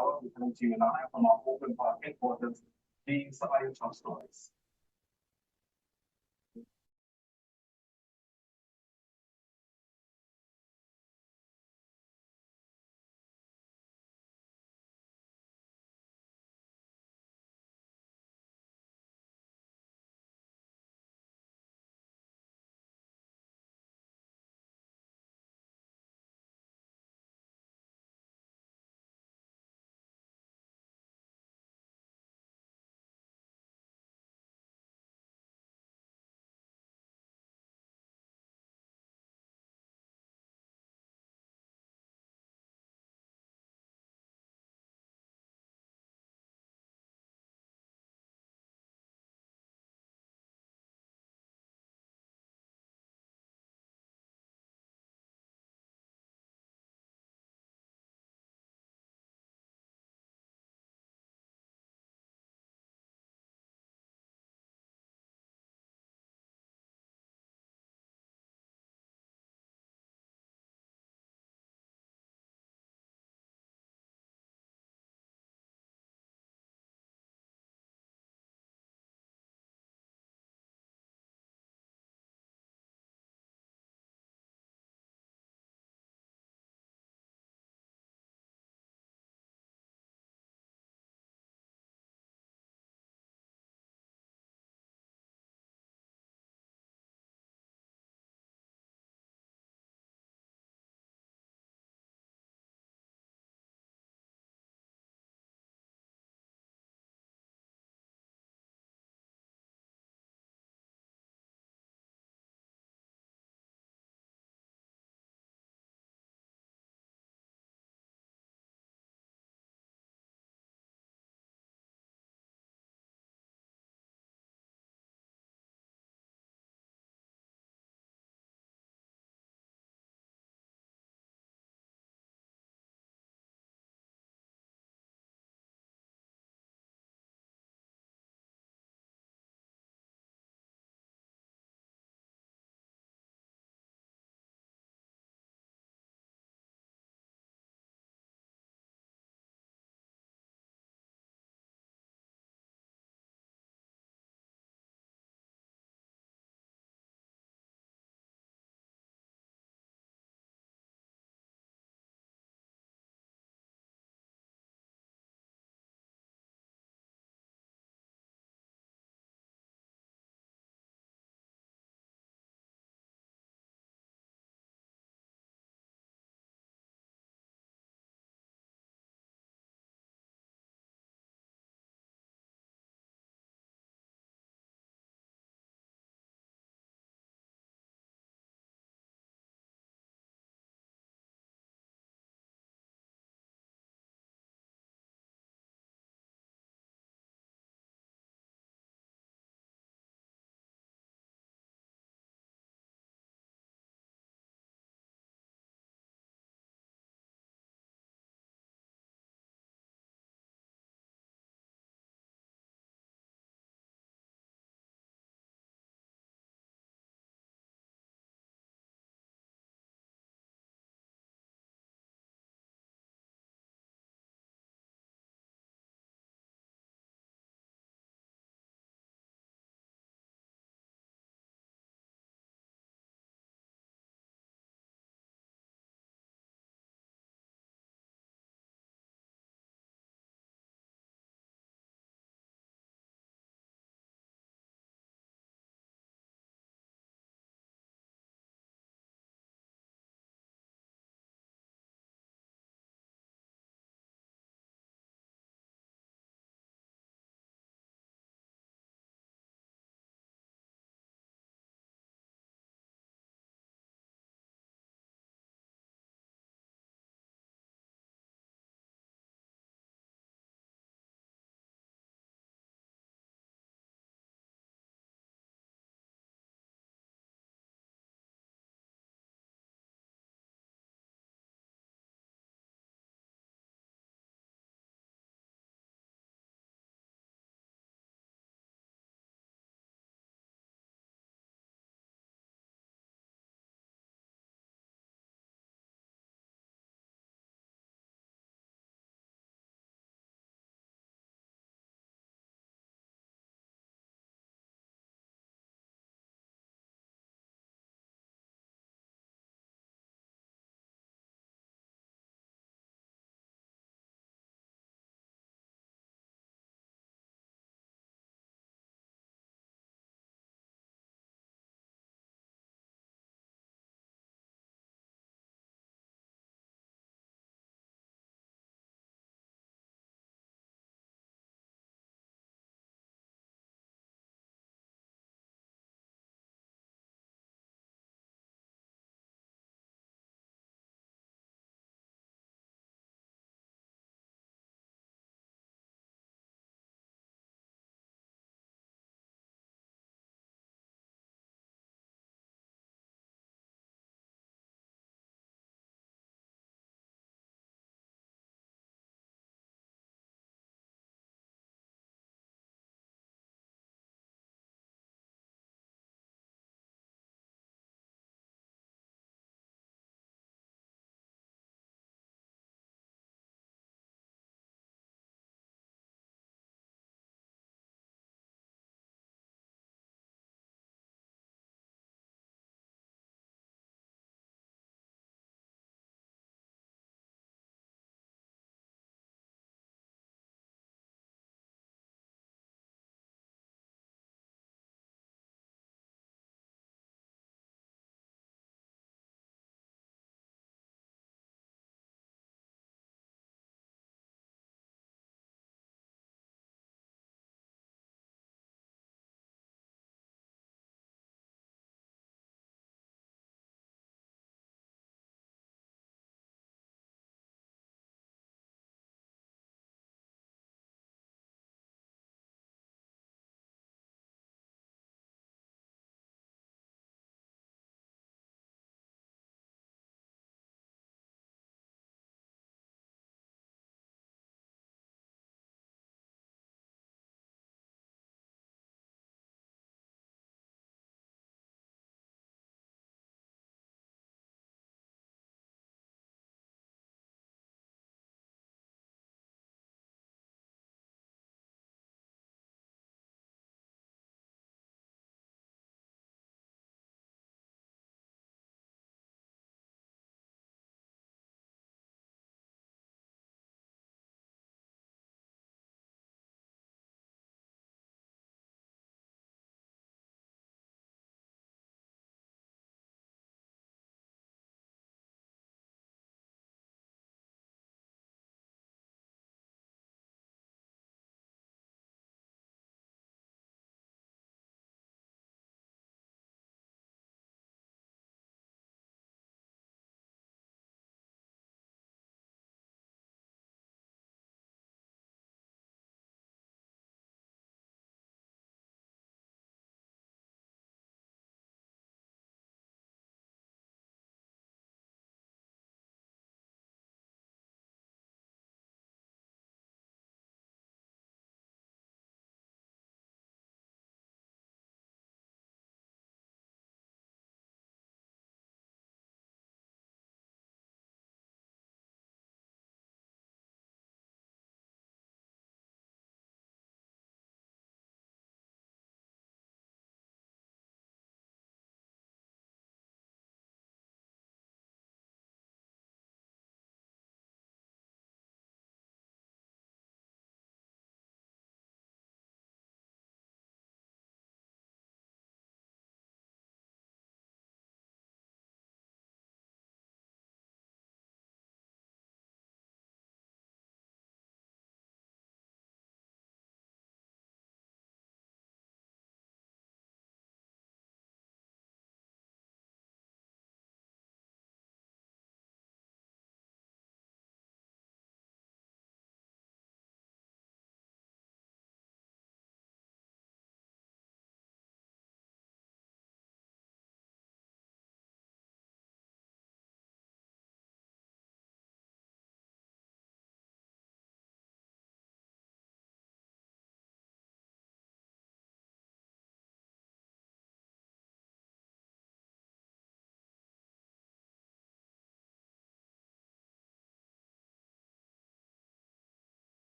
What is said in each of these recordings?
hour returning to you and I from our open park headquarters. These are your top stories.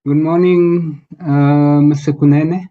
Good morning, Mr. Kunene.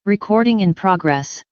Recording in progress.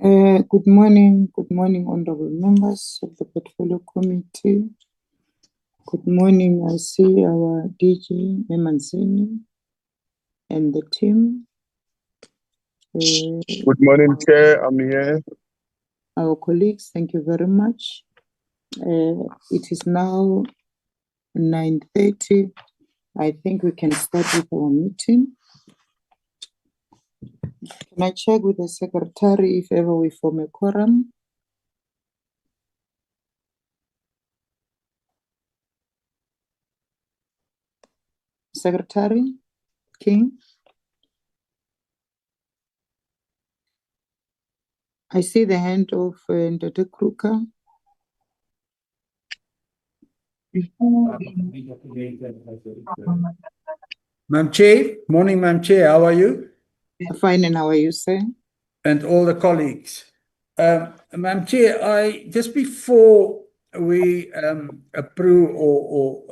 Good morning, honorable members of the Portfolio Committee. Good morning. I see our DG, Memanzini, and the team. Good morning, Chair. I'm here. Our colleagues, thank you very much. It is now 9:30. I think we can start with our meeting. Can I check with the secretary if ever we form a quorum? Secretary King? I see the hand of Dr. Kruka. Madam Chair, morning, Madam Chair. How are you? Fine, and how are you, sir? And all the colleagues. Madam Chair, just before we approve or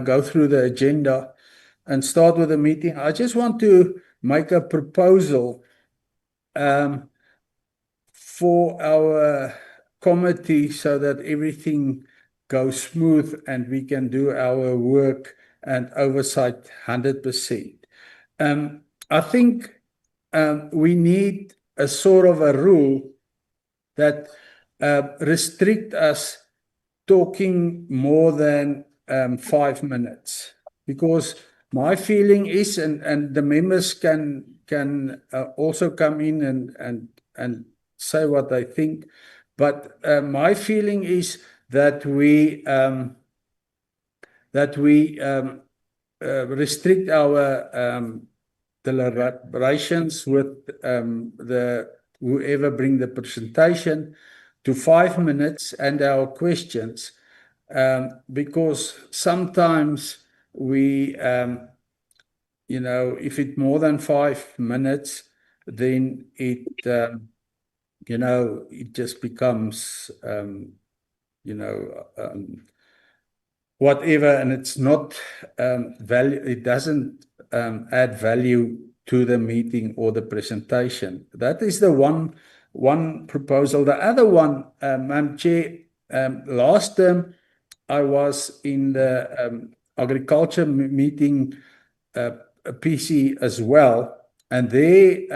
go through the agenda and start with the meeting, I just want to make a proposal for our committee so that everything goes smooth and we can do our work and oversight 100%. I think we need a sort of a rule that restrict us talking more than 5 minutes, because my feeling is, and the members can also come in and say what they think, but my feeling is that we restrict our deliberations with whoever bring the presentation to 5 minutes and our questions, because sometimes we, if it's more than 5 minutes, then it, it just becomes, whatever, and it's not value. It doesn't add value to the meeting or the presentation. That is the one proposal. The other one, Madam Chair, last term I was in the agriculture meeting, PC as well, and there,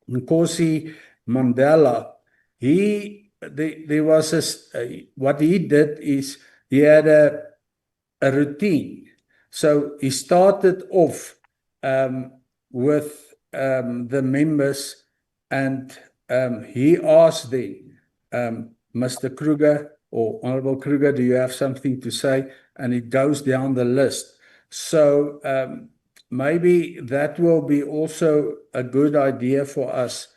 Nkosi Mandela, there was what he did is he had a routine. So he started off with the members, and he asked them, Mr. Kruger or Honorable Kruger, do you have something to say? And it goes down the list. So maybe that will be also a good idea for us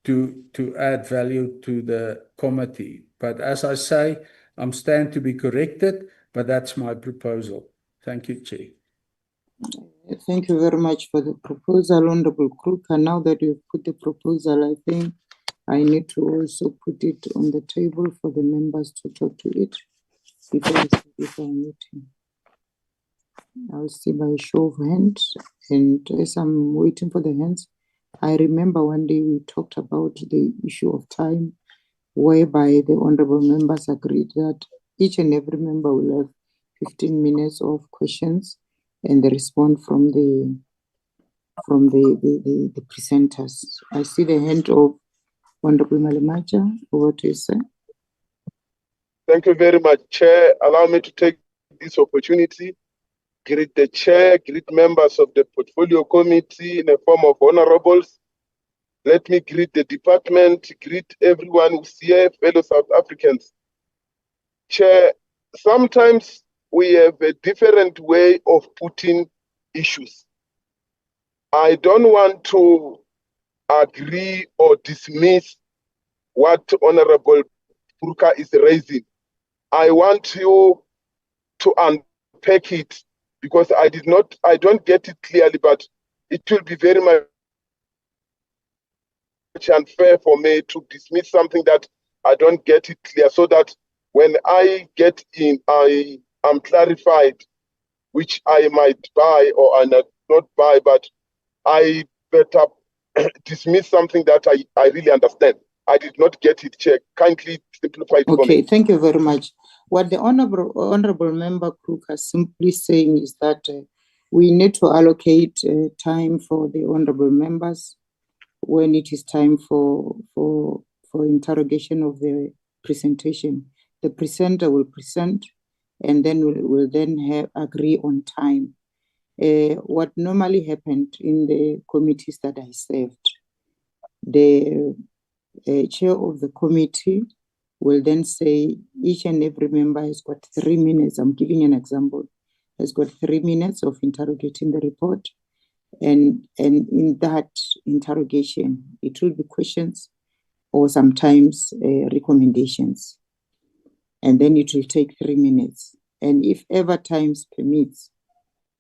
to add value to the committee. But as I say, I'm stand to be corrected, but that's my proposal. Thank you, Chair. Thank you very much for the proposal, Honorable Kruger. Now that you've put the proposal, I think I need to also put it on the table for the members to talk to it before we start our meeting. I'll see by show of hands, and as I'm waiting for the hands, I remember one day we talked about the issue of time, whereby the honorable members agreed that each and every member will have 15 minutes of questions and the response from the presenters. I see the hand of Honorable Malemacha. Over to you, sir. Thank you very much, Chair. Allow me to take this opportunity, greet the Chair, greet members of the Portfolio Committee in the form of honorables. Let me greet the department, greet everyone who's here, fellow South Africans. Chair, sometimes we have a different way of putting issues. I don't want to agree or dismiss what Honorable Kruger is raising. I want you to unpack it, because I don't get it clearly, but it will be very much unfair for me to dismiss something that I don't get it clear, so that when I get in, I am clarified, which I might buy or I not buy, but I better dismiss something that I really understand. I did not get it, Chair. Kindly simplify it for me. Okay, thank you very much. What the honorable member Kruger is simply saying is that we need to allocate time for the honorable members when it is time for interrogation of the presentation. The presenter will present, and then we'll then agree on time. What normally happened in the committees that I served, the chair of the committee will then say each and every member has got 3 minutes. I'm giving an example. Has got 3 minutes of interrogating the report. And in that interrogation, it will be questions or sometimes recommendations. And then it will take 3 minutes. And if ever times permits,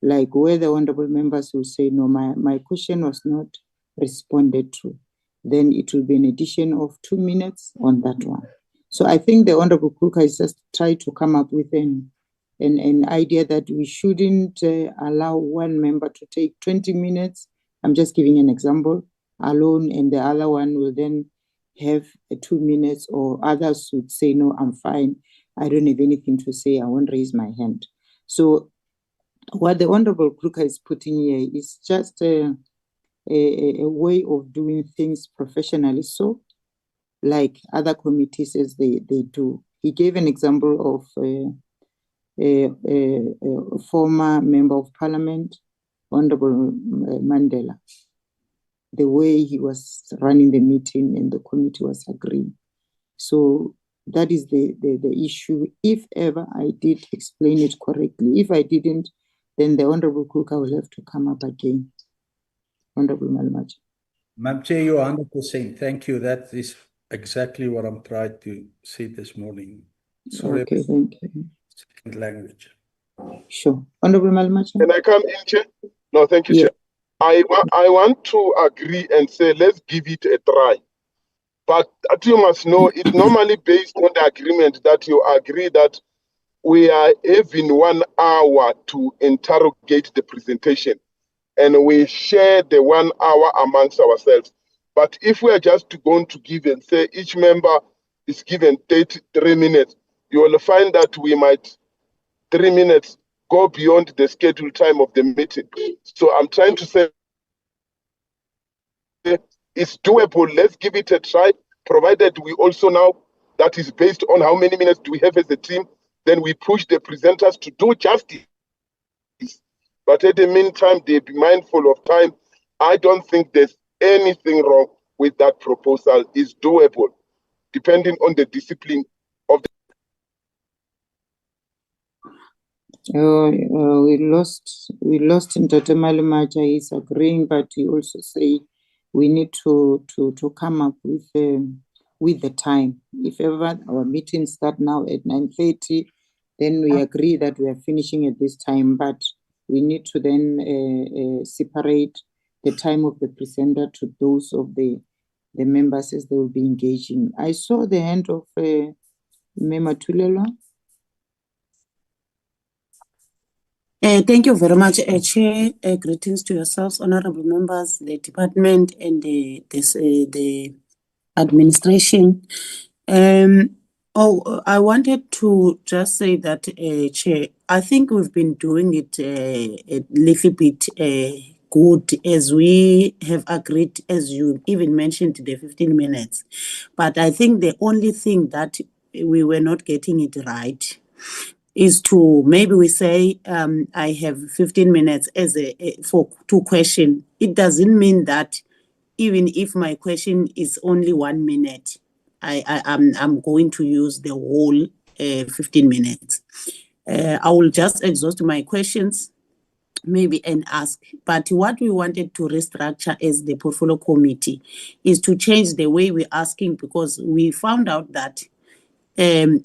like where the honorable members will say, no, my question was not responded to, then it will be an addition of 2 minutes on that one. So I think the Honorable Kruger is just trying to come up with an idea that we shouldn't allow one member to take 20 minutes. I'm just giving an example alone, and the other one will then have 2 minutes, or others would say, no, I'm fine. I don't have anything to say. I won't raise my hand. So what the Honorable Kruger is putting here is just a way of doing things professionally, so like other committees as they do. He gave an example of a former member of parliament Honorable Mandela, the way he was running the meeting and the committee was agreeing. So that is the issue. If ever I did explain it correctly, if I didn't, then the Honorable Kuka will have to come up again. Honorable Malmacha. Madam Chair, you're 100%. Thank you. That is exactly what I'm trying to say this morning. Sorry. Okay, thank you. Second language. Sure. Honorable Malmacha. Can I come in, Chair? No, thank you, Yeah. Chair. I want to agree and say, let's give it a try. But you must know, it's normally based on the agreement that you agree that we are having 1 hour to interrogate the presentation. And we share the 1 hour amongst ourselves. But if we are just going to give and say each member is given 3 minutes, you will find that we might 3 minutes go beyond the scheduled time of the meeting. So I'm trying to say it's doable. Let's give it a try, provided we also now, that is based on how many minutes do we have as a team, then we push the presenters to do justice. But at the meantime, they be mindful of time. I don't think there's anything wrong with that proposal. It's doable, depending on the discipline of the. We lost Ntate Malemacha. He's agreeing, but he also say we need to come up with the time. If ever our meetings start now at 9:30, then we agree that we are finishing at this time, but we need to then separate the time of the presenter to those of the members as they will be engaging. I saw the hand of Mema Tulelwa. Thank you very much, Chair. Greetings to yourselves, honorable members, the department, and the administration. I wanted to just say that, Chair, I think we've been doing it a little bit good, as we have agreed, as you even mentioned, the 15 minutes. But I think the only thing that we were not getting it right is to maybe we say I have 15 minutes as for 2 questions. It doesn't mean that even if my question is only 1 minute, I'm going to use the whole 15 minutes. I will just exhaust my questions maybe and ask. But what we wanted to restructure as the portfolio committee is to change the way we're asking, because we found out that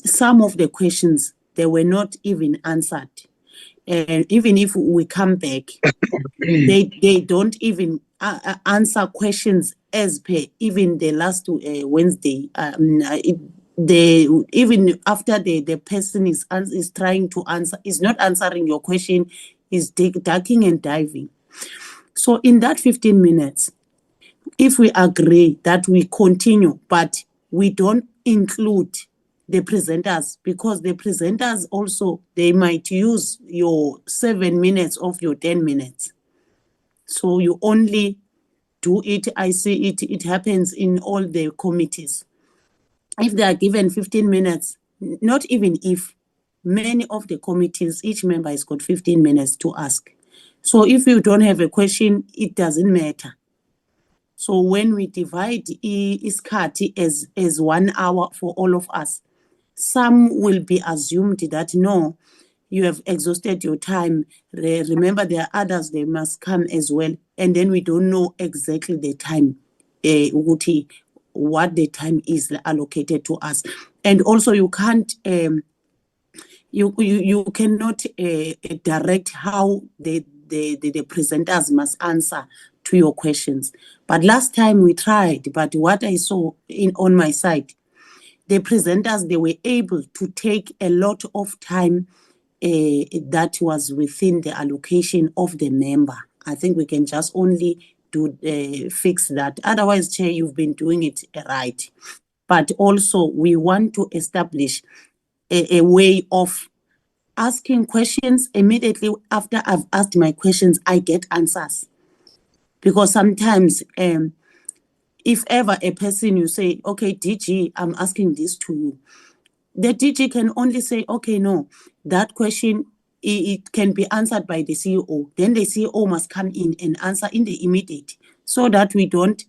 some of the questions, they were not even answered. And even if we come back, they don't even answer questions as per even the last Wednesday. Even after the person is trying to answer, is not answering your question, is ducking and diving. So in that 15 minutes, if we agree that we continue, but we don't include the presenters, because the presenters also, they might use your 7 minutes of your 10 minutes. So you only do it, I see it happens in all the committees. If they are given 15 minutes, not even if, many of the committees, each member has got 15 minutes to ask. So if you don't have a question, it doesn't matter. So when we divide isikhathi as 1 hour for all of us, some will be assumed that no, you have exhausted your time. Remember, there are others, they must come as well. And then we don't know exactly the time, what the time is allocated to us. And also you can't, you cannot direct how the presenters must answer to your questions. But last time we tried, but what I saw on my side, the presenters, they were able to take a lot of time that was within the allocation of the member. I think we can just only fix that. Otherwise, Chair, you've been doing it right. But also, we want to establish a way of asking questions immediately after I've asked my questions, I get answers. Because sometimes, if ever a person, you say, okay, DG, I'm asking this to you, the DG can only say, okay, no, that question it can be answered by the CEO. Then the CEO must come in and answer in the immediate, so that we don't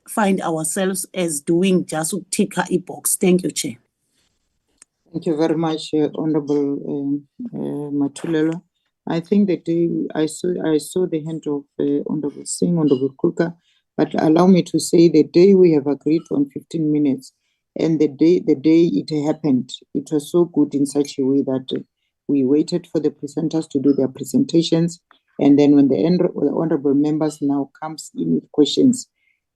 find ourselves as doing just tick a box. Thank you, Chair. Thank you very much, Honorable Matulelo. I think the day I saw the hand of Honorable Singh, Honorable Kruger, but allow me to say the day we have agreed on 15 minutes, and the day it happened, it was so good in such a way that we waited for the presenters to do their presentations, and then when the honorable members now comes in with questions,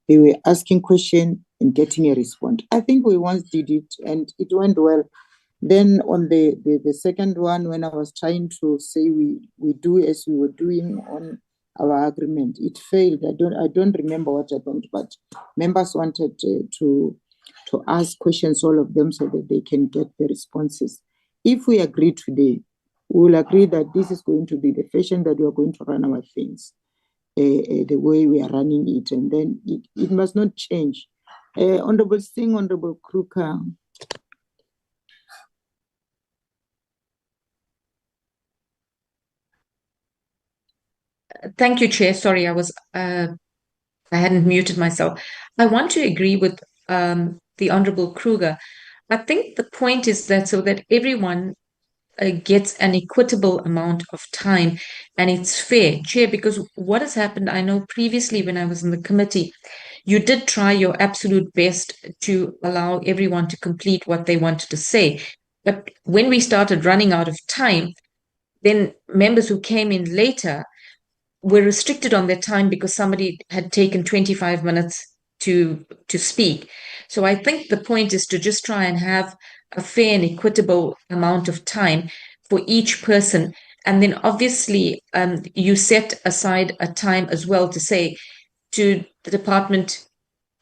they were asking questions and getting a response. I think we once did it and it went well. Then on the second one, when I was trying to say we do as we were doing on our agreement, it failed. I don't remember what happened, but members wanted to ask questions, all of them, so that they can get the responses. If we agree today, we will agree that this is going to be the fashion that we are going to run our things, the way we are running it, and then it must not change. Honorable Singh, Honorable Kruger. Thank you, Chair. Sorry, I hadn't muted myself. I want to agree with the Honorable Kruger. I think the point is that so that everyone gets an equitable amount of time and it's fair, Chair, because what has happened, I know previously when I was in the committee, you did try your absolute best to allow everyone to complete what they wanted to say. But when we started running out of time, then members who came in later were restricted on their time because somebody had taken 25 minutes to speak. So I think the point is to just try and have a fair and equitable amount of time for each person. And then obviously you set aside a time as well to say to the department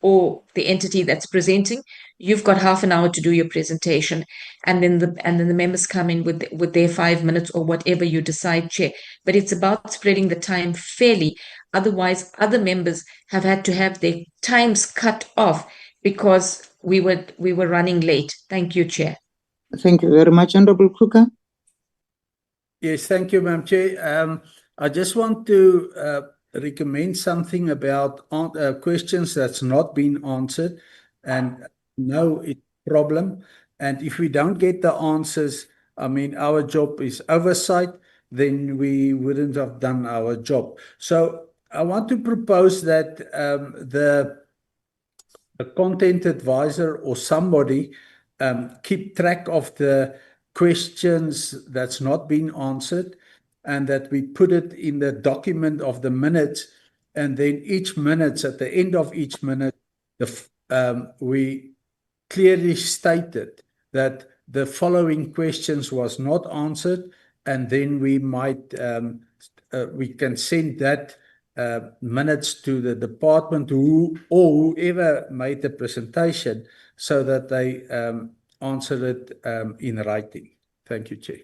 or the entity that's presenting, you've got half an hour to do your presentation, and then the members come in with their 5 minutes or whatever you decide, Chair. But it's about spreading the time fairly. Otherwise, other members have had to have their times cut off because we were running late. Thank you, Chair. Thank you very much, Honorable Kruger. Yes, thank you, Madam Chair. I just want to recommend something about questions that's not been answered, and no, it's a problem. And if we don't get the answers, I mean, our job is oversight, then we wouldn't have done our job. So I want to propose that the content advisor or somebody keep track of the questions that's not been answered, and that we put it in the document of the minutes, and then each minute, at the end of each minute, we clearly stated that the following questions was not answered, and then we might we can send that minutes to the department or whoever made the presentation, so that they answer it in writing. Thank you, Chair.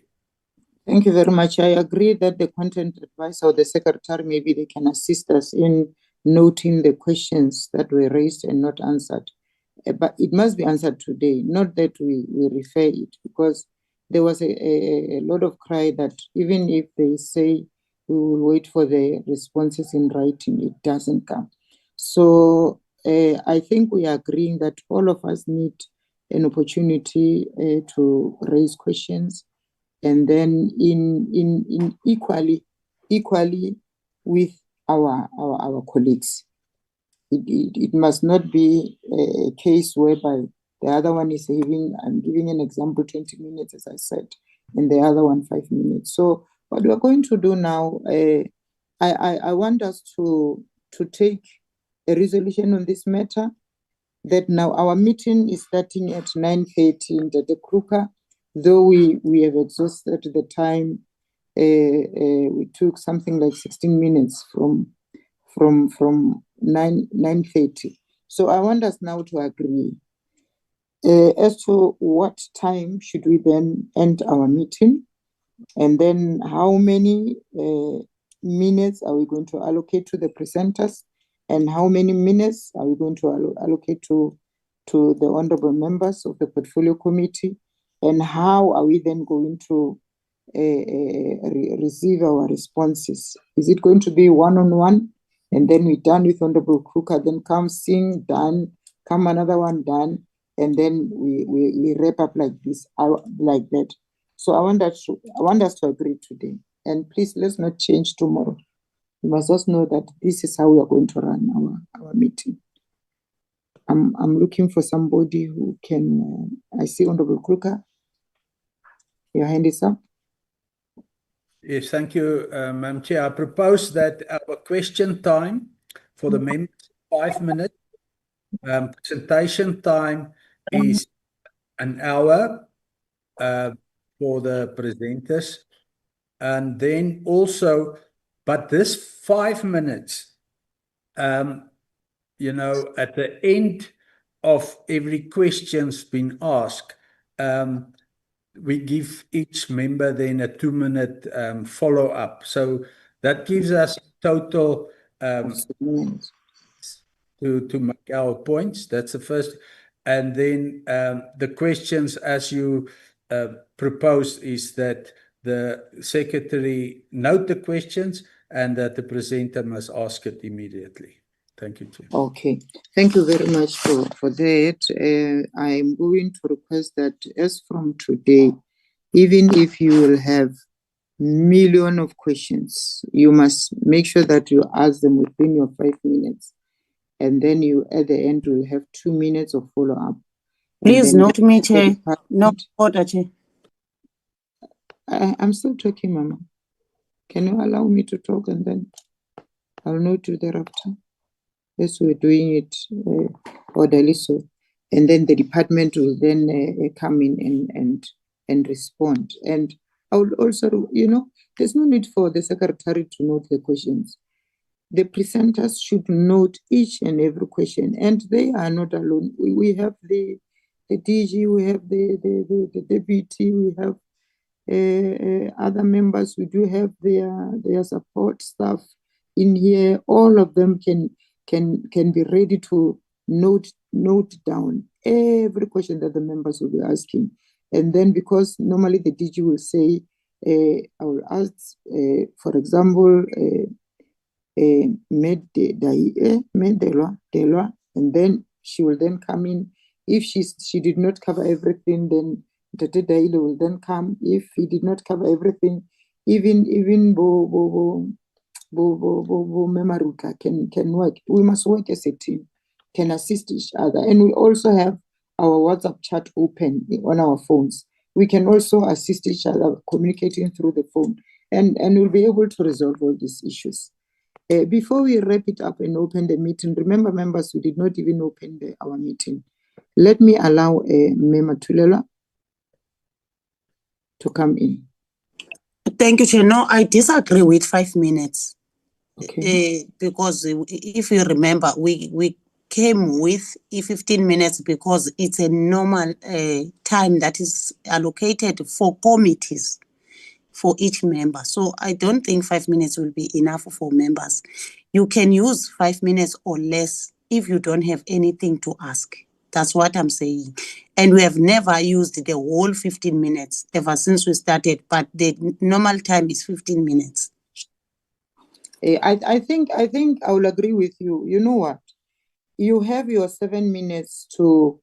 Thank you very much. I agree that the content advisor or the secretary, maybe they can assist us in noting the questions that were raised and not answered. But it must be answered today, not that we refer it, because there was a lot of cry that even if they say we will wait for the responses in writing, it doesn't come. So I think we are agreeing that all of us need an opportunity to raise questions, and then in equally with our colleagues. It must not be a case whereby the other one is giving, I'm giving an example, 20 minutes, as I said, and the other one 5 minutes. So what we're going to do now, I want us to take a resolution on this matter, that now our meeting is starting at 9:30 in the Kruger. Though we have exhausted the time, we took something like 16 minutes from 9:30. So I want us now to agree as to what time should we then end our meeting, and then how many minutes are we going to allocate to the presenters, and how many minutes are we going to allocate to the honorable members of the portfolio committee, and how are we then going to receive our responses? Is it going to be one-on-one, and then we're done with Honorable Kruger, then come sing, done, come another one, done, and then we wrap up like this, like that. So I want us to agree today, and please let's not change tomorrow. You must just know that this is how we are going to run our meeting. I'm looking for somebody who can. I see Honorable Kruger. Your hand is up. Yes, thank you, Madam Chair. I propose that our question time for the members, 5 minutes. Presentation time is an hour for the presenters. And then also, but this 5 minutes, you know, at the end of every question's been asked, we give each member then a 2-minute follow-up. So that gives us total to make our points. That's the first. And then the questions, as you proposed, is that the secretary note the questions and that the presenter must ask it immediately. Thank you, Chair. Okay, thank you very much for that. I'm going to request that as from today, even if you will have million of questions, you must make sure that you ask them within your 5 minutes. And then you, at the end, will have 2 minutes of follow-up. Please note me, Chair. No order, Chair. I'm still talking, Mama. Can you allow me to talk, and then I'll note you thereafter? Yes, we're doing it orderly, so. And then the department will then come in and respond. And I will also, you know, there's no need for the secretary to note the questions. The presenters should note each and every question, and they are not alone. We have the DG, we have the deputy, we have other members. We do have their support staff in here. All of them can be ready to note down every question that the members will be asking. And then, because normally the DG will say, I will ask, for example, Delwa, and then she will then come in. If she did not cover everything, then Tate Daile will then come. If he did not cover everything, even Memaruka can work. We must work as a team, can assist each other. And we also have our WhatsApp chat open on our phones. We can also assist each other communicating through the phone, and we'll be able to resolve all these issues. Before we wrap it up and open the meeting, remember, members, we did not even open our meeting. Let me allow Mema Tulela to come in. Thank you, Chair. No, I disagree with 5 minutes. Okay. Because if you remember, we came with 15 minutes because it's a normal time that is allocated for committees for each member. So I don't think 5 minutes will be enough for members. You can use 5 minutes or less if you don't have anything to ask. That's what I'm saying. And we have never used the whole 15 minutes ever since we started, but the normal time is 15 minutes. I think I will agree with you. You know what? You have your 7 minutes to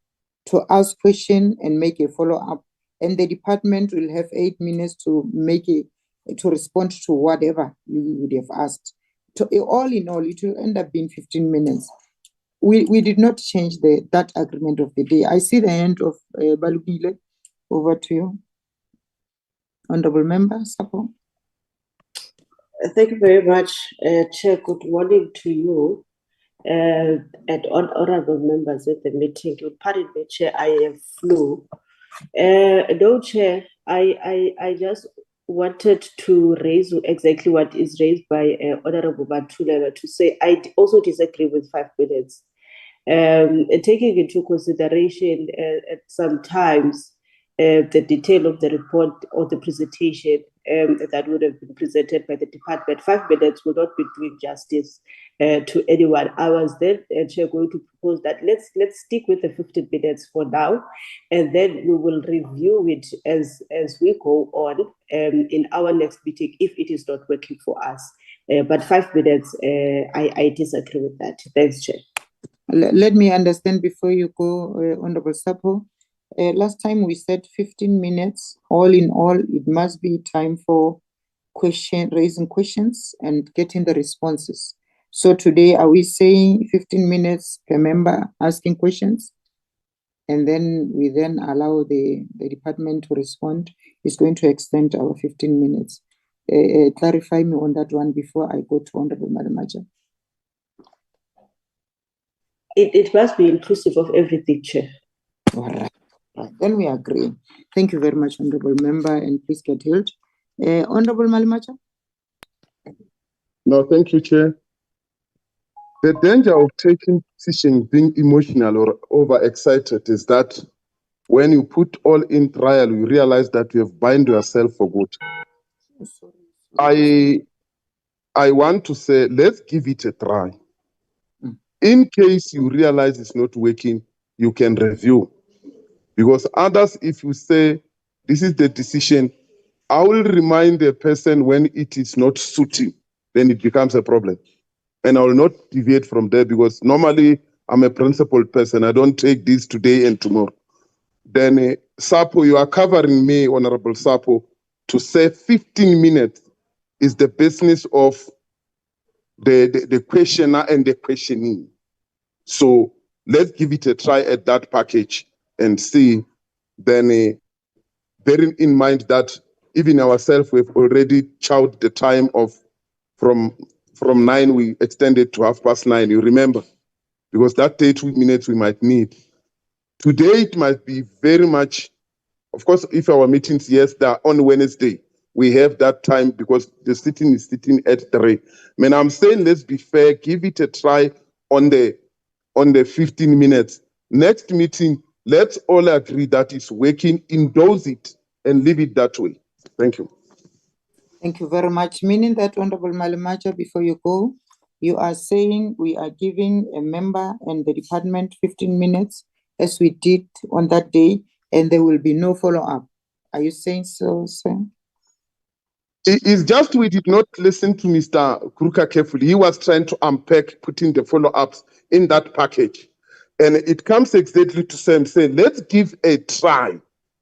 ask question and make a follow-up, and the department will have 8 minutes to to respond to whatever you would have asked. All in all, it will end up being 15 minutes. We did not change that agreement of the day. I see the hand of Balugile. Over to you. Honorable Member, Sapo. Thank you very much, Chair. Good morning to you and honorable members at the meeting. Pardon me, Chair, I have flu. No, Chair, I just wanted to raise exactly what is raised by Honorable Matulela to say I also disagree with 5 minutes. Taking into consideration sometimes the detail of the report or the presentation that would have been presented by the department. 5 minutes will not be doing justice to anyone. I was then Chair going to propose that let's stick with the 15 minutes for now, and then we will review it as we go on in our next meeting if it is not working for us. But 5 minutes, I disagree with that. Thanks, Chair. Let me understand before you go, Honorable Sapo. Last time we said 15 minutes. All in all, it must be time for raising questions and getting the responses. So today, are we saying 15 minutes per member asking questions? And then we then allow the department to respond. It's going to extend our 15 minutes. Clarify me on that one before I go to Honorable Madam Maja. It must be inclusive of everything, Chair. All right. Right. Then we agree. Thank you very much, Honorable Member, and please get healed. Honorable Malimacha? No, thank you, Chair. The danger of taking decisions being emotional or overexcited is that when you put all in trial, you realize that you have bind yourself for good. I want to say, let's give it a try. In case you realize it's not working, you can review. Because others, if you say, this is the decision, I will remind the person when it is not suiting, then it becomes a problem. And I will not deviate from there because normally I'm a principled person. I don't take this today and tomorrow. Then, Sapo, you are covering me, Honorable Sapo, to say 15 minutes is the business of the questioner and the questioning. So let's give it a try at that package and see. Then, bearing in mind that even ourselves, we've already chowed the time of from 9, we extended to 9:30, you remember? Because that 30 minutes we might need. Today, it might be very much, of course, if our meetings, yes, they are on Wednesday, we have that time because the sitting is sitting at 3. Man, I'm saying let's be fair, give it a try on the 15 minutes. Next meeting, let's all agree that it's working, endorse it, and leave it that way. Thank you. Thank you very much. Meaning that, Honorable Malimacha, before you go, you are saying we are giving a member and the department 15 minutes as we did on that day, and there will be no follow-up. Are you saying so, sir? It's just we did not listen to Mr. Kruka carefully. He was trying to unpack putting the follow-ups in that package. And it comes exactly to say, let's give a try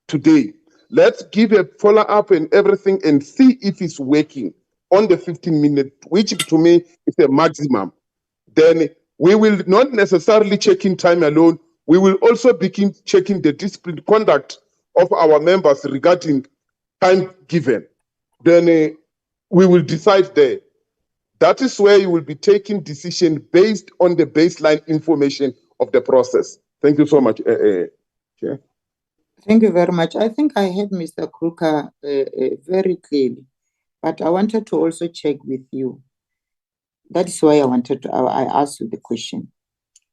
today. Let's give a follow-up and everything and see if it's working on the 15 minutes, which to me is a maximum. Then we will not necessarily check in time alone. We will also begin checking the discipline conduct of our members regarding time given. Then we will decide there. That is where you will be taking decision based on the baseline information of the process. Thank you so much, Chair. Thank you very much. I think I heard Mr. Kruka very clearly, but I wanted to also check with you. That is why I asked you the question.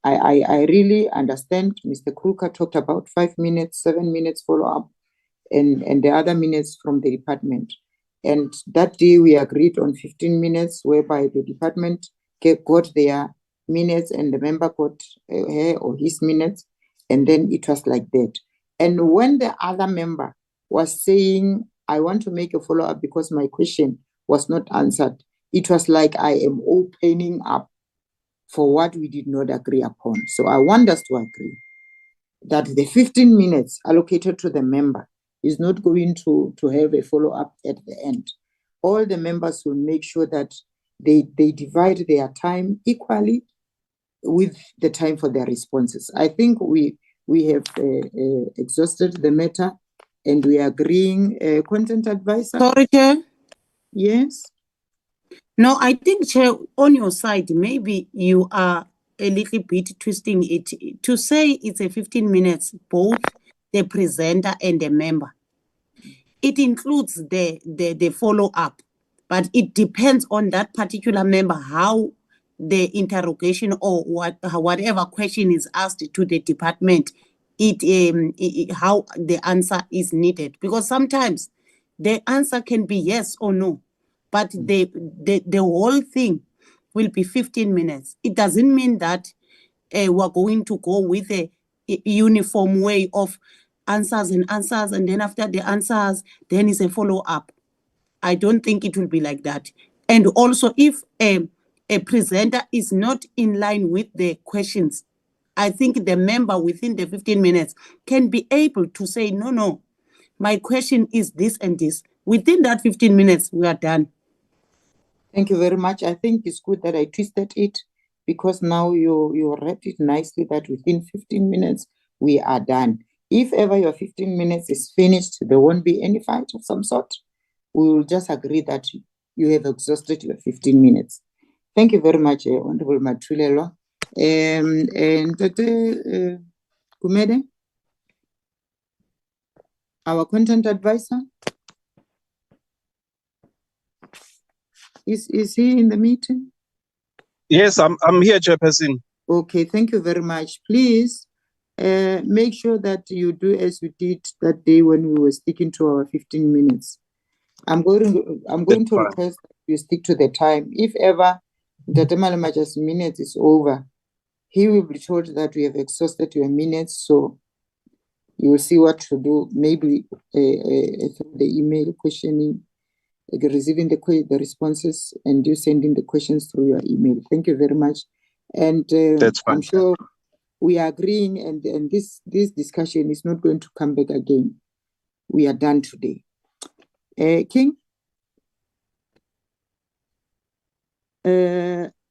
I really understand Mr. Kruka talked about 5 minutes, 7 minutes follow-up, and the other minutes from the department. And that day we agreed on 15 minutes, whereby the department got their minutes and the member got her or his minutes, and then it was like that. And when the other member was saying, I want to make a follow-up because my question was not answered, it was like I am opening up for what we did not agree upon. So I want us to agree that the 15 minutes allocated to the member is not going to have a follow-up at the end. All the members will make sure that they divide their time equally with the time for their responses. I think we have exhausted the matter and we are agreeing. Content advisor? Sorry, Chair. Yes? No, I think, Chair, on your side, maybe you are a little bit twisting it. To say it's a 15 minutes, both the presenter and the member. It includes the follow-up, but it depends on that particular member, how the interrogation or whatever question is asked to the department, how the answer is needed. Because sometimes the answer can be yes or no, but the whole thing will be 15 minutes. It doesn't mean that we're going to go with a uniform way of answers, and then after the answers, then is a follow-up. I don't think it will be like that. And also, if a presenter is not in line with the questions, I think the member within the 15 minutes can be able to say, no, my question is this and this. Within that 15 minutes, we are done. Thank you very much. I think it's good that I twisted it, because now you wrapped it nicely that within 15 minutes, we are done. If ever your 15 minutes is finished, there won't be any fight of some sort. We will just agree that you have exhausted your 15 minutes. Thank you very much, Honorable Mathulelwa. And Gumede, our content advisor, is he in the meeting? Yes, I'm here, Chairperson. Okay, thank you very much. Please make sure that you do as you did that day when we were sticking to our 15 minutes. I'm going to request that you stick to the time. If ever Dr. Malemaja's minutes is over, he will be told that we have exhausted your minutes, so you will see what to do. Maybe through the email questioning, receiving the responses, and you sending the questions through your email. Thank you very much. And That's fine. I'm sure we are agreeing, and this discussion is not going to come back again. We are done today. King?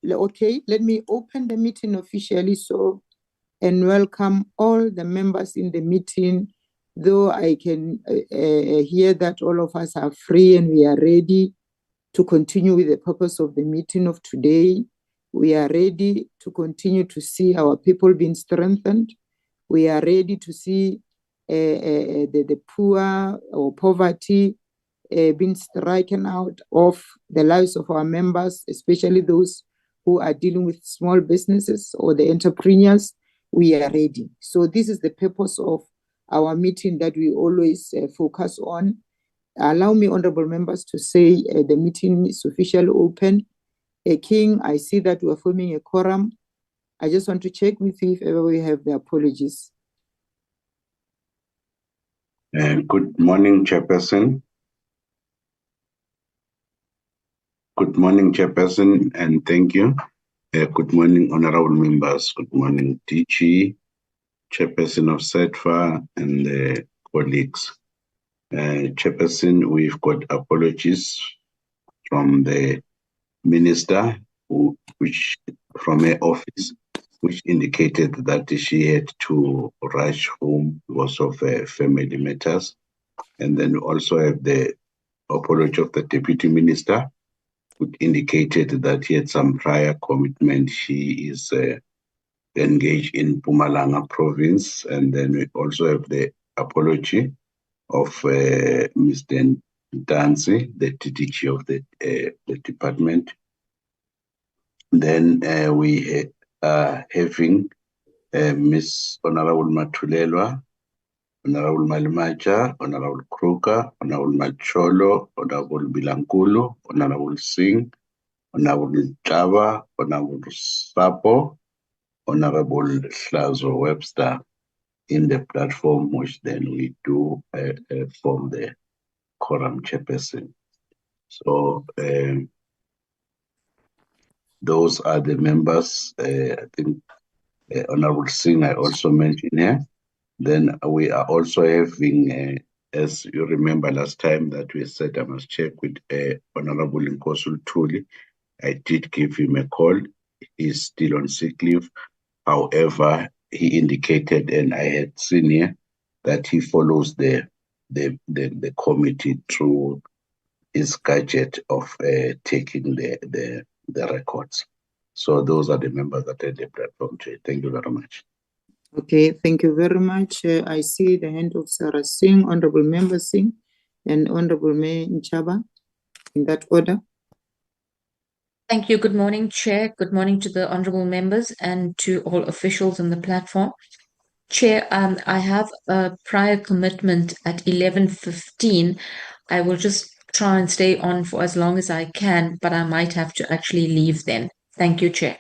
Okay, let me open the meeting officially and welcome all the members in the meeting. Though I can hear that all of us are free and we are ready to continue with the purpose of the meeting of today. We are ready to continue to see our people being strengthened. We are ready to see the poor or poverty being stricken out of the lives of our members, especially those who are dealing with small businesses or the entrepreneurs. We are ready. So this is the purpose of our meeting that we always focus on. Allow me, honorable members, to say the meeting is officially open. King, I see that we are forming a quorum. I just want to check with you if ever we have the apologies. Good morning, Chairperson. Good morning, Chairperson, and thank you. Good morning, honorable members. Good morning, DG, Chairperson of SEDFA, and colleagues. Chairperson, we've got apologies from the minister, which from her office, which indicated that she had to rush home because of family matters. And then we also have the apology of the deputy minister, which indicated that he had some prior commitment. She is engaged in Mpumalanga province. And then we also have the apology of Mr. Danzi, the DDG of the department. Then we are having Miss Honorable Mathulelwa, Honorable Malemaja, Honorable Kruger, Honorable Macholo, Honorable Bilankulu, Honorable Singh, Honorable Java, Honorable Sapo, Honorable Hlazo Webster in the platform, which then we do form the quorum chairperson. So those are the members. I think Honorable Singh I also mentioned here. Then we are also having, as you remember last time that we said I must check with Honorable Nkosul Tuli. I did give him a call. He's still on sick leave. However, he indicated, and I had seen here, that he follows the committee through his gadget of taking the records. So those are the members that are the platform. Thank you very much. Okay, thank you very much. I see the hand of Sarah Singh, Honorable Member Singh, and Honorable Mayor Nchaba, in that order. Thank you. Good morning, Chair. Good morning to the honorable members and to all officials on the platform. Chair, I have a prior commitment at 11:15. I will just try and stay on for as long as I can, but I might have to actually leave then. Thank you, Chair.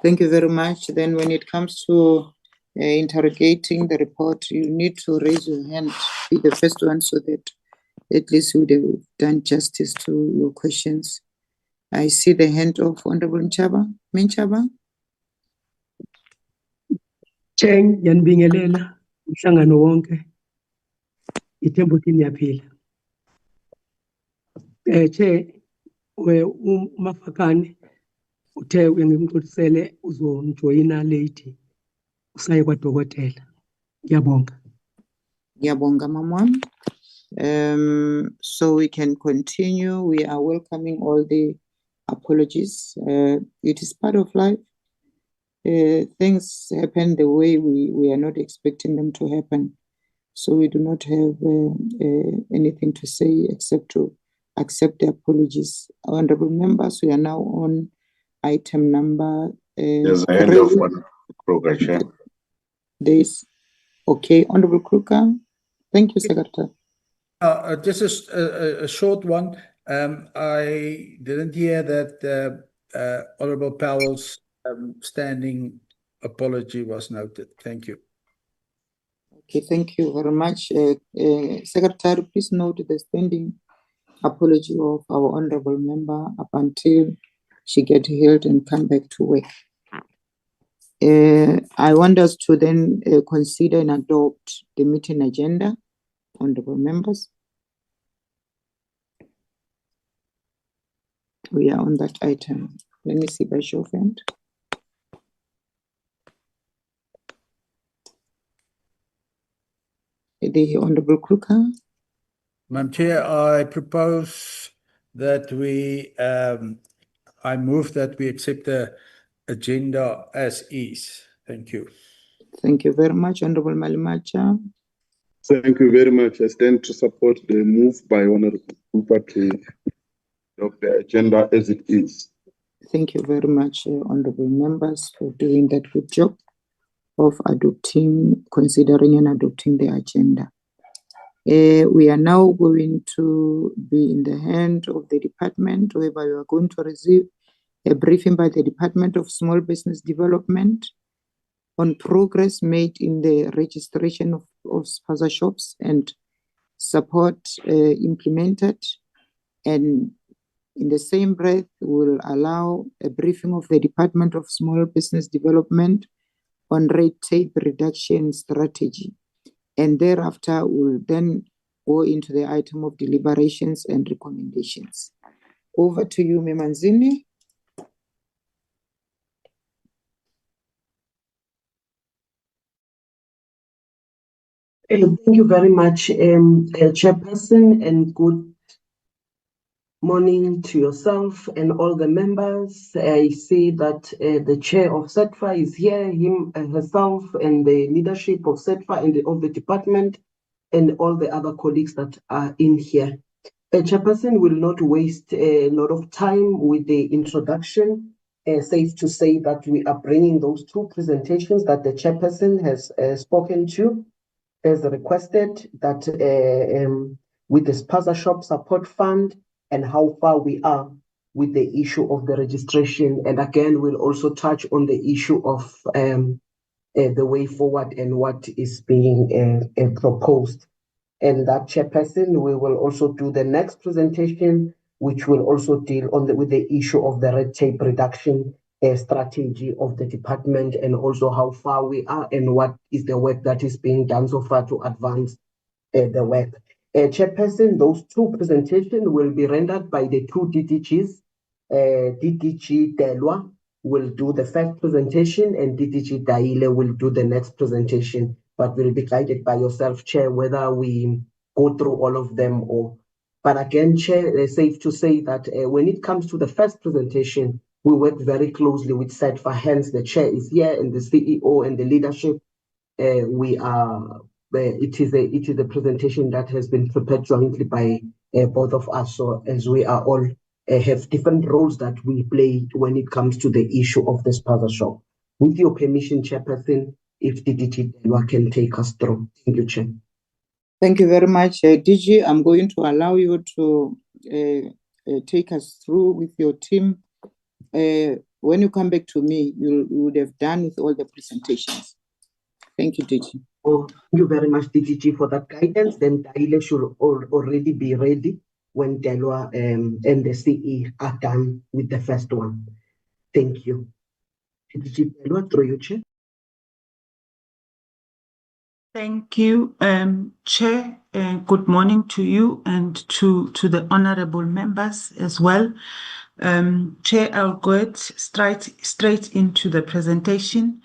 Thank you very much. Then when it comes to interrogating the report, you need to raise your hand, be the first one, so that at least we would have done justice to your questions. I see the hand of Honorable Minchaba. Cheng yanibingelela umhlangano wonke ithemba ukuthi niyaphila. Che uMafakane uthe uyangimxoxisele uzonjoyina late usaye kwadokotela. Ngiyabonga. Ngiyabonga mama. So we can continue. We are welcoming all the apologies. It is part of life. Things happen the way we are not expecting them to happen. So we do not have anything to say except to accept the apologies. Honorable members, we are now on item number. There's a hand of one Kruger, Chair. This, okay, Honorable Kruger. Thank you, Secretary. Just a short one. I didn't hear that Honorable Powell's standing apology was noted. Thank you. Okay, thank you very much. Secretary, please note the standing apology of our honorable member up until she gets healed and come back to work. I want us to then consider and adopt the meeting agenda, honorable members. We are on that item. Let me see by show of hand. The Honorable Kruger. Madam Chair, I propose that I move that we accept the agenda as is. Thank you. Thank you very much, Honorable Malimacha. Thank you very much. I stand to support the move by Honorable Cooper to adopt the agenda as it is. Thank you very much, honorable members, for doing that good job of considering and adopting the agenda. We are now going to be in the hand of the department, whereby we are going to receive a briefing by the Department of Small Business Development on progress made in the registration of spaza shops and support implemented. And in the same breath, we'll allow a briefing of the Department of Small Business Development on red tape reduction strategy. And thereafter, we'll then go into the item of deliberations and recommendations. Over to you, Memanzini. Thank you very much, Chairperson, and good morning to yourself and all the members. I see that the chair of SETFA is here, herself, and the leadership of SETFA and of the department, and all the other colleagues that are in here. Chairperson will not waste a lot of time with the introduction. Safe to say that we are bringing those two presentations that the chairperson has spoken to, as requested, that with the spaza shop support fund and how far we are with the issue of the registration. And again, we'll also touch on the issue of the way forward and what is being proposed. And that, Chairperson, we will also do the next presentation, which will also deal with the issue of the red tape reduction strategy of the department, and also how far we are and what is the work that is being done so far to advance the work. Chairperson, those two presentations will be rendered by the two DDGs. DDG Delwa will do the first presentation and DDG Daile will do the next presentation, but will be guided by yourself, Chair, whether we go through all of them or. But again, Chair, it's safe to say that when it comes to the first presentation, we work very closely with SETFA, hence the Chair is here and the CEO and the leadership. It is a presentation that has been prepared jointly by both of us. So as we are all have different roles that we play when it comes to the issue of the spaza shop. With your permission, Chairperson, if DDT can take us through. Thank you, Chair. Thank you very much, DG. I'm going to allow you to take us through with your team. When you come back to me, you would have done with all the presentations. Thank you, DG. Oh, thank you very much, DGG, for that guidance. Then Daile should already be ready when Delwa and the CE are done with the first one. Thank you. DGG Delwa, through you, Chair. Thank you, Chair, and good morning to you and to the honorable members as well. Chair, I'll go straight into the presentation.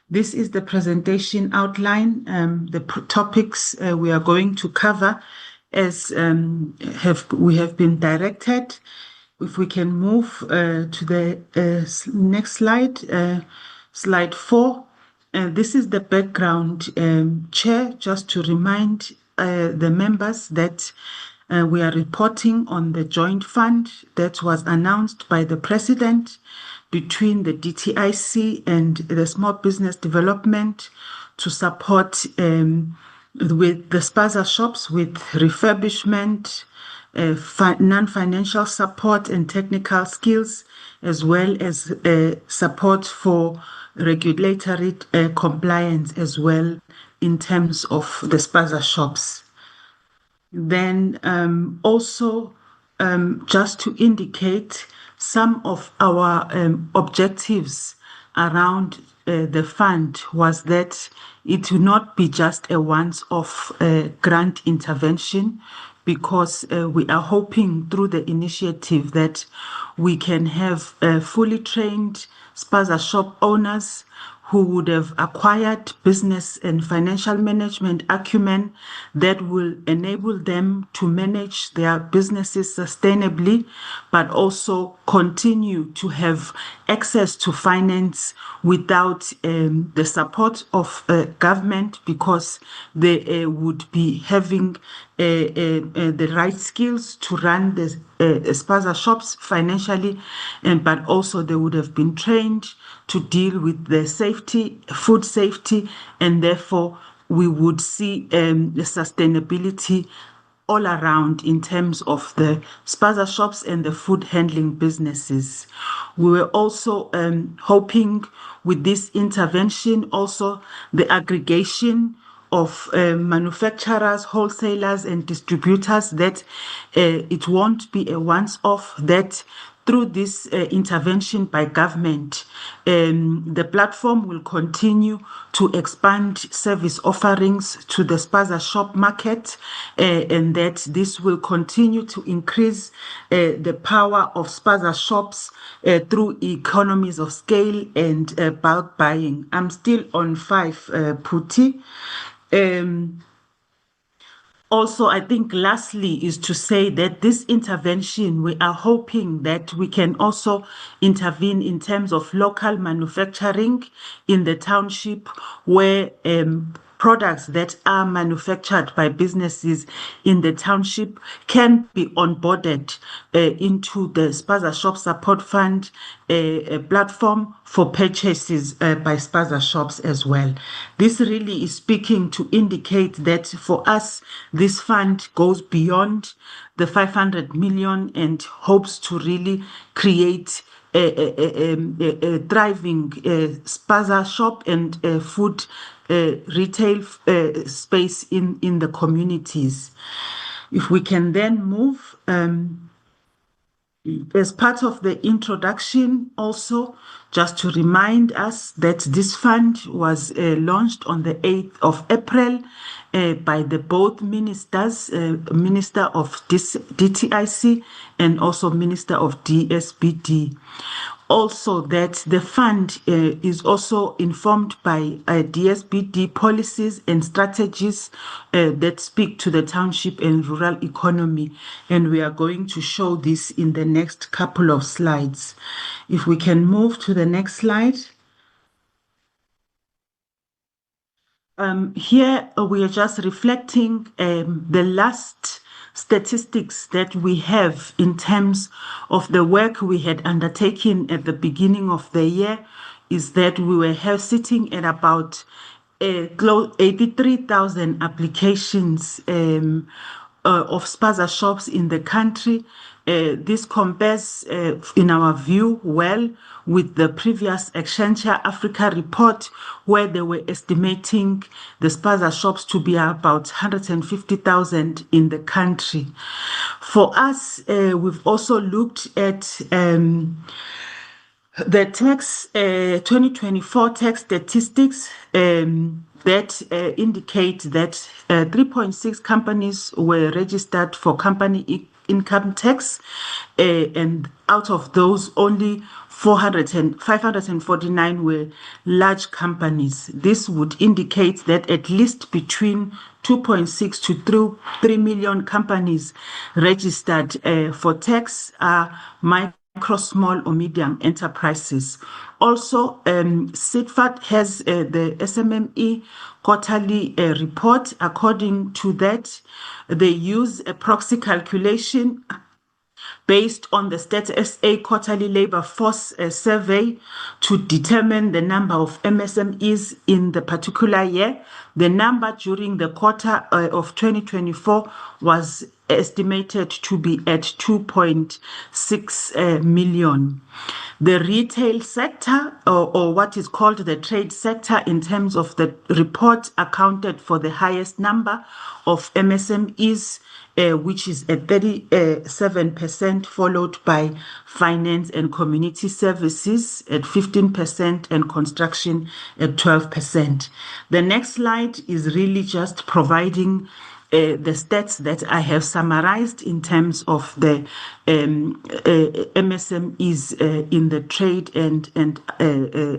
This is the presentation outline, the topics we are going to cover as we have been directed. If we can move to the next slide, slide 4. This is the background, Chair, just to remind the members that we are reporting on the joint fund that was announced by the President between the DTIC and the Small Business Development to support with the spaza shops with refurbishment, non-financial support and technical skills, as well as support for regulatory compliance as well in terms of the spaza shops. Then also just to indicate some of our objectives around the fund was that it will not be just a once-off grant intervention, because we are hoping through the initiative that we can have fully trained spaza shop owners who would have acquired business and financial management acumen that will enable them to manage their businesses sustainably, but also continue to have access to finance without the support of government, because they would be having the right skills to run the spaza shops financially, but also they would have been trained to deal with the safety, food safety, and therefore we would see the sustainability all around in terms of the spaza shops and the food handling businesses. We were also hoping with this intervention also the aggregation of manufacturers, wholesalers and distributors, that it won't be a once-off, that through this intervention by government, the platform will continue to expand service offerings to the spaza shop market, and that this will continue to increase the power of spaza shops through economies of scale and bulk buying. I'm still on 5, Puti. Also, I think lastly is to say that this intervention, we are hoping that we can also intervene in terms of local manufacturing in the township, where products that are manufactured by businesses in the township can be onboarded into the Spaza Shop Support Fund platform for purchases by spaza shops as well. This really is speaking to indicate that for us, this fund goes beyond the 500 million and hopes to really create a thriving spaza shop and food retail space in the communities. If we can then move, as part of the introduction also, just to remind us that this fund was launched on the 8th of April by the both ministers, Minister of DTIC and also Minister of DSBD. Also that the fund is also informed by DSBD policies and strategies that speak to the township and rural economy. And we are going to show this in the next couple of slides. If we can move to the next slide. Here we are just reflecting the last statistics that we have in terms of the work we had undertaken at the beginning of the year, is that we were sitting at about close 83,000 applications of spaza shops in the country. This compares, in our view, well with the previous Accenture Africa report, where they were estimating the spaza shops to be about 150,000 in the country. For us, we've also looked at the tax 2024 tax statistics that indicate that 3.6 companies were registered for company income tax, and out of those, only 549 were large companies. This would indicate that at least between 2.6 to 3 million companies registered for tax are micro, small, or medium enterprises. Also, SITFAT has the SMME quarterly report. According to that, they use a proxy calculation based on the Stats SA quarterly labor force survey to determine the number of MSMEs in the particular year. The number during the quarter of 2024 was estimated to be at 2.6 million. The retail sector, or what is called the trade sector in terms of the report, accounted for the highest number of MSMEs, which is at 37%, followed by finance and community services at 15% and construction at 12%. The next slide is really just providing the stats that I have summarized in terms of the MSMEs in the trade and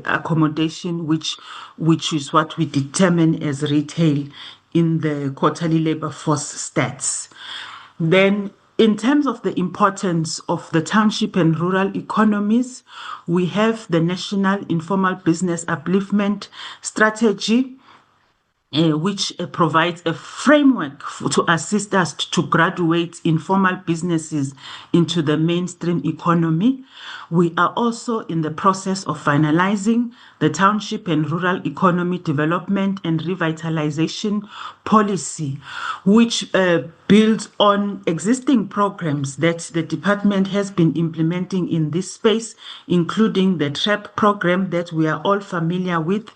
accommodation, which is what we determine as retail in the quarterly labor force stats. Then, in terms of the importance of the township and rural economies, we have the National Informal Business Upliftment Strategy, which provides a framework to assist us to graduate informal businesses into the mainstream economy. We are also in the process of finalizing the Township and Rural Economy Development and Revitalization Policy, which builds on existing programs that the department has been implementing in this space, including the TRAP program that we are all familiar with.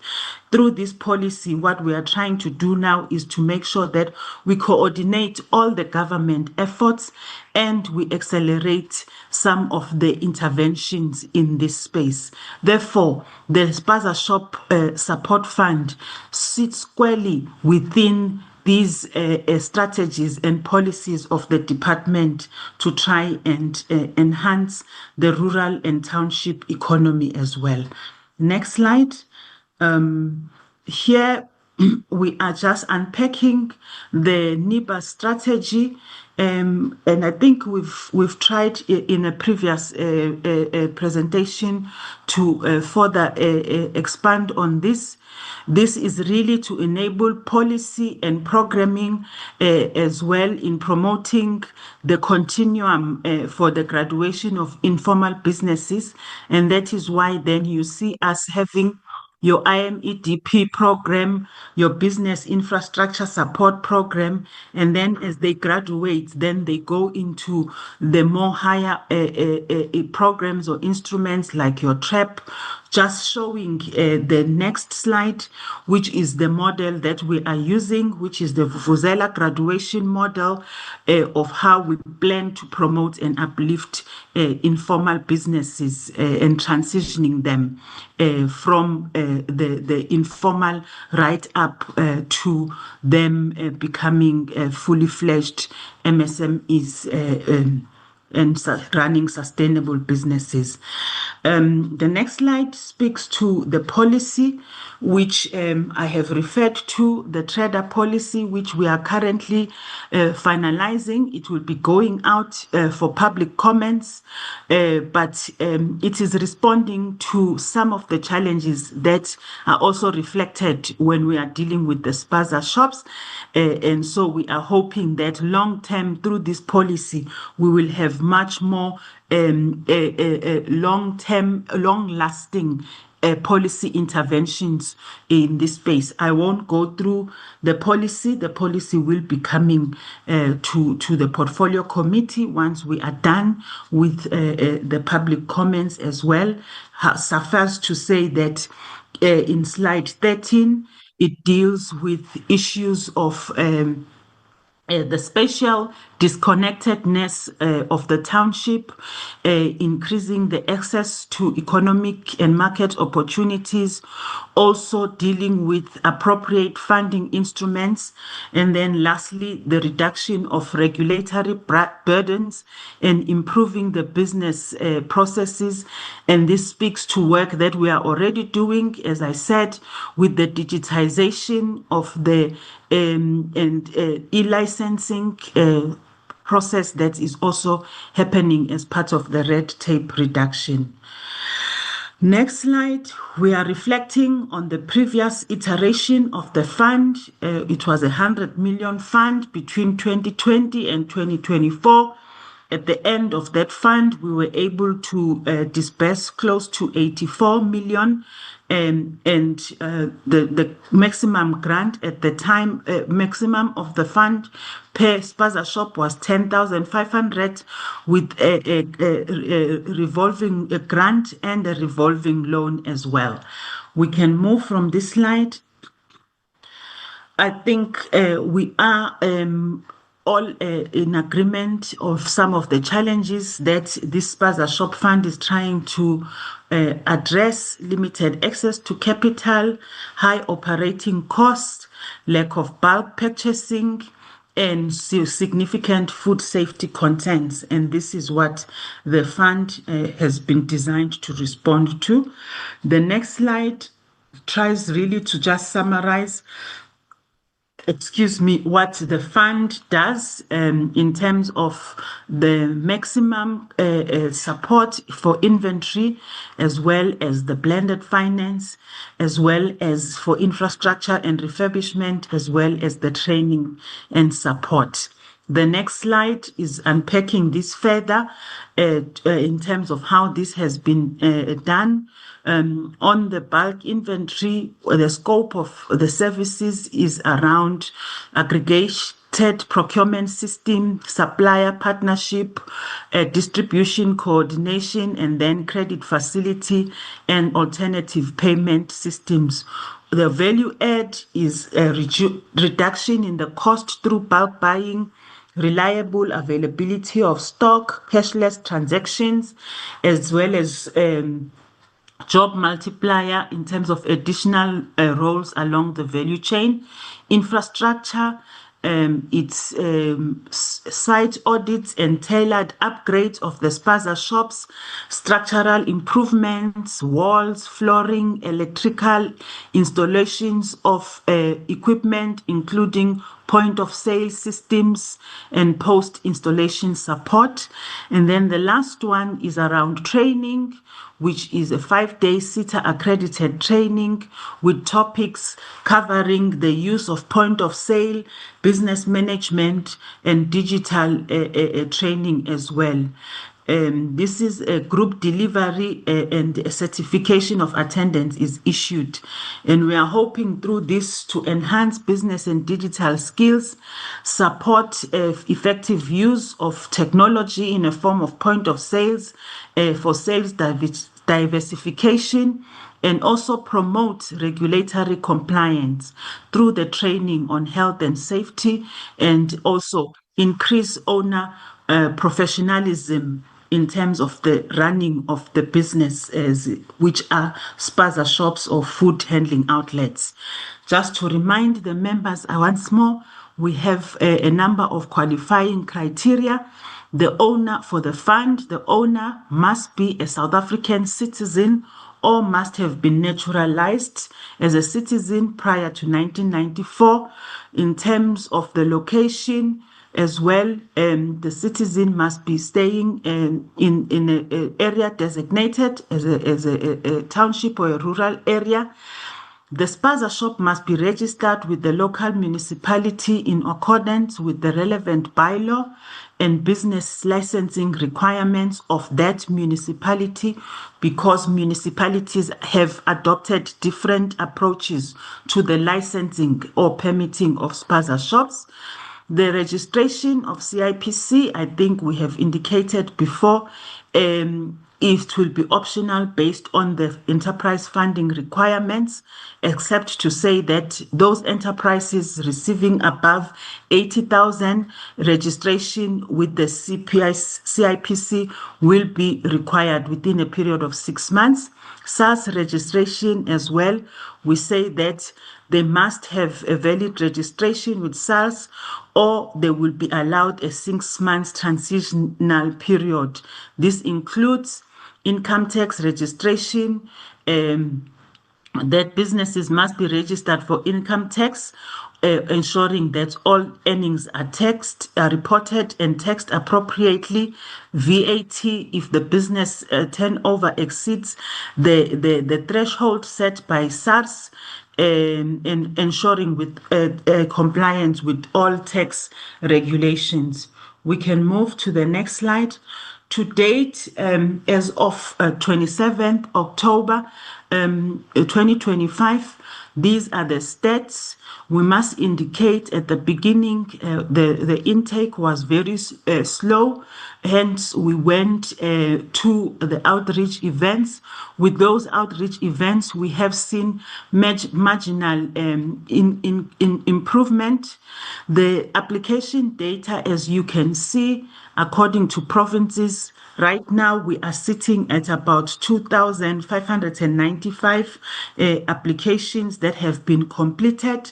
Through this policy, what we are trying to do now is to make sure that we coordinate all the government efforts and we accelerate some of the interventions in this space. Therefore, the Spaza Shop Support Fund sits squarely within these strategies and policies of the department to try and enhance the rural and township economy as well. Next slide. Here we are just unpacking the NIBA strategy, and I think we've tried in a previous presentation to further expand on this. This is really to enable policy and programming as well in promoting the continuum for the graduation of informal businesses, and that is why then you see us having your IMEDP program, your business infrastructure support program, and then as they graduate, then they go into the more higher programs or instruments like your TRAP. Just showing the next slide, which is the model that we are using, which is the Vuvuzela graduation model of how we plan to promote and uplift informal businesses and transitioning them from the informal right up to them becoming fully fledged MSMEs and running sustainable businesses. The next slide speaks to the policy, which I have referred to, the trader policy, which we are currently finalizing. It will be going out for public comments, but it is responding to some of the challenges that are also reflected when we are dealing with the spaza shops. And so we are hoping that long term through this policy, we will have much more long-term, long-lasting policy interventions in this space. I won't go through the policy. The policy will be coming to the portfolio committee once we are done with the public comments as well. Suffice to say that in slide 13, it deals with issues of the spatial disconnectedness of the township, increasing the access to economic and market opportunities, also dealing with appropriate funding instruments, and then lastly, the reduction of regulatory burdens and improving the business processes. And this speaks to work that we are already doing, as I said, with the digitization of the e-licensing process that is also happening as part of the red tape reduction. Next slide, we are reflecting on the previous iteration of the fund. It was a 100 million fund between 2020 and 2024. At the end of that fund, we were able to disburse close to 84 million. And the maximum grant at the time, maximum of the fund per spaza shop was 10,500 with a revolving grant and a revolving loan as well. We can move from this slide. I think we are all in agreement of some of the challenges that this spaza shop fund is trying to address: limited access to capital, high operating costs, lack of bulk purchasing, and significant food safety concerns. And this is what the fund has been designed to respond to. The next slide tries really to just summarize what the fund does in terms of the maximum support for inventory, as well as the blended finance, as well as for infrastructure and refurbishment, as well as the training and support. The next slide is unpacking this further in terms of how this has been done. On the bulk inventory, the scope of the services is around aggregated procurement system, supplier partnership, distribution coordination, and then credit facility and alternative payment systems. The value add is a reduction in the cost through bulk buying, reliable availability of stock, cashless transactions, as well as job multiplier in terms of additional roles along the value chain. Infrastructure, it's site audits and tailored upgrades of the spaza shops, structural improvements, walls, flooring, electrical installations of equipment, including point of sale systems and post installation support. And then the last one is around training, which is a 5-day SITA accredited training with topics covering the use of point of sale, business management, and digital training as well. This is a group delivery and a certification of attendance is issued. And we are hoping through this to enhance business and digital skills, support effective use of technology in a form of point of sales for sales diversification, and also promote regulatory compliance through the training on health and safety, and also increase owner professionalism in terms of the running of the business, which are spaza shops or food handling outlets. Just to remind the members once more, we have a number of qualifying criteria. The owner for the fund, the owner must be a South African citizen or must have been naturalized as a citizen prior to 1994. In terms of the location as well, the citizen must be staying in an area designated as a township or a rural area. The spaza shop must be registered with the local municipality in accordance with the relevant bylaw and business licensing requirements of that municipality, because municipalities have adopted different approaches to the licensing or permitting of spaza shops. The registration of CIPC, I think we have indicated before, it will be optional based on the enterprise funding requirements, except to say that those enterprises receiving above 80,000 registration with the CIPC will be required within a period of 6 months. SARS registration as well, we say that they must have a valid registration with SARS, or they will be allowed a 6 months transitional period. This includes income tax registration, that businesses must be registered for income tax, ensuring that all earnings are reported and taxed appropriately. VAT, if the business turnover exceeds the threshold set by SARS, and ensuring with compliance with all tax regulations. We can move to the next slide. To date, as of 27th October 2025, these are the stats. We must indicate at the beginning the intake was very slow, hence we went to the outreach events. With those outreach events, we have seen marginal improvement. The application data, as you can see, according to provinces, right now we are sitting at about 2,595 applications that have been completed.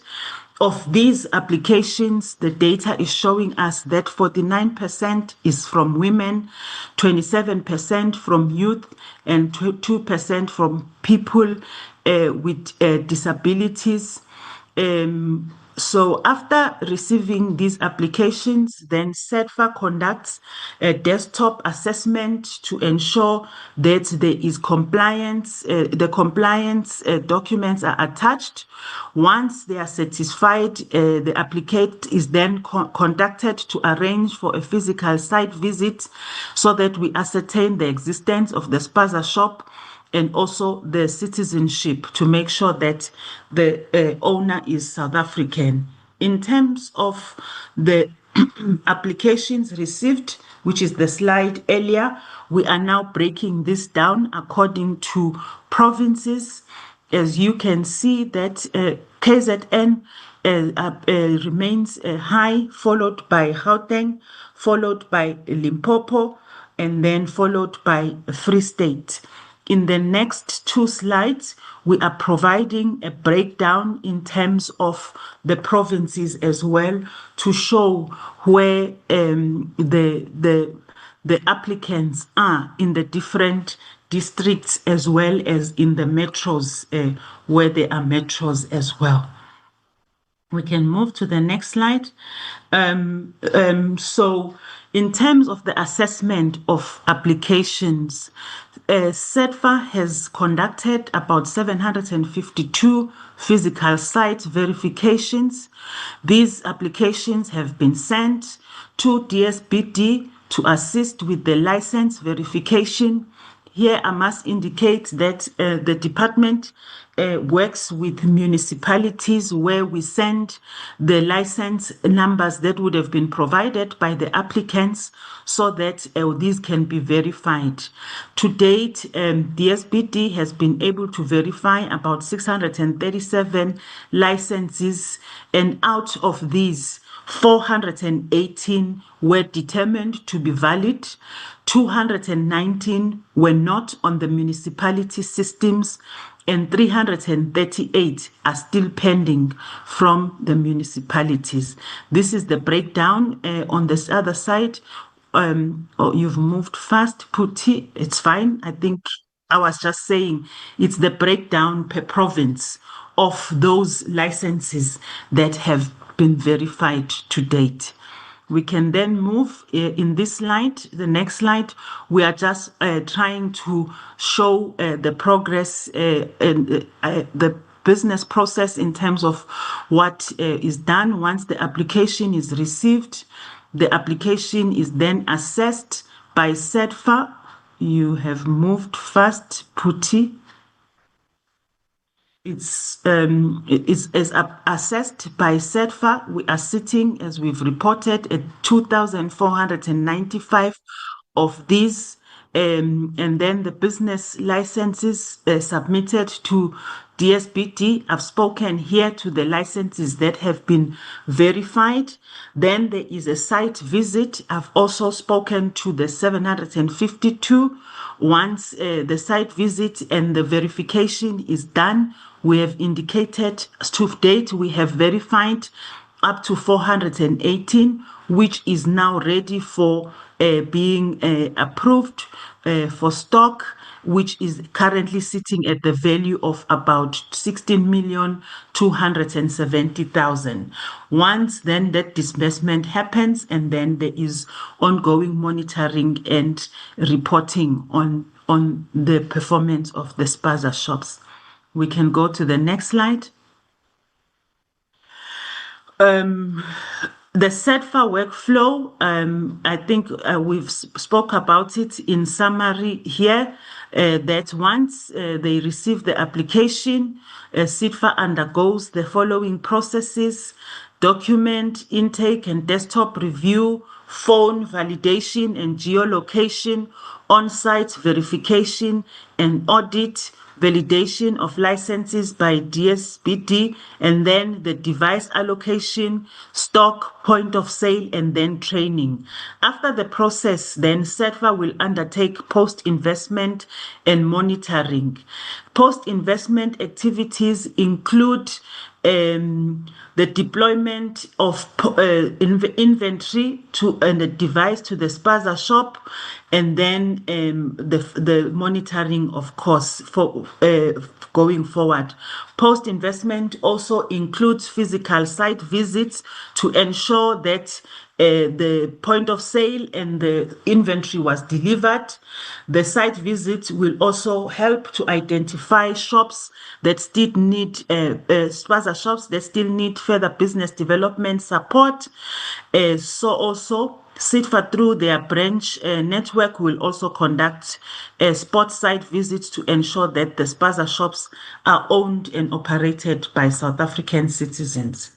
Of these applications, the data is showing us that 49% is from women, 27% from youth, and 2% from people with disabilities. So after receiving these applications, then SEDFA conducts a desktop assessment to ensure that there is compliance. The compliance documents are attached. Once they are satisfied, the applicant is then conducted to arrange for a physical site visit so that we ascertain the existence of the spaza shop and also the citizenship to make sure that the owner is South African. In terms of the applications received, which is the slide earlier, we are now breaking this down according to provinces. As you can see that KZN remains high, followed by Gauteng, followed by Limpopo, and then followed by Free State. In the next two slides, we are providing a breakdown in terms of the provinces as well to show where the applicants are in the different districts as well as in the metros where there are metros as well. We can move to the next slide. So in terms of the assessment of applications, SEDFA has conducted about 752 physical site verifications. These applications have been sent to DSBD to assist with the license verification. Here I must indicate that the department works with municipalities where we send the license numbers that would have been provided by the applicants so that these can be verified. To date, DSBD has been able to verify about 637 licenses, and out of these, 418 were determined to be valid. 219 were not on the municipality systems, and 338 are still pending from the municipalities. This is the breakdown. On this other side, you've moved fast, Puti. It's fine. I think I was just saying it's the breakdown per province of those licenses that have been verified to date. We can then move in this slide, the next slide. We are just trying to show the progress and the business process in terms of what is done. Once the application is received, the application is then assessed by SEDFA. You have moved fast, Puti. It's assessed by SEDFA. We are sitting, as we've reported, at 2,495 of these, and then the business licenses submitted to DSBD. I've spoken here to the licenses that have been verified. Then there is a site visit. I've also spoken to the 752. Once the site visit and the verification is done, we have indicated to date we have verified up to 418, which is now ready for being approved for stock, which is currently sitting at the value of about 16,270,000. Once then that disbursement happens, and then there is ongoing monitoring and reporting on the performance of the spaza shops. We can go to the next slide. The SEDFA workflow, I think we've spoke about it in summary here, that once they receive the application, SEDFA undergoes the following processes: document intake and desktop review, phone validation and geolocation, on-site verification and audit, validation of licenses by DSBD, and then the device allocation, stock, point of sale, and then training. After the process, then SEDFA will undertake post-investment and monitoring. Post-investment activities include the deployment of inventory and a device to the spaza shop, and then the monitoring, of course, for going forward. Post-investment also includes physical site visits to ensure that the point of sale and the inventory was delivered. The site visits will also help to identify shops that still need spaza shops that still need further business development support. So also SEDFA, through their branch network, will also conduct spot site visits to ensure that the spaza shops are owned and operated by South African citizens.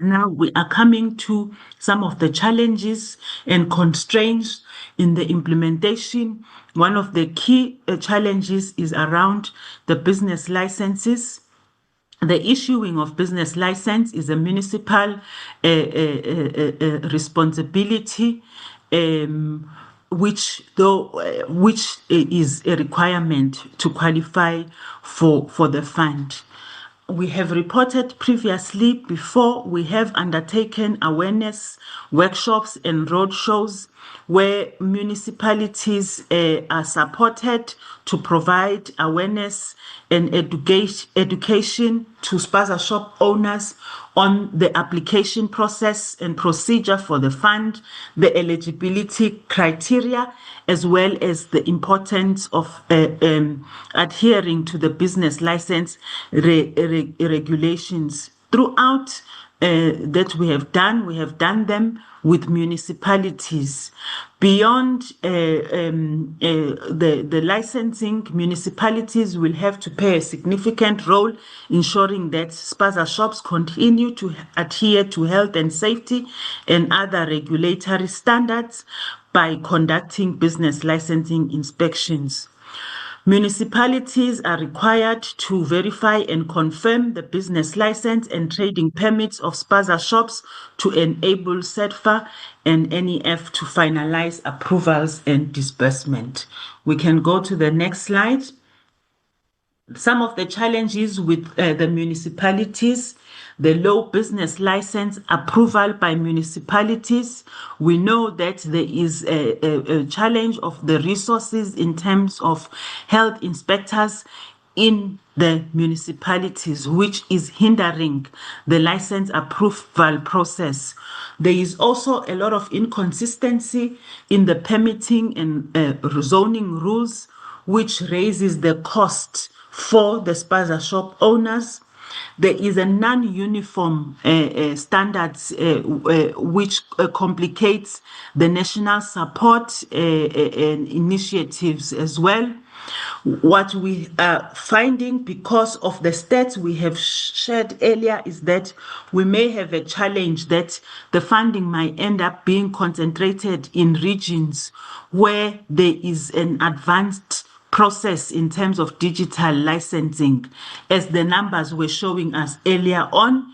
Now we are coming to some of the challenges and constraints in the implementation. One of the key challenges is around the business licenses. The issuing of business license is a municipal responsibility, which is a requirement to qualify for the fund. We have reported previously before, we have undertaken awareness workshops and roadshows where municipalities are supported to provide awareness and education to spaza shop owners on the application process and procedure for the fund, the eligibility criteria, as well as the importance of adhering to the business license regulations. Throughout that we have done them with municipalities. Beyond the licensing, municipalities will have to play a significant role ensuring that spaza shops continue to adhere to health and safety and other regulatory standards by conducting business licensing inspections. Municipalities are required to verify and confirm the business license and trading permits of spaza shops to enable SEDFA and NEF to finalize approvals and disbursement. We can go to the next slide. Some of the challenges with the municipalities: the low business license approval by municipalities. We know that there is a challenge of the resources in terms of health inspectors in the municipalities, which is hindering the license approval process. There is also a lot of inconsistency in the permitting and zoning rules, which raises the cost for the spaza shop owners. There is a non-uniform standards which complicates the national support and initiatives as well. What we are finding, because of the stats we have shared earlier, is that we may have a challenge that the funding might end up being concentrated in regions where there is an advanced process in terms of digital licensing, as the numbers were showing us earlier on.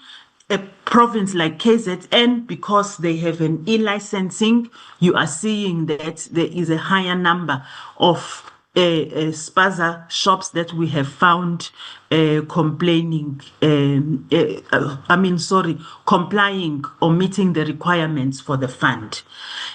A province like KZN, because they have an e-licensing, you are seeing that there is a higher number of spaza shops that we have found complying or meeting the requirements for the fund.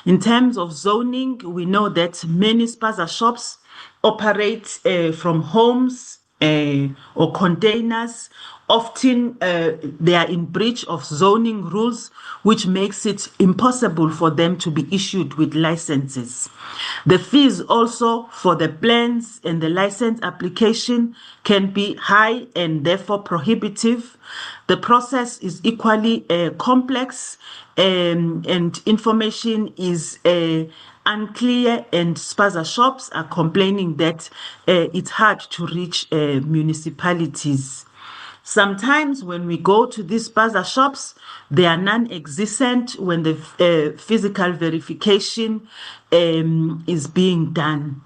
In terms of zoning, we know that many spaza shops operate from homes or containers. Often they are in breach of zoning rules, which makes it impossible for them to be issued with licenses. The fees also for the plans and the license application can be high and therefore prohibitive. The process is equally complex, and information is unclear, and spaza shops are complaining that it's hard to reach municipalities. Sometimes when we go to these spaza shops, they are non-existent when the physical verification is being done.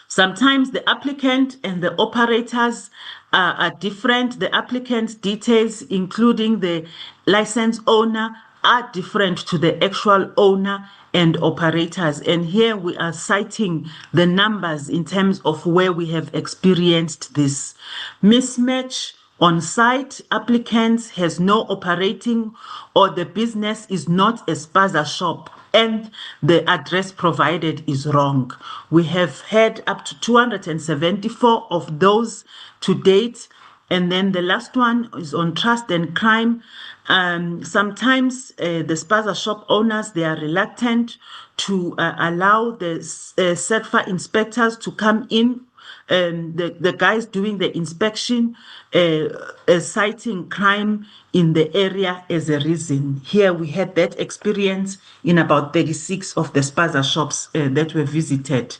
Sometimes the applicant and the operators are different. The applicant's details, including the license owner, are different to the actual owner and operators. And here we are citing the numbers in terms of where we have experienced this mismatch. On site, applicants has no operating, or the business is not a spaza shop and the address provided is wrong. We have had up to 274 of those to date. And then the last one is on trust and crime. Sometimes the spaza shop owners, they are reluctant to allow the CERFA inspectors to come in. The guys doing the inspection, citing crime in the area as a reason. Here we had that experience in about 36 of the spaza shops that were visited.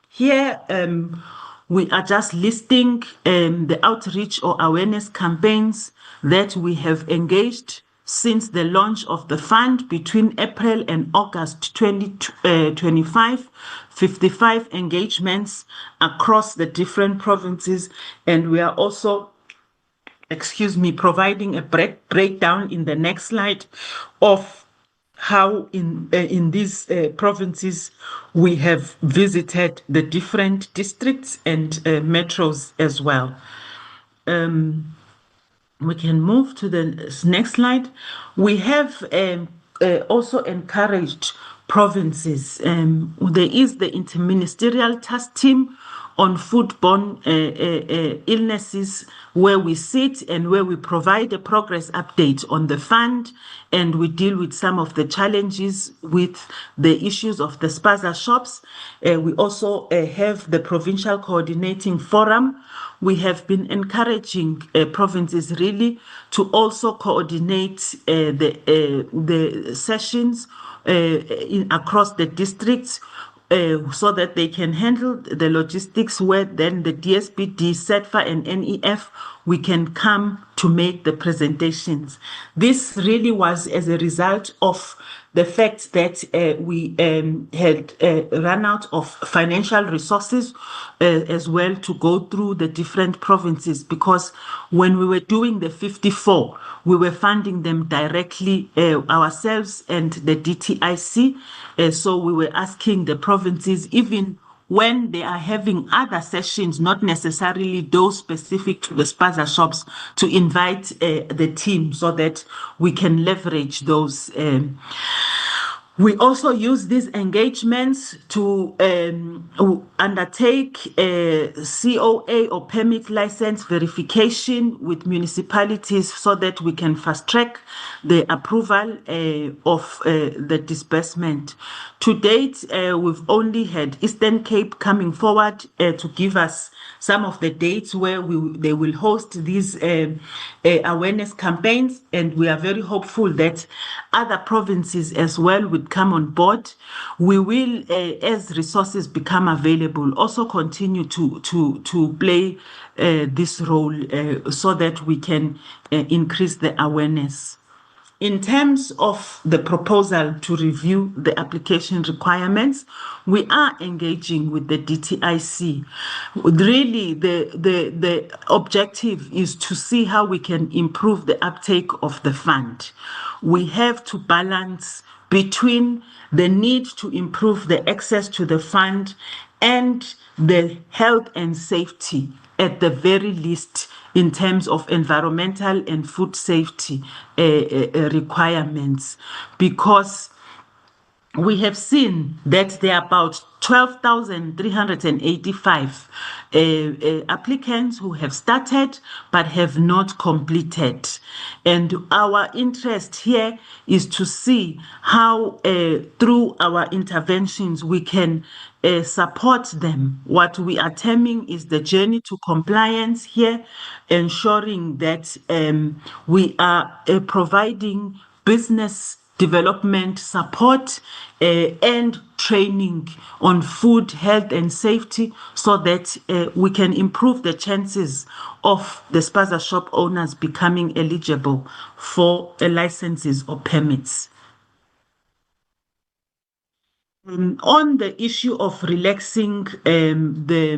Here we are just listing the outreach or awareness campaigns that we have engaged since the launch of the fund between April and August 2025. 55 engagements across the different provinces, and we are also providing a breakdown in the next slide of how in these provinces we have visited the different districts and metros as well. We can move to the next slide. We have also encouraged provinces. There is the interministerial task team on foodborne illnesses, where we sit and where we provide a progress update on the fund, and we deal with some of the challenges with the issues of the spaza shops. We also have the provincial coordinating forum. We have been encouraging provinces really to also coordinate the sessions across the districts, so that they can handle the logistics, where then the DSBD, CERFA and NEF, we can come to make the presentations. This really was as a result of the fact that we had run out of financial resources as well to go through the different provinces, because when we were doing the 54, we were funding them directly ourselves and the DTIC. So we were asking the provinces, even when they are having other sessions, not necessarily those specific to the spaza shops, to invite the team so that we can leverage those. We also use these engagements to undertake a COA or permit license verification with municipalities so that we can fast track the approval of the disbursement. To date, we've only had Eastern Cape coming forward to give us some of the dates where they will host these awareness campaigns, and we are very hopeful that other provinces as well would come on board. We will, as resources become available, also continue to play this role so that we can increase the awareness. In terms of the proposal to review the application requirements, we are engaging with the DTIC. Really, the objective is to see how we can improve the uptake of the fund. We have to balance between the need to improve the access to the fund and the health and safety, at the very least, in terms of environmental and food safety requirements, because we have seen that there are about 12,385 applicants who have started but have not completed. And our interest here is to see how, through our interventions, we can support them. What we are terming is the journey to compliance here, ensuring that we are providing business development support and training on food, health and safety so that we can improve the chances of the spaza shop owners becoming eligible for licenses or permits. On the issue of relaxing the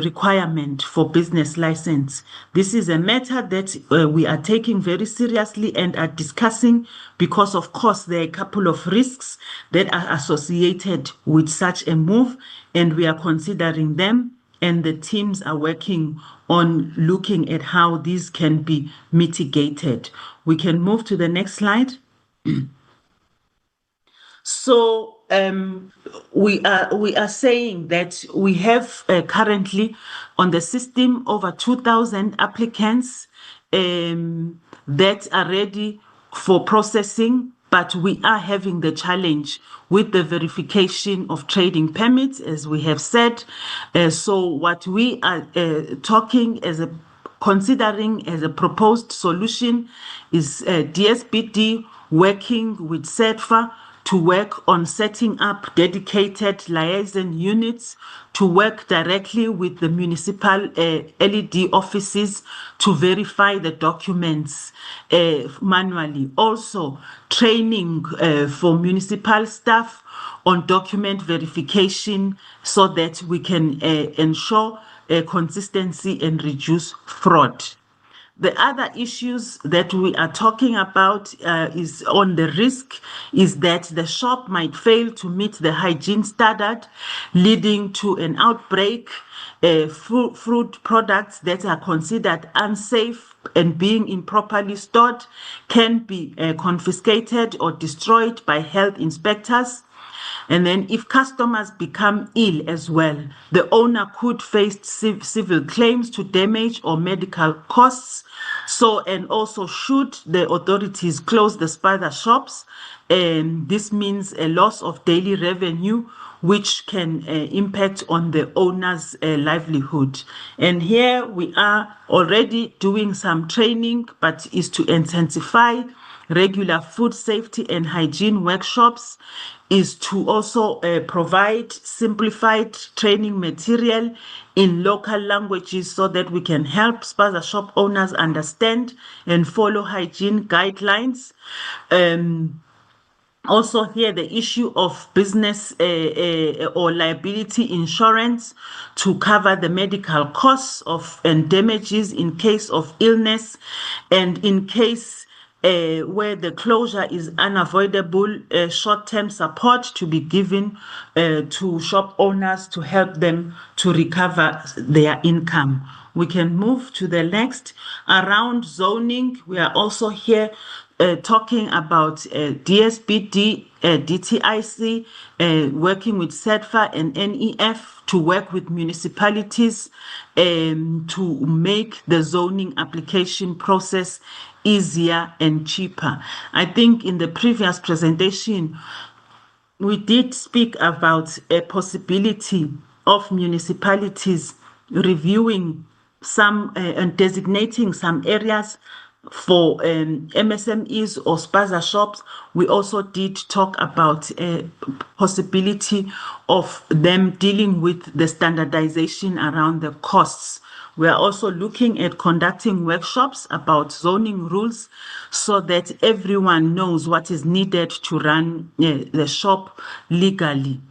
requirement for business license, this is a matter that we are taking very seriously and are discussing because, of course, there are a couple of risks that are associated with such a move, and we are considering them, and the teams are working on looking at how these can be mitigated. We can move to the next slide. So we are saying that we have currently on the system over 2,000 applicants that are ready for processing, but we are having the challenge with the verification of trading permits, as we have said. So what we are considering as a proposed solution is DSBD working with SEDFA to work on setting up dedicated liaison units, to work directly with the municipal LED offices to verify the documents manually. Also, training for municipal staff on document verification so that we can ensure consistency and reduce fraud. The other issues that we are talking about is on the risk is that the shop might fail to meet the hygiene standard, leading to an outbreak. Fruit products that are considered unsafe and being improperly stored can be confiscated or destroyed by health inspectors. And then if customers become ill as well, the owner could face civil claims to damage or medical costs. So, and also should the authorities close the spaza shops, this means a loss of daily revenue, which can impact on the owner's livelihood. And here we are already doing some training, but is to intensify regular food safety and hygiene workshops, is to also provide simplified training material in local languages so that we can help spaza shop owners understand and follow hygiene guidelines. Also here, the issue of business or liability insurance to cover the medical costs of and damages in case of illness, and in case where the closure is unavoidable, short-term support to be given to shop owners to help them to recover their income. We can move to the next. Around zoning, we are also here talking about DSBD, DTIC, working with SEDFA and NEF to work with municipalities to make the zoning application process easier and cheaper. I think in the previous presentation, we did speak about a possibility of municipalities reviewing some and designating some areas for MSMEs or spaza shops. We also did talk about a possibility of them dealing with the standardization around the costs. We are also looking at conducting workshops about zoning rules so that everyone knows what is needed to run the shop legally.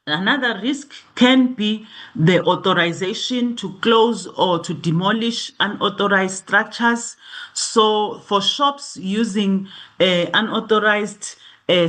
Another risk can be the authorization to close or to demolish unauthorized structures. So for shops using unauthorized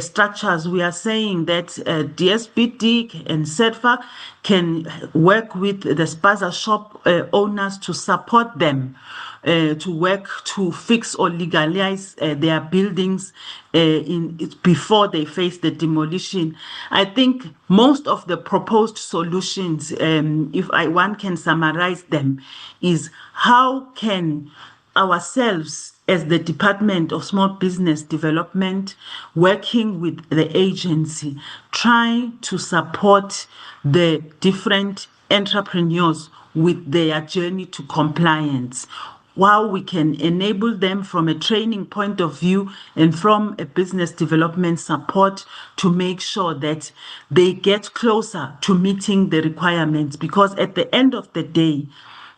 structures, we are saying that DSBD and SEDFA can work with the spaza shop owners to support them to work to fix or legalize their buildings before they face the demolition. I think most of the proposed solutions, if one can summarize them, is how can ourselves as the Department of Small Business Development, working with the agency, try to support the different entrepreneurs with their journey to compliance, while we can enable them from a training point of view and from a business development support to make sure that they get closer to meeting the requirements. Because at the end of the day,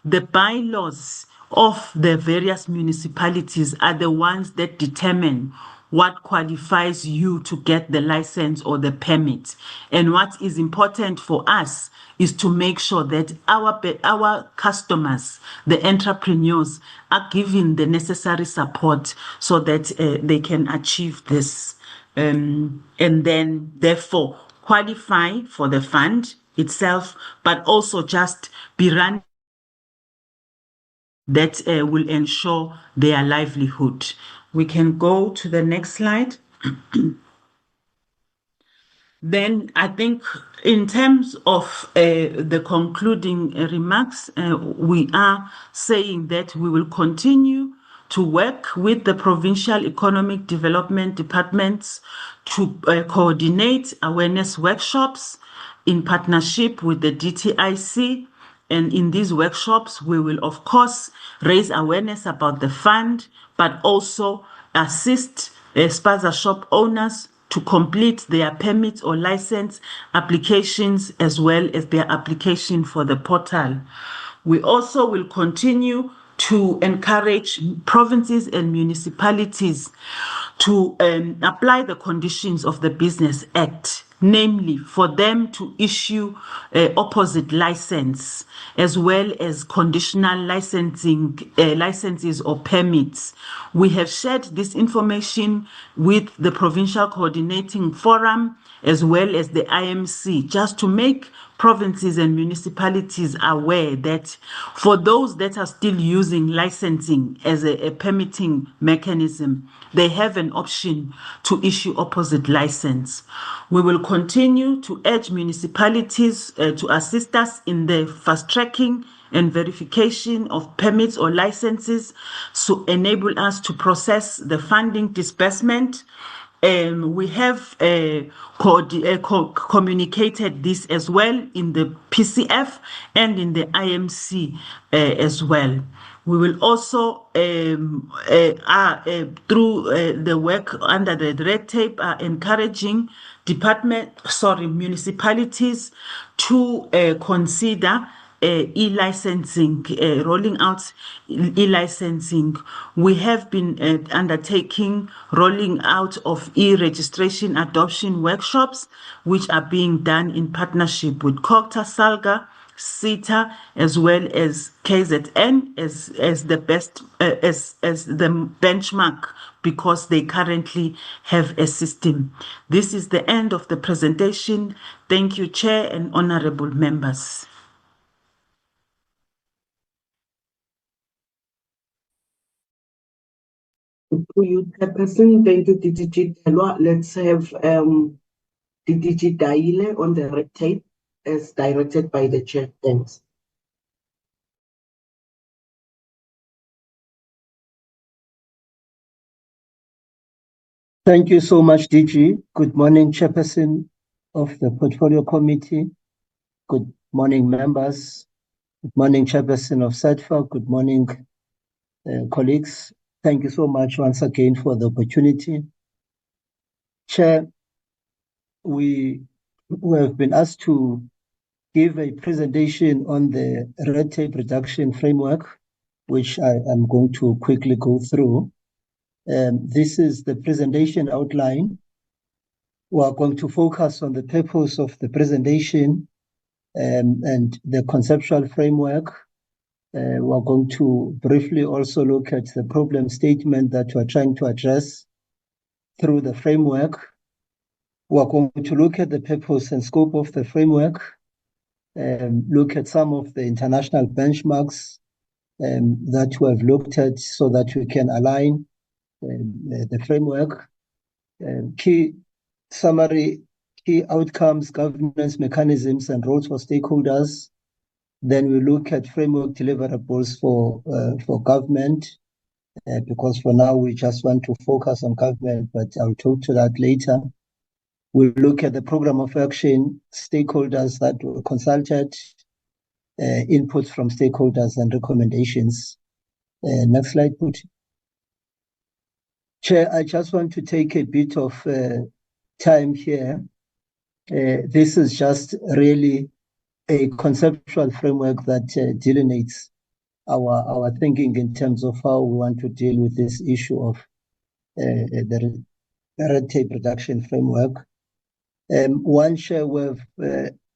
the bylaws of the various municipalities are the ones that determine what qualifies you to get the license or the permit. And what is important for us is to make sure that our customers, the entrepreneurs, are given the necessary support so that they can achieve this. And then, therefore, qualify for the fund itself, but also just be run that will ensure their livelihood. We can go to the next slide. Then I think in terms of the concluding remarks, we are saying that we will continue to work with the provincial economic development departments to coordinate awareness workshops in partnership with the DTIC. And in these workshops, we will, of course, raise awareness about the fund, but also assist spaza shop owners to complete their permit or license applications as well as their application for the portal. We also will continue to encourage provinces and municipalities to apply the conditions of the Business Act, namely for them to issue opposite license as well as conditional licenses or permits. We have shared this information with the Provincial Coordinating Forum as well as the IMC, just to make provinces and municipalities aware that for those that are still using licensing as a permitting mechanism, they have an option to issue opposite license. We will continue to urge municipalities to assist us in the fast tracking and verification of permits or licenses to enable us to process the funding disbursement. We have communicated this as well in the PCF and in the IMC as well. We will also, through the work under the red tape, are encouraging municipalities to consider e-licensing, rolling out e-licensing. We have been undertaking rolling out of e-registration adoption workshops, which are being done in partnership with Cogta, Salga, CETA, as well as KZN as the best as the benchmark, because they currently have a system. This is the end of the presentation. Thank you, Chair and honorable members. Through you, Chairperson. Thank you, DDG Delwa. Let's have DDG Daile on the red tape as directed by the chair. Thanks. Thank you so much, DG. Good morning, Chairperson of the Portfolio Committee. Good morning, members. Good morning, Chairperson of SADFA. Good morning, colleagues. Thank you so much once again for the opportunity. Chair, we have been asked to give a presentation on the red tape reduction framework, which I am going to quickly go through. This is the presentation outline. We are going to focus on the purpose of the presentation and the conceptual framework. We are going to briefly also look at the problem statement that we are trying to address through the framework. We are going to look at the purpose and scope of the framework, look at some of the international benchmarks that we have looked at so that we can align the framework. Key summary, key outcomes, governance mechanisms, and roles for stakeholders. Then we look at framework deliverables for government, because for now we just want to focus on government, but I'll talk to that later. We'll look at the program of action, stakeholders that were consulted, inputs from stakeholders and recommendations. Next slide, please. Chair, I just want to take a bit of time here. This is just really a conceptual framework that delineates our thinking in terms of how we want to deal with this issue of the red tape reduction framework. One share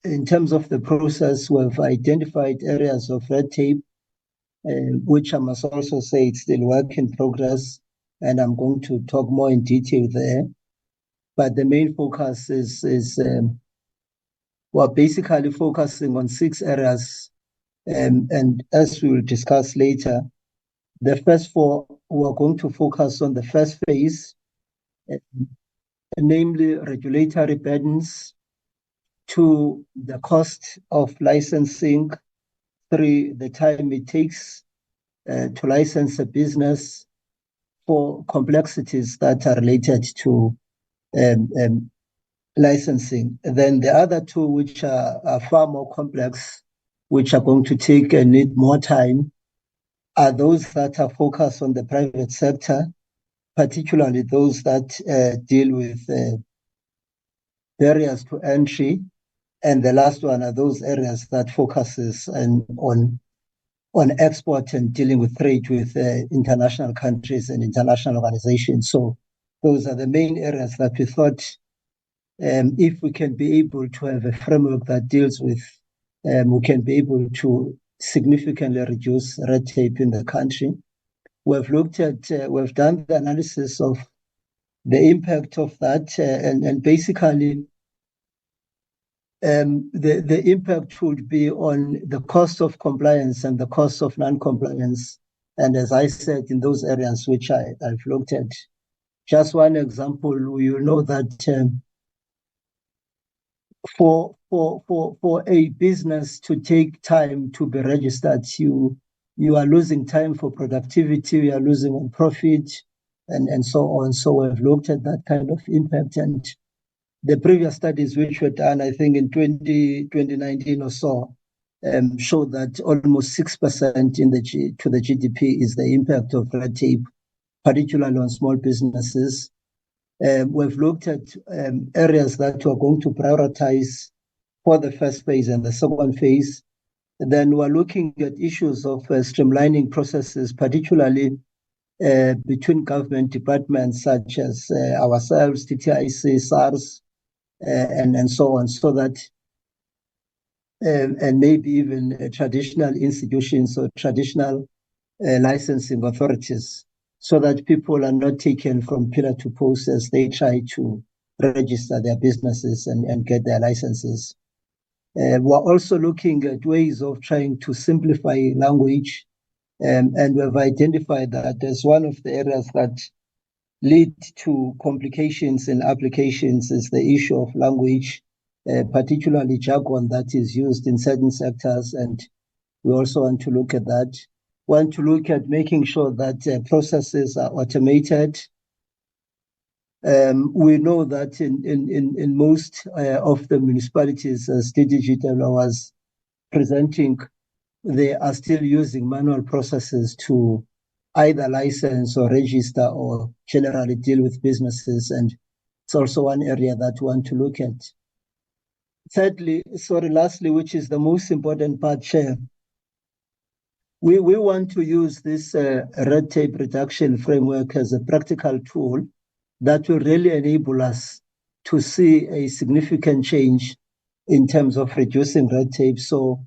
in terms of the process, we've identified areas of red tape, which I must also say it's still work in progress, and I'm going to talk more in detail there. But the main focus is we're basically focusing on 6 areas, and as we will discuss later, the first 4, we're going to focus on the first phase, namely regulatory burdens, 2, the cost of licensing, 3, the time it takes to license a business, 4, complexities that are related to licensing. Then the other 2, which are far more complex, which are going to take and need more time, are those that are focused on the private sector, particularly those that deal with barriers to entry. And the last one are those areas that focuses on export and dealing with trade with international countries and international organizations. So those are the main areas that we thought if we can be able to have a framework that deals with, we can be able to significantly reduce red tape in the country. We've looked at, we've done the analysis of the impact of that, and basically the impact would be on the cost of compliance and the cost of non-compliance. And as I said, in those areas which I've looked at, just one example, you know that for a business to take time to be registered, you are losing time for productivity, you are losing on profit, and so on. So we've looked at that kind of impact, and the previous studies which were done, I think in 2019 or so, showed that almost 6% to the GDP is the impact of red tape, particularly on small businesses. We've looked at areas that we're going to prioritize for the first phase and the second phase. And then we're looking at issues of streamlining processes, particularly between government departments such as ourselves, TTIC, SARS, and so on, so that, and maybe even traditional institutions or traditional licensing authorities, so that people are not taken from pillar to post as they try to register their businesses and get their licenses. We're also looking at ways of trying to simplify language, and we've identified that as one of the areas that lead to complications in applications is the issue of language, particularly jargon that is used in certain sectors, and we also want to look at that. Want to look at making sure that processes are automated. We know that in most of the municipalities, as Digital was presenting, they are still using manual processes to either license or register or generally deal with businesses. And it's also one area that we want to look at. Lastly, which is the most important part, Chair, we want to use this red tape reduction framework as a practical tool that will really enable us to see a significant change in terms of reducing red tape. So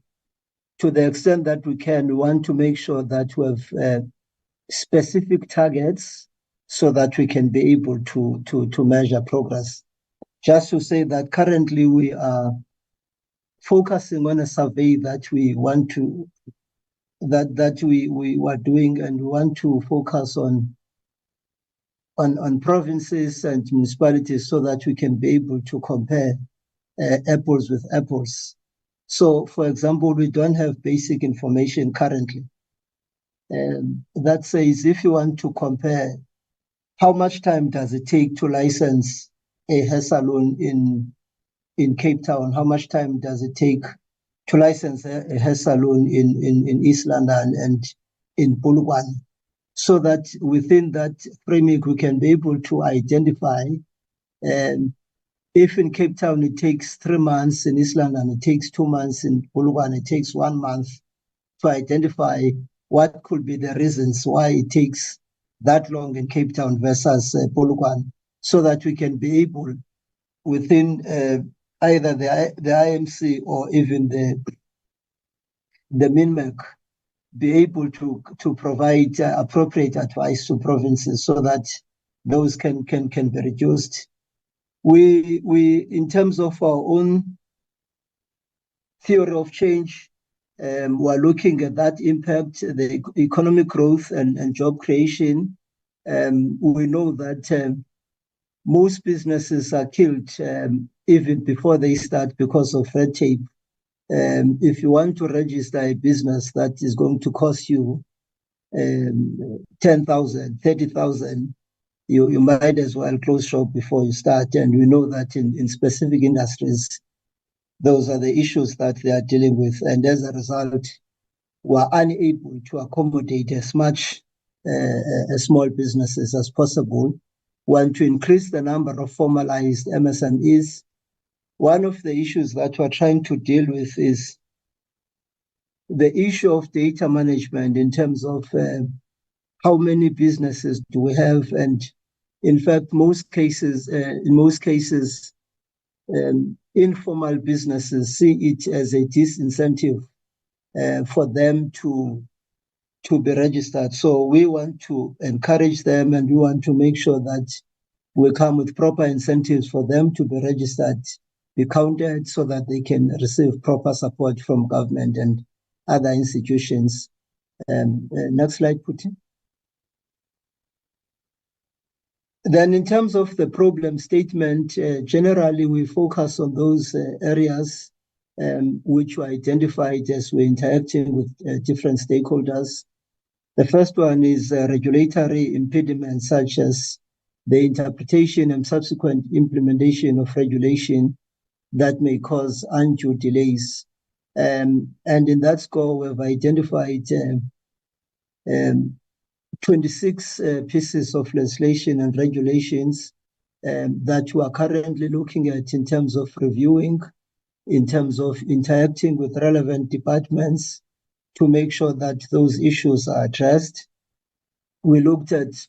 to the extent that we can, we want to make sure that we have specific targets so that we can be able to measure progress. Just to say that currently we are focusing on a survey that we want to, that we were doing, and we want to focus on provinces and municipalities so that we can be able to compare apples with apples. So, for example, we don't have basic information currently. That says if you want to compare how much time does it take to license a hair salon in Cape Town, how much time does it take to license a hair salon in East London and in Polokwane, so that within that framework we can be able to identify if in Cape Town it takes 3 months, in East London it takes 2 months, in Polokwane it takes 1 month, to identify what could be the reasons why it takes that long in Cape Town versus Polokwane, so that we can be able, within either the IMC or even the MINMEC, be able to provide appropriate advice to provinces so that those can be reduced. We in terms of our own theory of change, we're looking at that impact, the economic growth and job creation. We know that most businesses are killed even before they start because of red tape. If you want to register a business that is going to cost you 10,000, 30,000, you might as well close shop before you start. And we know that in specific industries, those are the issues that they are dealing with. And as a result, we're unable to accommodate as much small businesses as possible. Want to increase the number of formalized MSMEs. One of the issues that we're trying to deal with is the issue of data management in terms of how many businesses do we have. And in fact, in most cases, informal businesses see it as a disincentive for them to be registered. So we want to encourage them, and we want to make sure that we come with proper incentives for them to be registered, be counted, so that they can receive proper support from government and other institutions. Next slide, Putin. Then in terms of the problem statement, generally we focus on those areas which were identified as we're interacting with different stakeholders. The first one is regulatory impediments, such as the interpretation and subsequent implementation of regulation that may cause undue delays. And in that score, we've identified 26 pieces of legislation and regulations that we are currently looking at in terms of reviewing, in terms of interacting with relevant departments to make sure that those issues are addressed. We looked at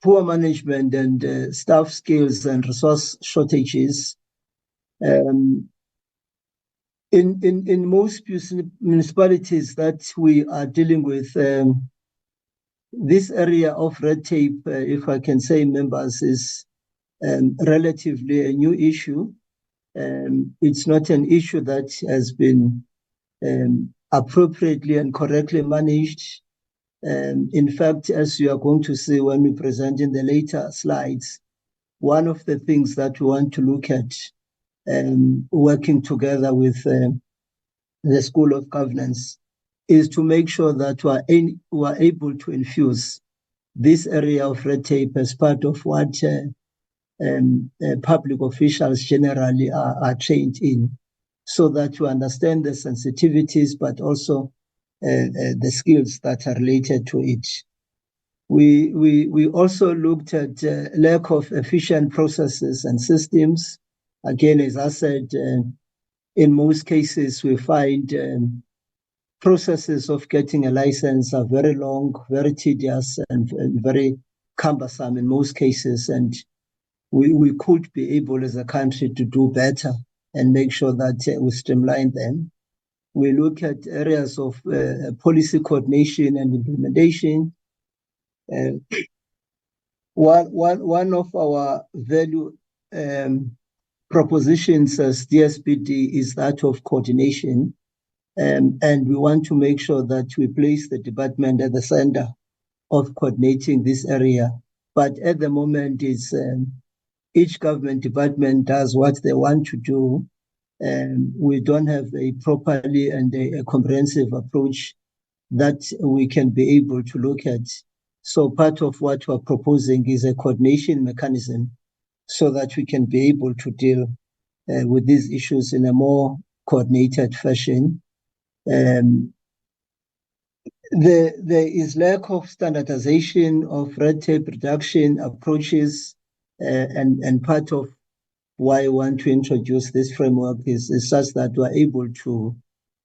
poor management and staff skills and resource shortages. In most municipalities that we are dealing with, this area of red tape, if I can say, members, is relatively a new issue. It's not an issue that has been appropriately and correctly managed. In fact, as you are going to see when we present in the later slides, one of the things that we want to look at, working together with the School of Governance, is to make sure that we are able to infuse this area of red tape as part of what public officials generally are trained in, so that you understand the sensitivities, but also the skills that are related to it. We also looked at lack of efficient processes and systems. Again, as I said, in most cases, we find processes of getting a license are very long, very tedious, and very cumbersome in most cases. And we could be able as a country to do better and make sure that we streamline them. We look at areas of policy coordination and implementation. One of our value propositions as DSPD is that of coordination. And we want to make sure that we place the department at the center of coordinating this area. But at the moment, it's each government department does what they want to do. We don't have a properly and a comprehensive approach that we can be able to look at. So part of what we're proposing is a coordination mechanism so that we can be able to deal with these issues in a more coordinated fashion. There is lack of standardization of red tape reduction approaches, and part of why I want to introduce this framework is such that we're able to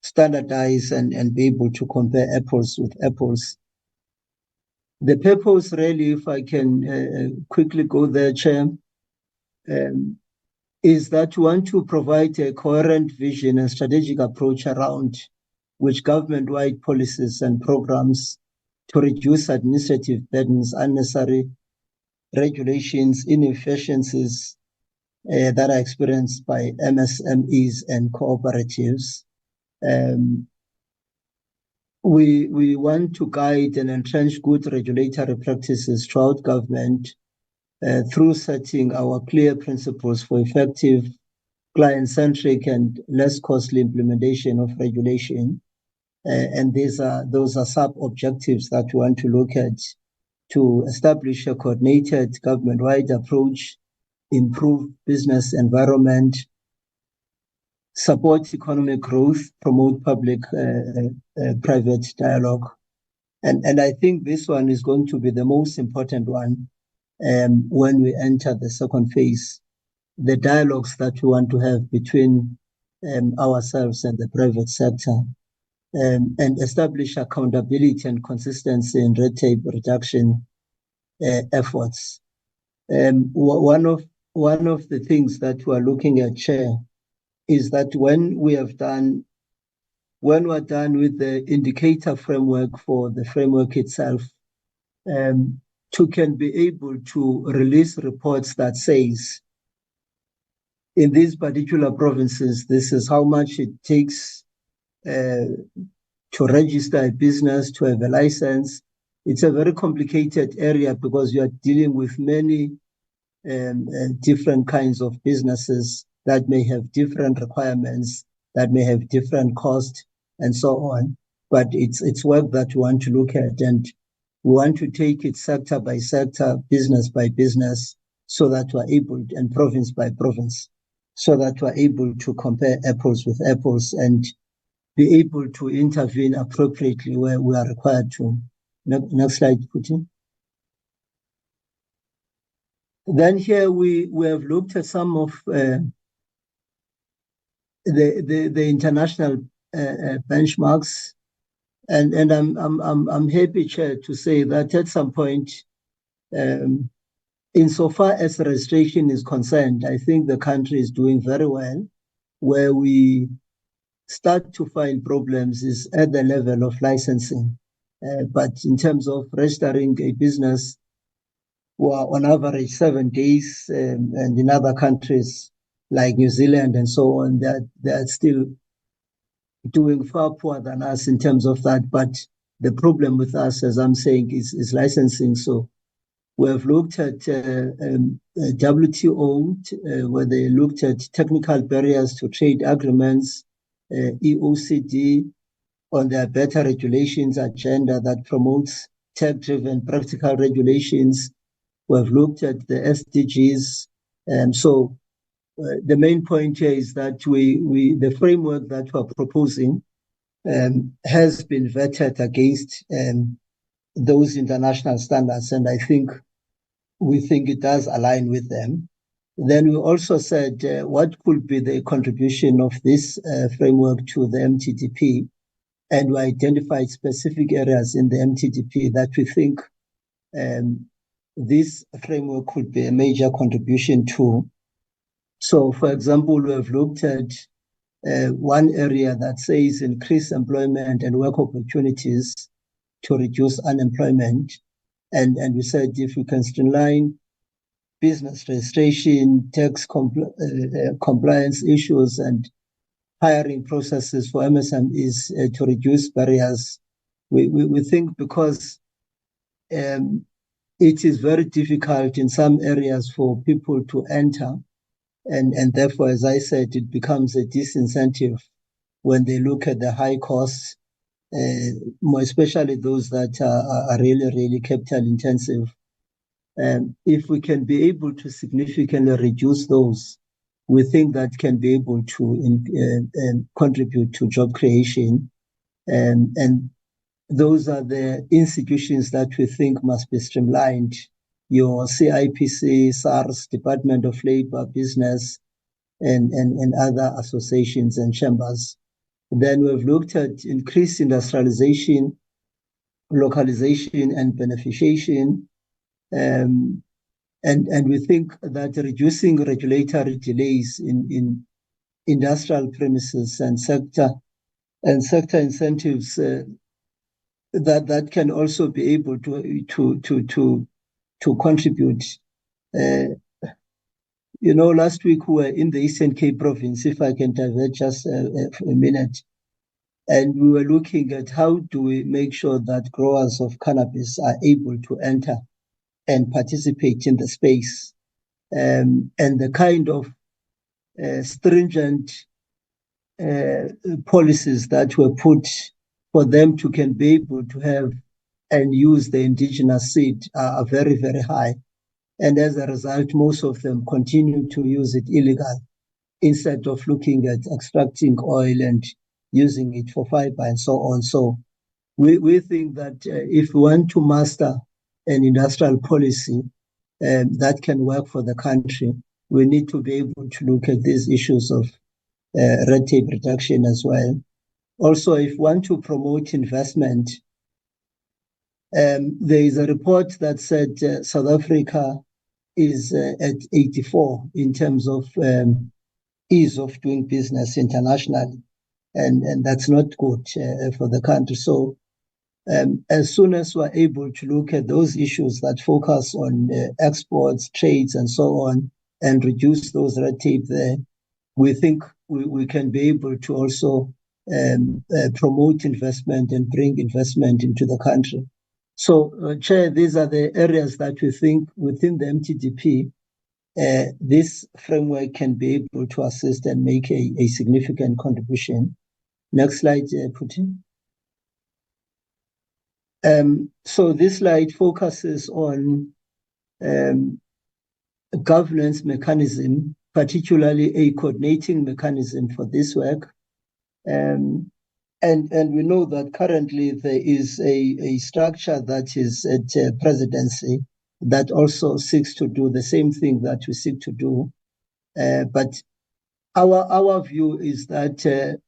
standardize and be able to compare apples with apples. The purpose really, if I can quickly go there, Chair, is that we want to provide a coherent vision and strategic approach around which government-wide policies and programs to reduce administrative burdens, unnecessary regulations, inefficiencies that are experienced by MSMEs and cooperatives. We want to guide and entrench good regulatory practices throughout government through setting our clear principles for effective, client-centric and less costly implementation of regulation. And those are sub-objectives that we want to look at to establish a coordinated government-wide approach, improve business environment, support economic growth, promote public-private dialogue. And I think this one is going to be the most important one when we enter the second phase, the dialogues that we want to have between ourselves and the private sector. And establish accountability and consistency in red tape reduction efforts. One of the things that we are looking at, Chair, is that when we're done with the indicator framework for the framework itself, to can be able to release reports that says, in these particular provinces, this is how much it takes to register a business, to have a license. It's a very complicated area because you are dealing with many different kinds of businesses that may have different requirements, that may have different costs, and so on. But it's work that we want to look at, and we want to take it sector by sector, business by business, so that we're able, and province by province, so that we're able to compare apples with apples and be able to intervene appropriately where we are required to. Next slide, Putin. Then here we have looked at some of the international benchmarks, and I'm happy, Chair, to say that at some point, insofar as registration is concerned, I think the country is doing very well. Where we start to find problems is at the level of licensing. But in terms of registering a business, well, on average 7 days, and in other countries like New Zealand and so on, they're still doing far poorer than us in terms of that. But the problem with us, as I'm saying, is licensing. So we have looked at WTO, where they looked at technical barriers to trade agreements, EOCD, on their better regulations agenda that promotes tech-driven practical regulations. We have looked at the SDGs. So the main point here is that the framework that we're proposing has been vetted against those international standards, and we think it does align with them. Then we also said what could be the contribution of this framework to the MTDP, and we identified specific areas in the MTDP that we think this framework could be a major contribution to. So, for example, we have looked at one area that says increase employment and work opportunities to reduce unemployment. And we said if we can streamline business registration, tax compliance issues, and hiring processes for MSMEs to reduce barriers, we think because it is very difficult in some areas for people to enter, and therefore, as I said, it becomes a disincentive when they look at the high costs, more especially those that are really, really capital intensive. If we can be able to significantly reduce those, we think that can be able to contribute to job creation. And those are the institutions that we think must be streamlined. Your CIPC, SARS, Department of Labor, Business, and other associations and chambers. Then we've looked at increased industrialization, localization, and beneficiation. And we think that reducing regulatory delays in industrial premises and sector incentives that can also be able to contribute. Last week we were in the Eastern Cape province, if I can divert just a minute, and we were looking at how do we make sure that growers of cannabis are able to enter and participate in the space, and the kind of stringent policies that were put for them to can be able to have and use the indigenous seed are very, very high. And as a result, most of them continue to use it illegal instead of looking at extracting oil and using it for fiber and so on. So we think that if we want to master an industrial policy that can work for the country, we need to be able to look at these issues of red tape reduction as well. Also, if we want to promote investment, there is a report that said South Africa is at 84 in terms of ease of doing business internationally, and that's not good for the country. So as soon as we're able to look at those issues that focus on exports, trades, and so on, and reduce those red tape there, we think we can be able to also promote investment and bring investment into the country. So, Chair, these are the areas that we think within the MTDP, this framework can be able to assist and make a significant contribution. Next slide, Putin. So this slide focuses on governance mechanism, particularly a coordinating mechanism for this work. And we know that currently there is a structure that is at presidency that also seeks to do the same thing that we seek to do. But our view is that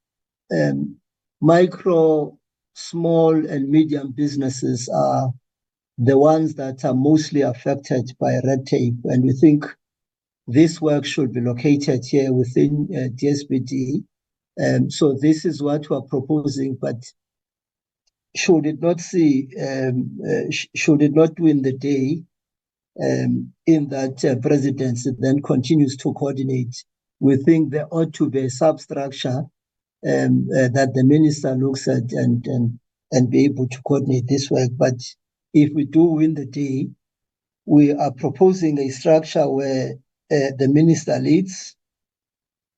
micro, small, and medium businesses are the ones that are mostly affected by red tape. And we think this work should be located here within DSBD. So this is what we're proposing, but should it not win the day in that presidency then continues to coordinate, we think there ought to be a substructure that the minister looks at and and be able to coordinate this work. But if we do win the day, we are proposing a structure where the minister leads.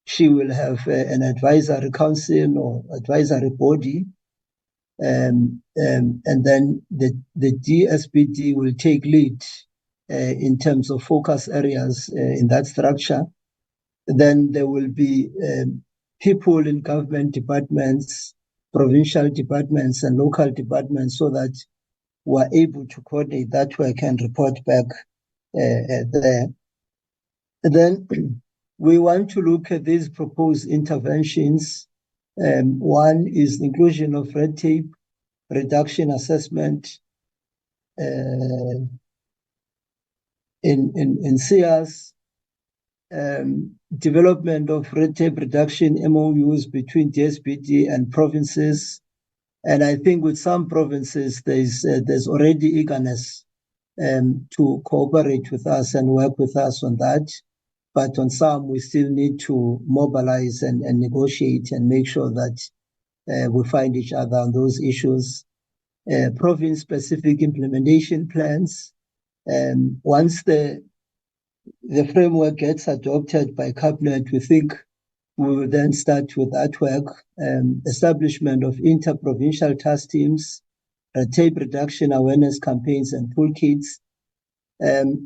She will have an advisory council or advisory body, and then the DSBD will take lead in terms of focus areas in that structure. Then there will be people in government departments, provincial departments, and local departments, so that we're able to coordinate that work and report back there. And then we want to look at these proposed interventions. One is the inclusion of red tape, reduction assessment in SEAS, development of red tape reduction MOUs between DSBD and provinces. And I think with some provinces, there's already eagerness to cooperate with us and work with us on that. But on some, we still need to mobilize and negotiate and make sure that we find each other on those issues. Province-specific implementation plans. Once the framework gets adopted by Cabinet, we think we will then start with that work. Establishment of inter-provincial task teams, tape reduction awareness campaigns and toolkits.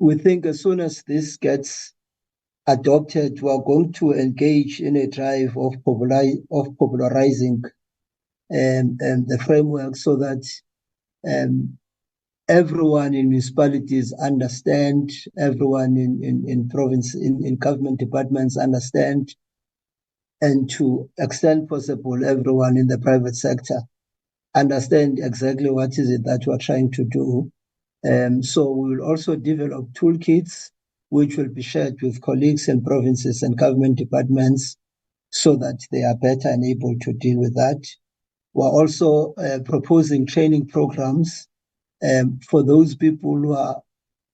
We think as soon as this gets adopted, we are going to engage in a drive of popularizing the framework, so that everyone in municipalities understand, everyone in province, in government departments understand, and to extent possible, everyone in the private sector understand exactly what is it that we're trying to do. So we will also develop toolkits which will be shared with colleagues in provinces and government departments, so that they are better and able to deal with that. We're also proposing training programs for those people who are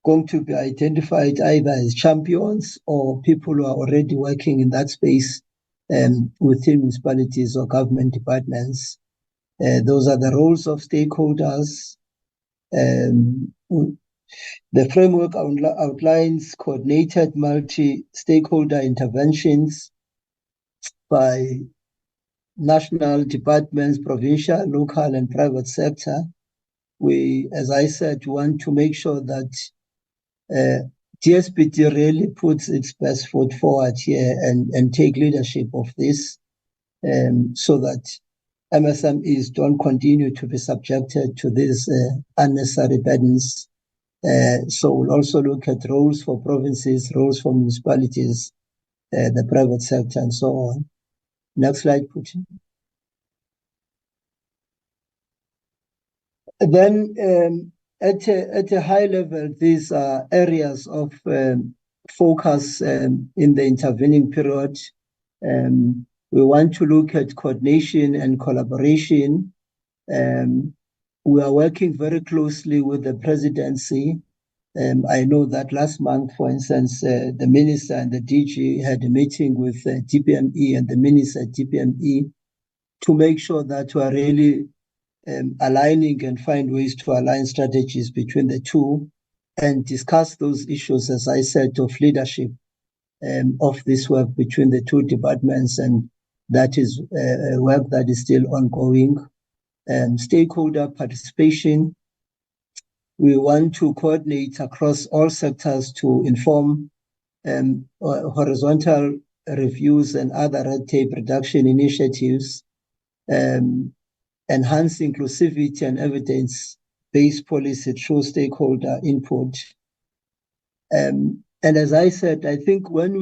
going to be identified either as champions or people who are already working in that space within municipalities or government departments. Those are the roles of stakeholders. The framework outlines coordinated multi-stakeholder interventions by national departments, provincial, local, and private sector. We, as I said, want to make sure that DSBD really puts its best foot forward here and take leadership of this, so that MSMEs don't continue to be subjected to these unnecessary burdens. So we'll also look at roles for provinces, roles for municipalities, the private sector, and so on. Next slide, Putin. Then at a high level, these are areas of focus in the intervening period. We want to look at coordination and collaboration. We are working very closely with the presidency. I know that last month, for instance, the minister and the DG had a meeting with DPME and the minister at DPME to make sure that we are really aligning and find ways to align strategies between the two and discuss those issues, as I said, of leadership of this work between the two departments, and that is work that is still ongoing. Stakeholder participation. We want to coordinate across all sectors to inform horizontal reviews and other red tape reduction initiatives, enhance inclusivity and evidence-based policy through stakeholder input. And as I said, I think when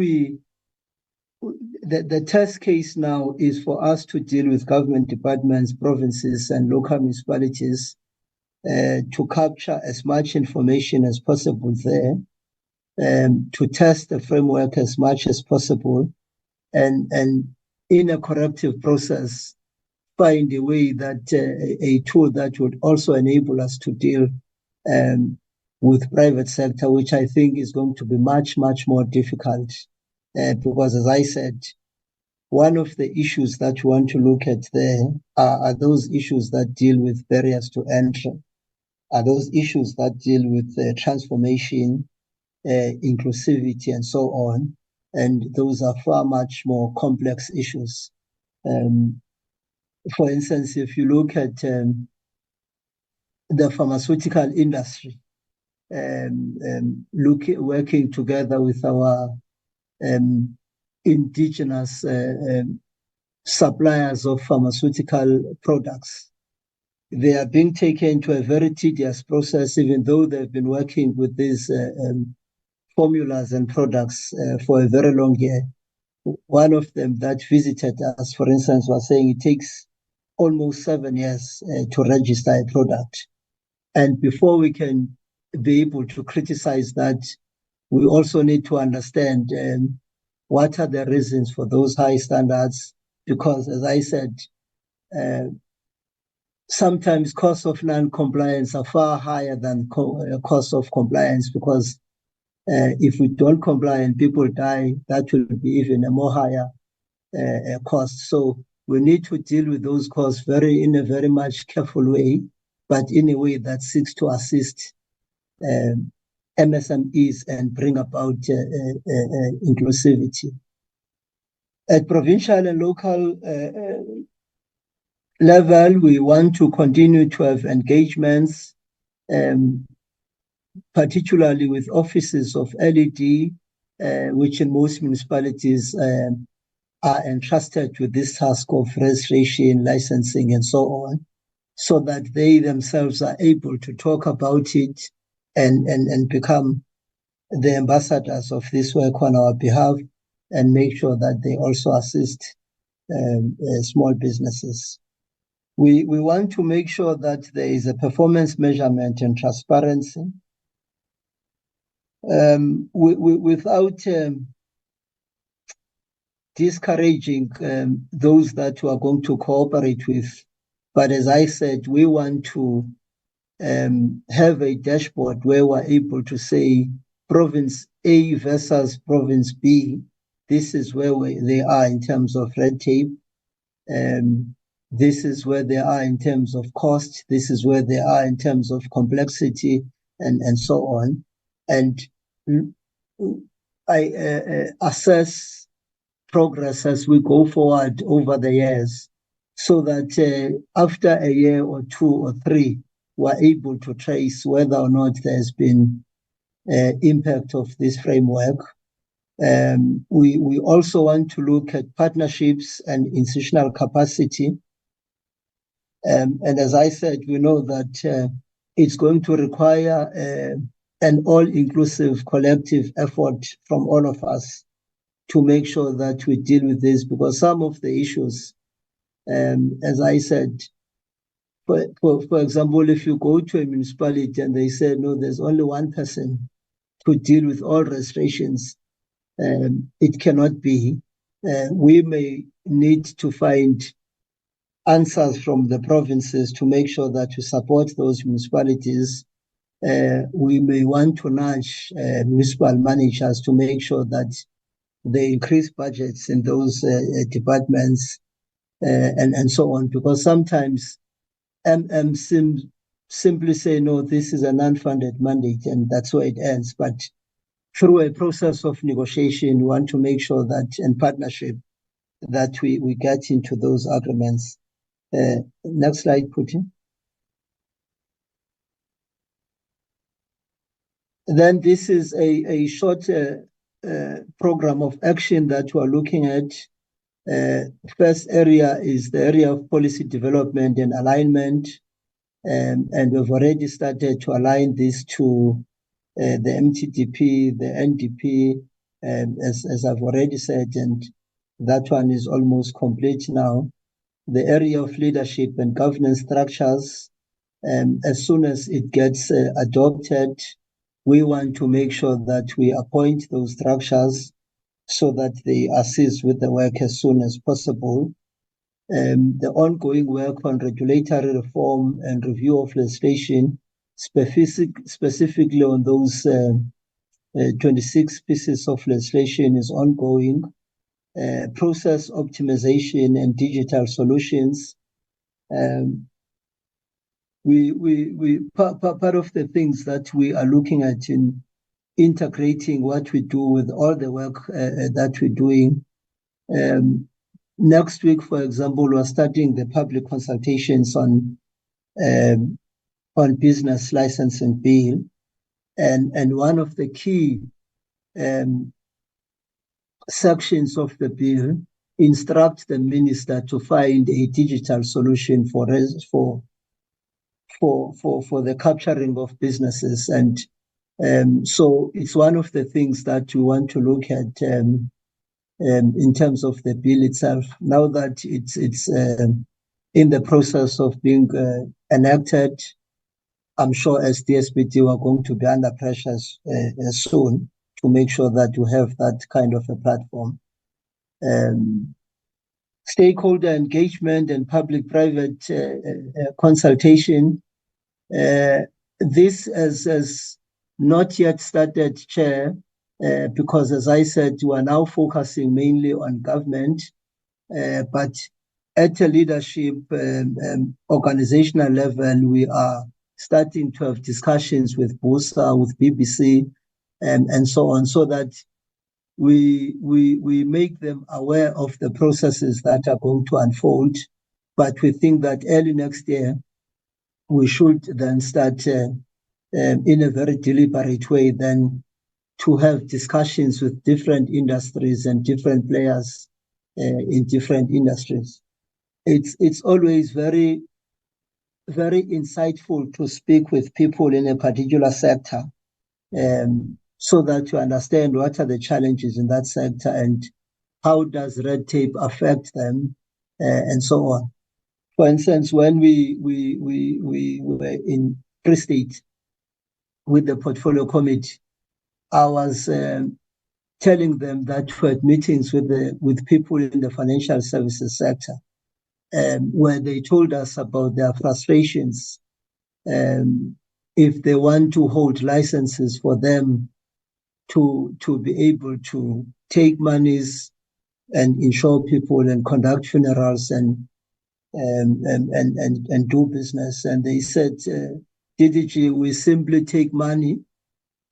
the test case now is for us to deal with government departments, provinces, and local municipalities to capture as much information as possible there, to test the framework as much as possible, and in a corrective process, find a way that a tool that would also enable us to deal with private sector, which I think is going to be much, much more difficult because, as I said, one of the issues that we want to look at there are those issues that deal with barriers to entry, are those issues that deal with transformation, inclusivity, and so on. And those are far much more complex issues. For instance, if you look at the pharmaceutical industry, working together with our indigenous suppliers of pharmaceutical products, they are being taken to a very tedious process, even though they've been working with these formulas and products for a very long year. One of them that visited us, for instance, was saying it takes almost 7 years to register a product. And before we can be able to criticize that, we also need to understand what are the reasons for those high standards, because as I said, sometimes costs of non-compliance are far higher than costs of compliance, because if we don't comply and people die, that will be even a more higher cost. So we need to deal with those costs in a very much careful way, but in a way that seeks to assist MSMEs and bring about inclusivity. At provincial and local level, we want to continue to have engagements, particularly with offices of LED, which in most municipalities are entrusted with this task of registration, licensing, and so on, so that they themselves are able to talk about it and become the ambassadors of this work on our behalf, and make sure that they also assist small businesses. We want to make sure that there is a performance measurement and transparency without discouraging those that we are going to cooperate with. But as I said, we want to have a dashboard where we're able to say province A versus province B. This is where they are in terms of red tape. This is where they are in terms of cost. This is where they are in terms of complexity, and so on. And I assess progress as we go forward over the years, so that after a year or 2 or 3, we're able to trace whether or not there's been impact of this framework. We also want to look at partnerships and institutional capacity. And as I said, we know that it's going to require an all-inclusive collective effort from all of us to make sure that we deal with this, because some of the issues, as I said, for example, if you go to a municipality and they say, no, there's only one person to deal with all registrations, it cannot be. We may need to find answers from the provinces to make sure that we support those municipalities. We may want to nudge municipal managers to make sure that they increase budgets in those departments, and so on, because sometimes simply say, no, this is an unfunded mandate, and that's where it ends. But through a process of negotiation, we want to make sure that, in partnership, that we get into those agreements. Next slide, Putin. Then this is a short program of action that we're looking at. First area is the area of policy development and alignment. And we've already started to align this to the MTDP, the NDP, as I've already said, and that one is almost complete now. The area of leadership and governance structures, as soon as it gets adopted, we want to make sure that we appoint those structures so that they assist with the work as soon as possible. The ongoing work on regulatory reform and review of legislation, specifically on those 26 pieces of legislation, is ongoing. process optimization and digital solutions. Part of the things that we are looking at in integrating what we do with all the work that we're doing. Next week, for example, we're starting the public consultations on business license and bill, and one of the key sections of the bill instruct the minister to find a digital solution for the capturing of businesses. And so it's one of the things that we want to look at in terms of the bill itself. Now that it's in the process of being enacted, I'm sure as DSPT we're going to be under pressure soon to make sure that you have that kind of a platform. Stakeholder engagement and public-private consultation. This has not yet started, Chair, because as I said, we are now focusing mainly on government, but at a leadership organizational level, we are starting to have discussions with BUSA, with BBC, and so on, so that we make them aware of the processes that are going to unfold. But we think that early next year, we should then start in a very deliberate way then to have discussions with different industries and different players in different industries. It's always very, very insightful to speak with people in a particular sector so that you understand what are the challenges in that sector and how does red tape affect them and so on. For instance, when we were in Free State with the portfolio committee, I was telling them that we had meetings with people in the financial services sector, where they told us about their frustrations if they want to hold licenses for them to be able to take monies and insure people and conduct funerals and do business. And they said, DDG, we simply take money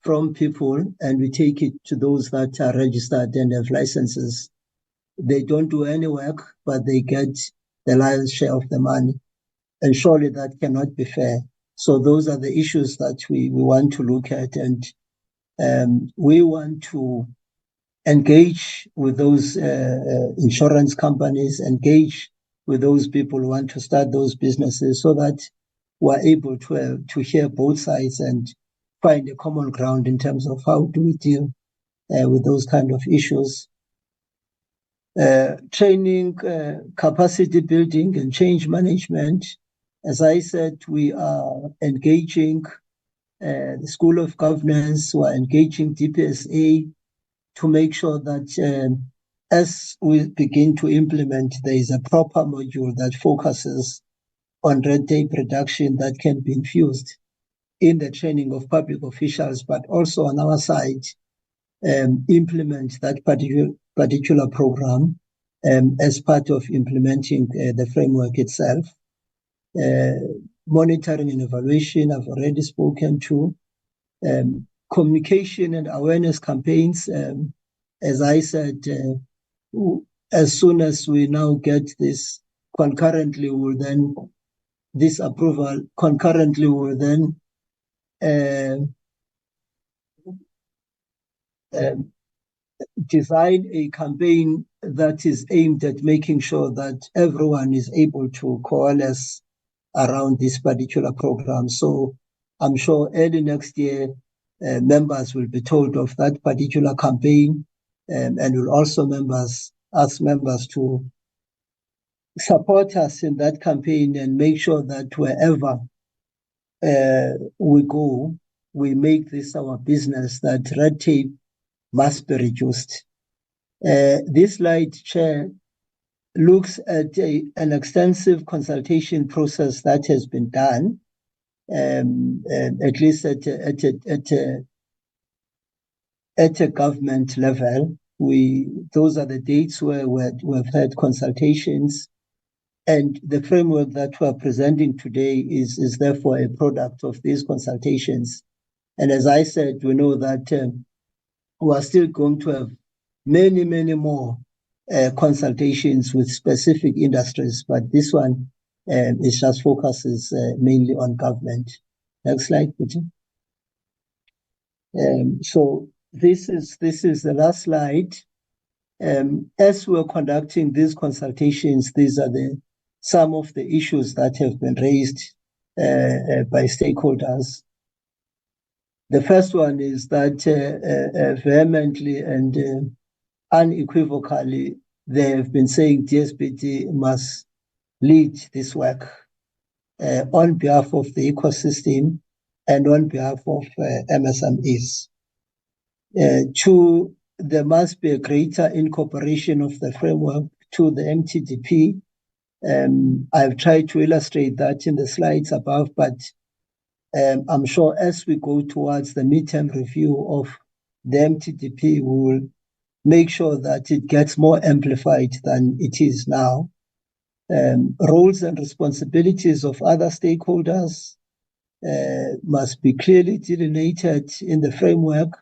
from people and we take it to those that are registered and have licenses. They don't do any work, but they get the lion's share of the money. And surely that cannot be fair. So those are the issues that we want to look at. And we want to engage with those insurance companies, engage with those people who want to start those businesses so that we're able to hear both sides and find a common ground in terms of how do we deal with those kind of issues. Training, capacity building and change management. As I said, we are engaging the School of Governance, we are engaging DPSA to make sure that as we begin to implement, there is a proper module that focuses on red tape reduction that can be infused in the training of public officials, but also on our side, implement that particular program as part of implementing the framework itself. Monitoring and evaluation, I've already spoken to. Communication and awareness campaigns, as I said, as soon as we now get this concurrently, this approval concurrently will then design a campaign that is aimed at making sure that everyone is able to coalesce around this particular program. So I'm sure early next year, members will be told of that particular campaign, and will also ask members to support us in that campaign and make sure that wherever we go, we make this our business, that red tape must be reduced. This slide, Chair, looks at an extensive consultation process that has been done, at least at a government level, those are the dates where we've had consultations, and the framework that we're presenting today is therefore a product of these consultations. And as I said, we know that we are still going to have many more consultations with specific industries, but this one is just focuses mainly on government. Next slide, please. So this is the last slide. As we're conducting these consultations, these are some of the issues that have been raised by stakeholders. The first one is that vehemently and unequivocally, they have been saying DSBD must lead this work on behalf of the ecosystem and on behalf of MSMEs. Two, there must be a greater incorporation of the framework to the MTDP. I've tried to illustrate that in the slides above, but I'm sure as we go towards the midterm review of the MTDP, we will make sure that it gets more amplified than it is now. Roles and responsibilities of other stakeholders must be clearly delineated in the framework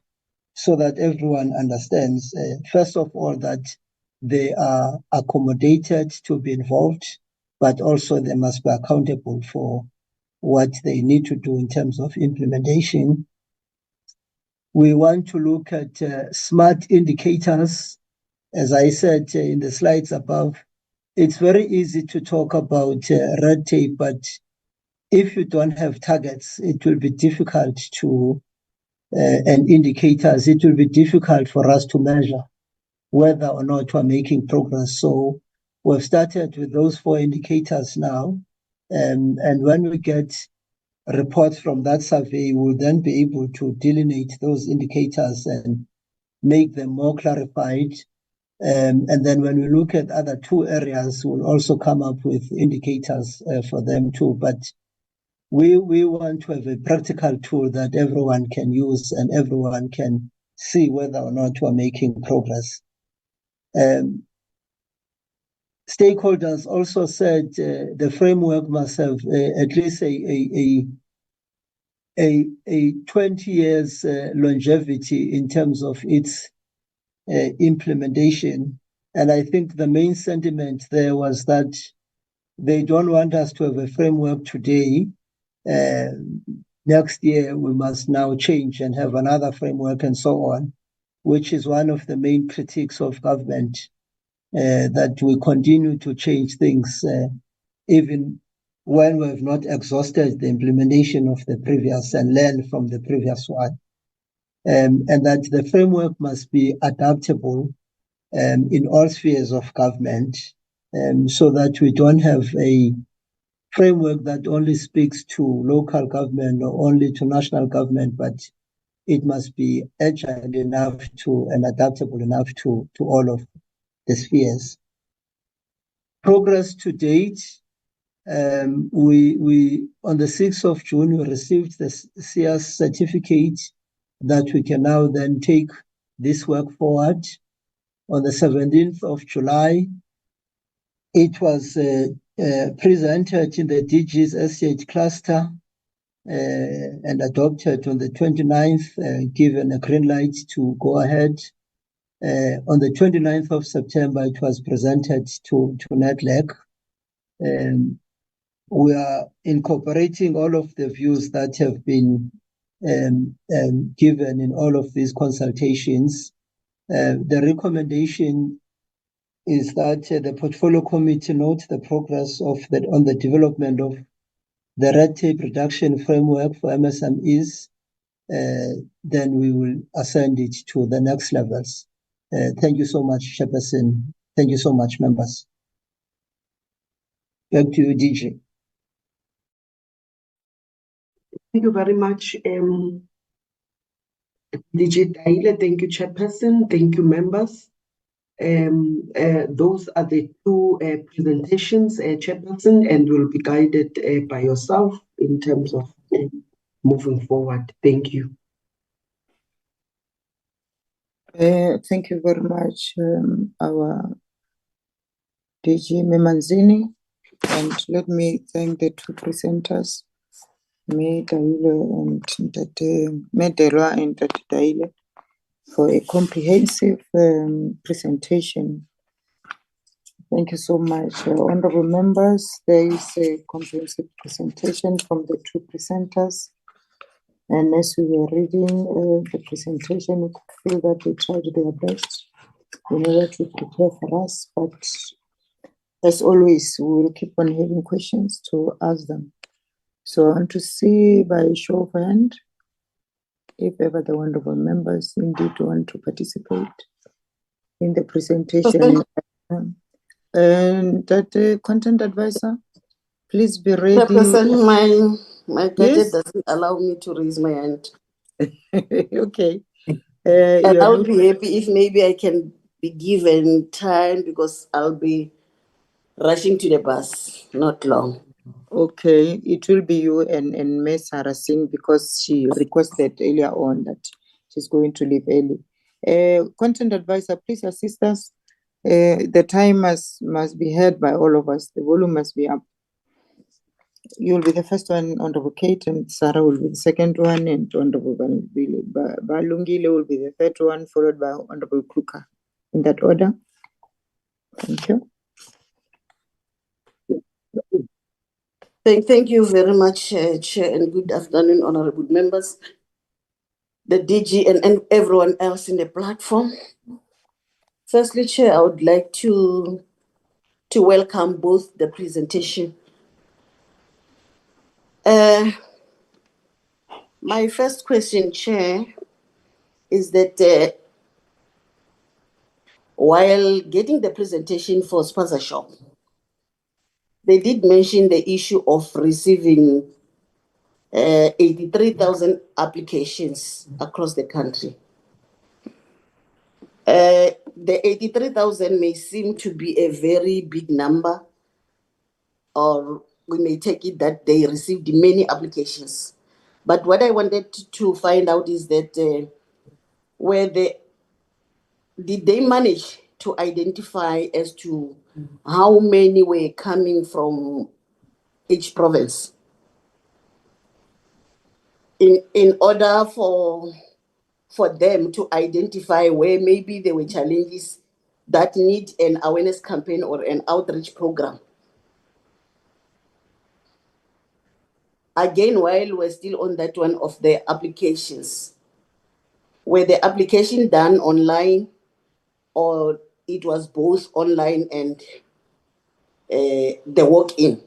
so that everyone understands, first of all, that they are accommodated to be involved, but also they must be accountable for what they need to do in terms of implementation. We want to look at smart indicators. As I said in the slides above, it's very easy to talk about red tape, but if you don't have targets, it will be difficult to, and indicators, it will be difficult for us to measure whether or not we're making progress. So we've started with those 4 indicators now. And when we get reports from that survey, we'll then be able to delineate those indicators and make them more clarified. And then when we look at other 2 areas, we'll also come up with indicators for them too. But we want to have a practical tool that everyone can use and everyone can see whether or not we're making progress. Stakeholders also said the framework must have at least a 20 years longevity in terms of its implementation. And I think the main sentiment there was that they don't want us to have a framework today. Next year, we must now change and have another framework and so on, which is one of the main critiques of government, that we continue to change things even when we have not exhausted the implementation of the previous and learn from the previous one. And that the framework must be adaptable in all spheres of government, so that we don't have a framework that only speaks to local government or only to national government, but it must be agile enough to and adaptable enough to all of the spheres. Progress to date, we on the 6th of June, we received the CS certificate that we can now then take this work forward. On the 17th of July, it was presented in the DG's SCH cluster and adopted on the 29th, given a green light to go ahead. On the 29th of September, it was presented to NEDLAC. We are incorporating all of the views that have been given in all of these consultations. The recommendation is that the portfolio committee note the progress of on the development of the red tape reduction framework for MSMEs. Then we will ascend it to the next levels. Thank you so much, Chairperson. Thank you so much, members. Back to you, DJ. Thank you very much, DJ Daile. Thank you, Chairperson. Thank you, members. Those are the 2 presentations, Chairperson, and will be guided by yourself in terms of moving forward. Thank you. Thank you very much, our DG Memanzini, and let me thank the two presenters, Medelwa and Daile, for a comprehensive presentation. Thank you so much. Honorable members, there is a comprehensive presentation from the two presenters. And as we were reading the presentation, we could feel that they tried their best in order to prepare for us. But as always, we will keep on having questions to ask them. So I want to see by a show of hand, if ever the wonderful members indeed want to participate in the presentation. And that content advisor, please be ready. My gadget Yes? doesn't allow me to raise my hand. Okay. And I would be happy if maybe I can be given time because I'll be rushing to the bus, not long. Okay, it will be you and Ms. Sarah Singh because she requested earlier on that she's going to leave early. Content advisor, please assist us. The time must be heard by all of us. The volume must be up. You'll be the first one, Honorable Kate, and Sarah will be the second one, and Honorable Balungile will be the third one, followed by Honorable Kruka. In that order. Thank you. Thank you very much, Chair, and good afternoon, honorable members, the DG, and everyone else in the platform. Firstly, Chair, I would like to welcome both the presentation. My first question, Chair, is that while getting the presentation for spaza shop, they did mention the issue of receiving 83,000 applications across the country. The 83,000 may seem to be a very big number, or we may take it that they received many applications. But what I wanted to find out is that did they manage to identify as to how many were coming from each province in order for them to identify where maybe there were challenges that need an awareness campaign or an outreach program? Again, while we're still on that one of the applications, were the application done online or it was both online and the walk-in?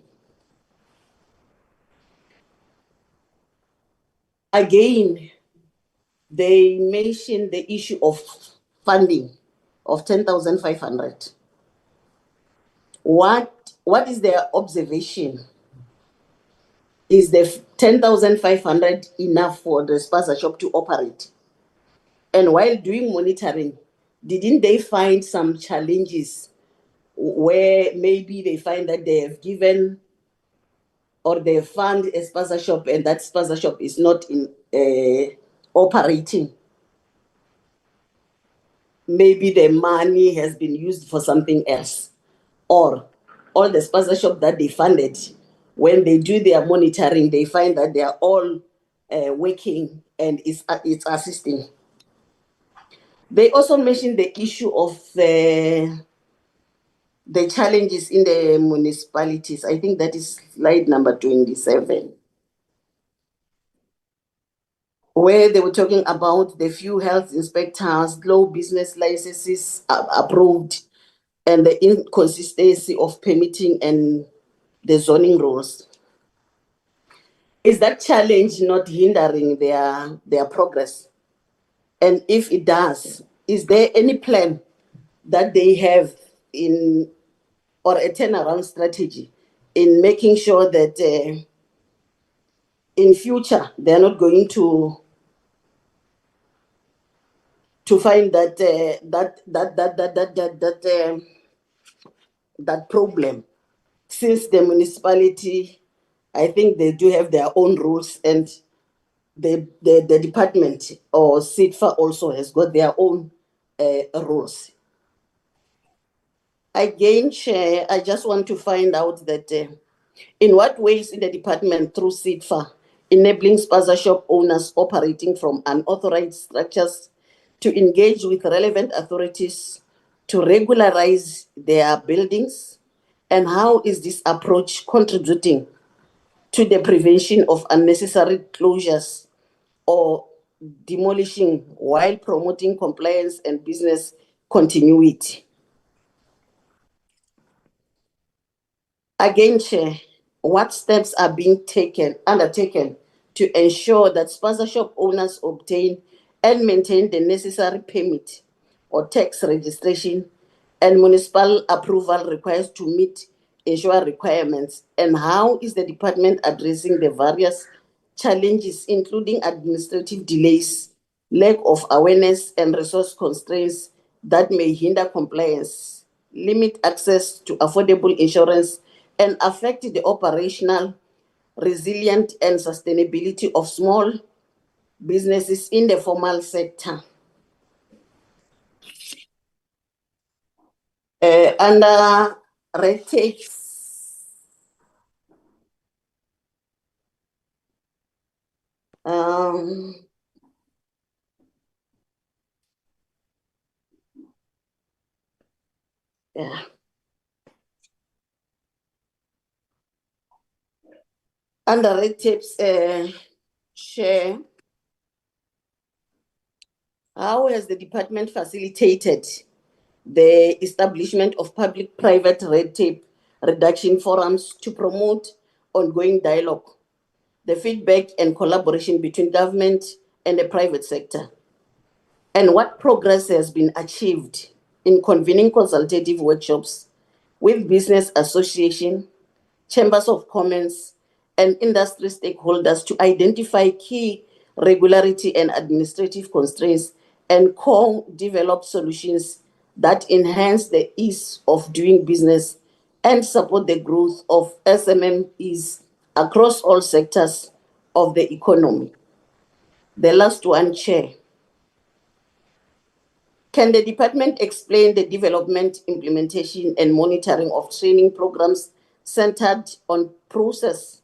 Again, they mentioned the issue of funding of 10,500. What is their observation? Is the 10,500 enough for the spaza shop to operate? And while doing monitoring, didn't they find some challenges where maybe they find that they have given or they fund a spaza shop and that spaza shop is not operating? Maybe the money has been used for something else, or all the spaza shop that they funded, when they do their monitoring, they find that they are all working and it's assisting. They also mentioned the issue of the challenges in the municipalities. I think that is slide number 27, where they were talking about the few health inspectors, low business licenses approved, and the inconsistency of permitting and the zoning rules. Is that challenge not hindering their progress? And if it does, is there any plan that they have or a turnaround strategy in making sure that in future they're not going to find that problem, since the municipality, I think they do have their own rules, and the department or SITFA also has got their own rules. Again, Chair, I just want to find out that in what ways in the department through SITFA enabling spaza shop owners operating from unauthorized structures to engage with relevant authorities to regularize their buildings, and how is this approach contributing to the prevention of unnecessary closures or demolishing while promoting compliance and business continuity? Again, Chair, what steps are being undertaken to ensure that spaza shop owners obtain and maintain the necessary permit or tax registration and municipal approval required to meet insurance requirements? And how is the department addressing the various challenges, including administrative delays, lack of awareness, and resource constraints that may hinder compliance, limit access to affordable insurance, and affect the operational resilience and sustainability of small businesses in the formal sector? Under red tape, yeah. Under red tapes, Chair, how has the department facilitated the establishment of public-private red tape reduction forums to promote ongoing dialogue, the feedback and collaboration between government and the private sector? And what progress has been achieved in convening consultative workshops with business association, chambers of commerce, and industry stakeholders to identify key regularity and administrative constraints and co-develop solutions that enhance the ease of doing business and support the growth of SMMEs across all sectors of the economy? The last one, Chair. Can the department explain the development, implementation, and monitoring of training programs centered on process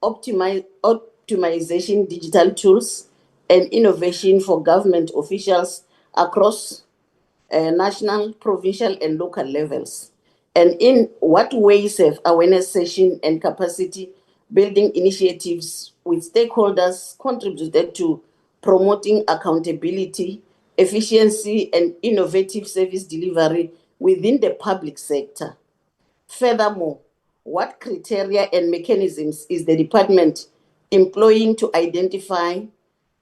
optimization, digital tools, and innovation for government officials across national, provincial, and local levels? And in what ways have awareness session and capacity building initiatives with stakeholders contributed to promoting accountability, efficiency, and innovative service delivery within the public sector? Furthermore, what criteria and mechanisms is the department employing to identify,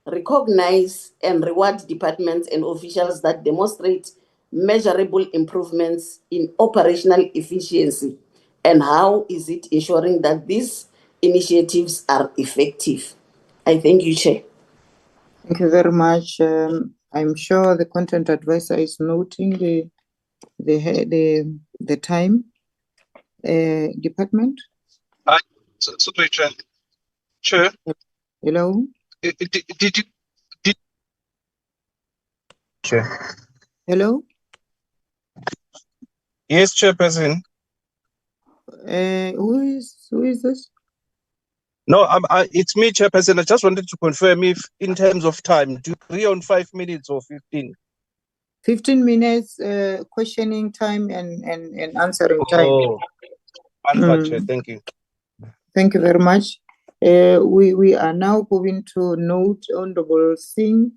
recognize, and reward departments and officials that demonstrate measurable improvements in operational efficiency? And how is it ensuring that these initiatives are effective? I thank you, Chair. Thank you very much. I'm sure the content advisor is noting the time. Department. Sorry, Chair. Hello. Did you? Chair. Hello. Yes, Chairperson. Who is this? No, it's me, Chairperson. I just wanted to confirm if, in terms of time, do you agree on 5 minutes or 15? 15 minutes questioning time and answering time. Oh, Chair, thank you. Thank you very much. We are now going to note Honorable Singh.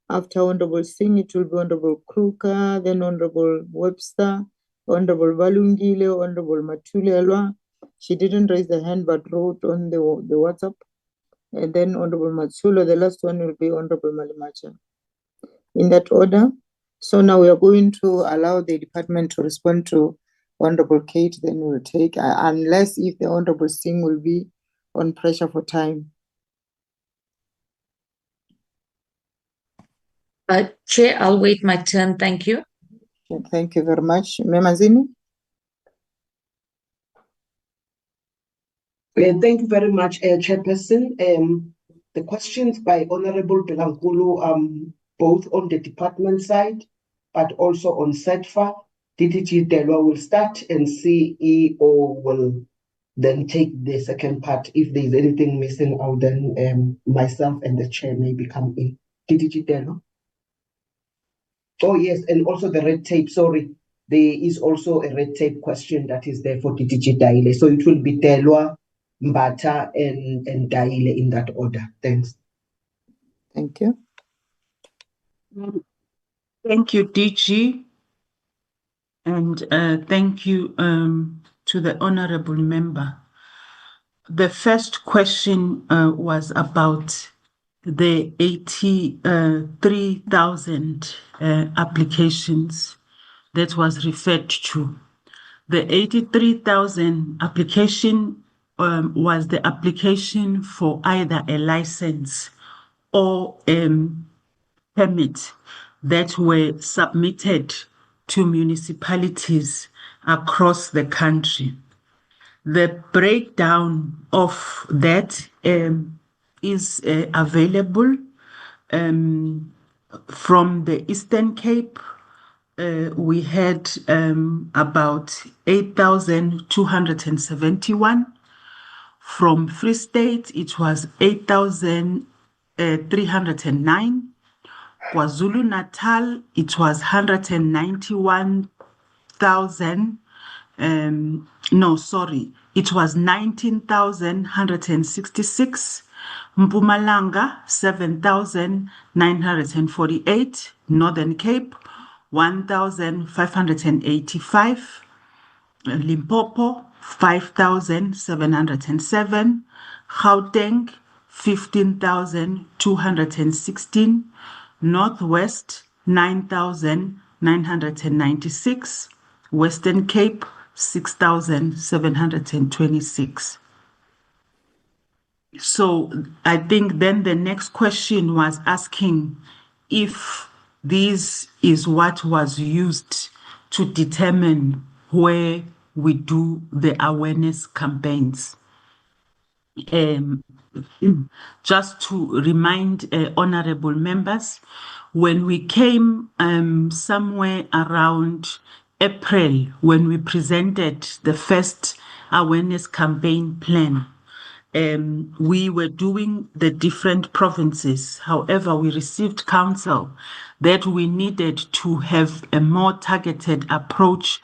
After Honorable Singh, it will be Honorable Kruger, then Honorable Webster, Honorable Balungile, Honorable Matulelwa. She didn't raise the hand but wrote on the WhatsApp. And then Honorable Matsulo, the last one will be Honorable Malimacha. In that order. So now we are going to allow the department to respond to Honorable Kate, then we'll take, unless if the Honorable Singh will be on pressure for time. Chair, I'll wait my turn. Thank you. Thank you very much. Memazini? Thank you very much, Chairperson. The questions by Honorable Belankulu, both on the department side, but also on SETFA. DDG Delwa will start and CEO will then take the second part. If there's anything missing out, then myself and the chair may come in. DDG Delwa. Oh, yes, and also the red tape, sorry. There is also a red tape question that is there for DDG Daile. So it will be Delwa, Mbata, and Daile in that order. Thanks. Thank you. Thank you, DG. And thank you to the honorable member. The first question was about the 83,000 applications that was referred to. The 83,000 application was the application for either a license or permit that were submitted to municipalities across the country. The breakdown of that is available from the Eastern Cape. We had about 8,271. From Free State, it was 8,309. KwaZulu Natal, it was 191,000. It was 19,166. Mpumalanga, 7,948. Northern Cape, 1,585. Limpopo, 5,707. Gauteng, 15,216. Northwest, 9,996. Western Cape, 6,726. So I think then the next question was asking if this is what was used to determine where we do the awareness campaigns. Just to remind honorable members, when we came somewhere around April, when we presented the first awareness campaign plan, we were doing the different provinces. However, we received counsel that we needed to have a more targeted approach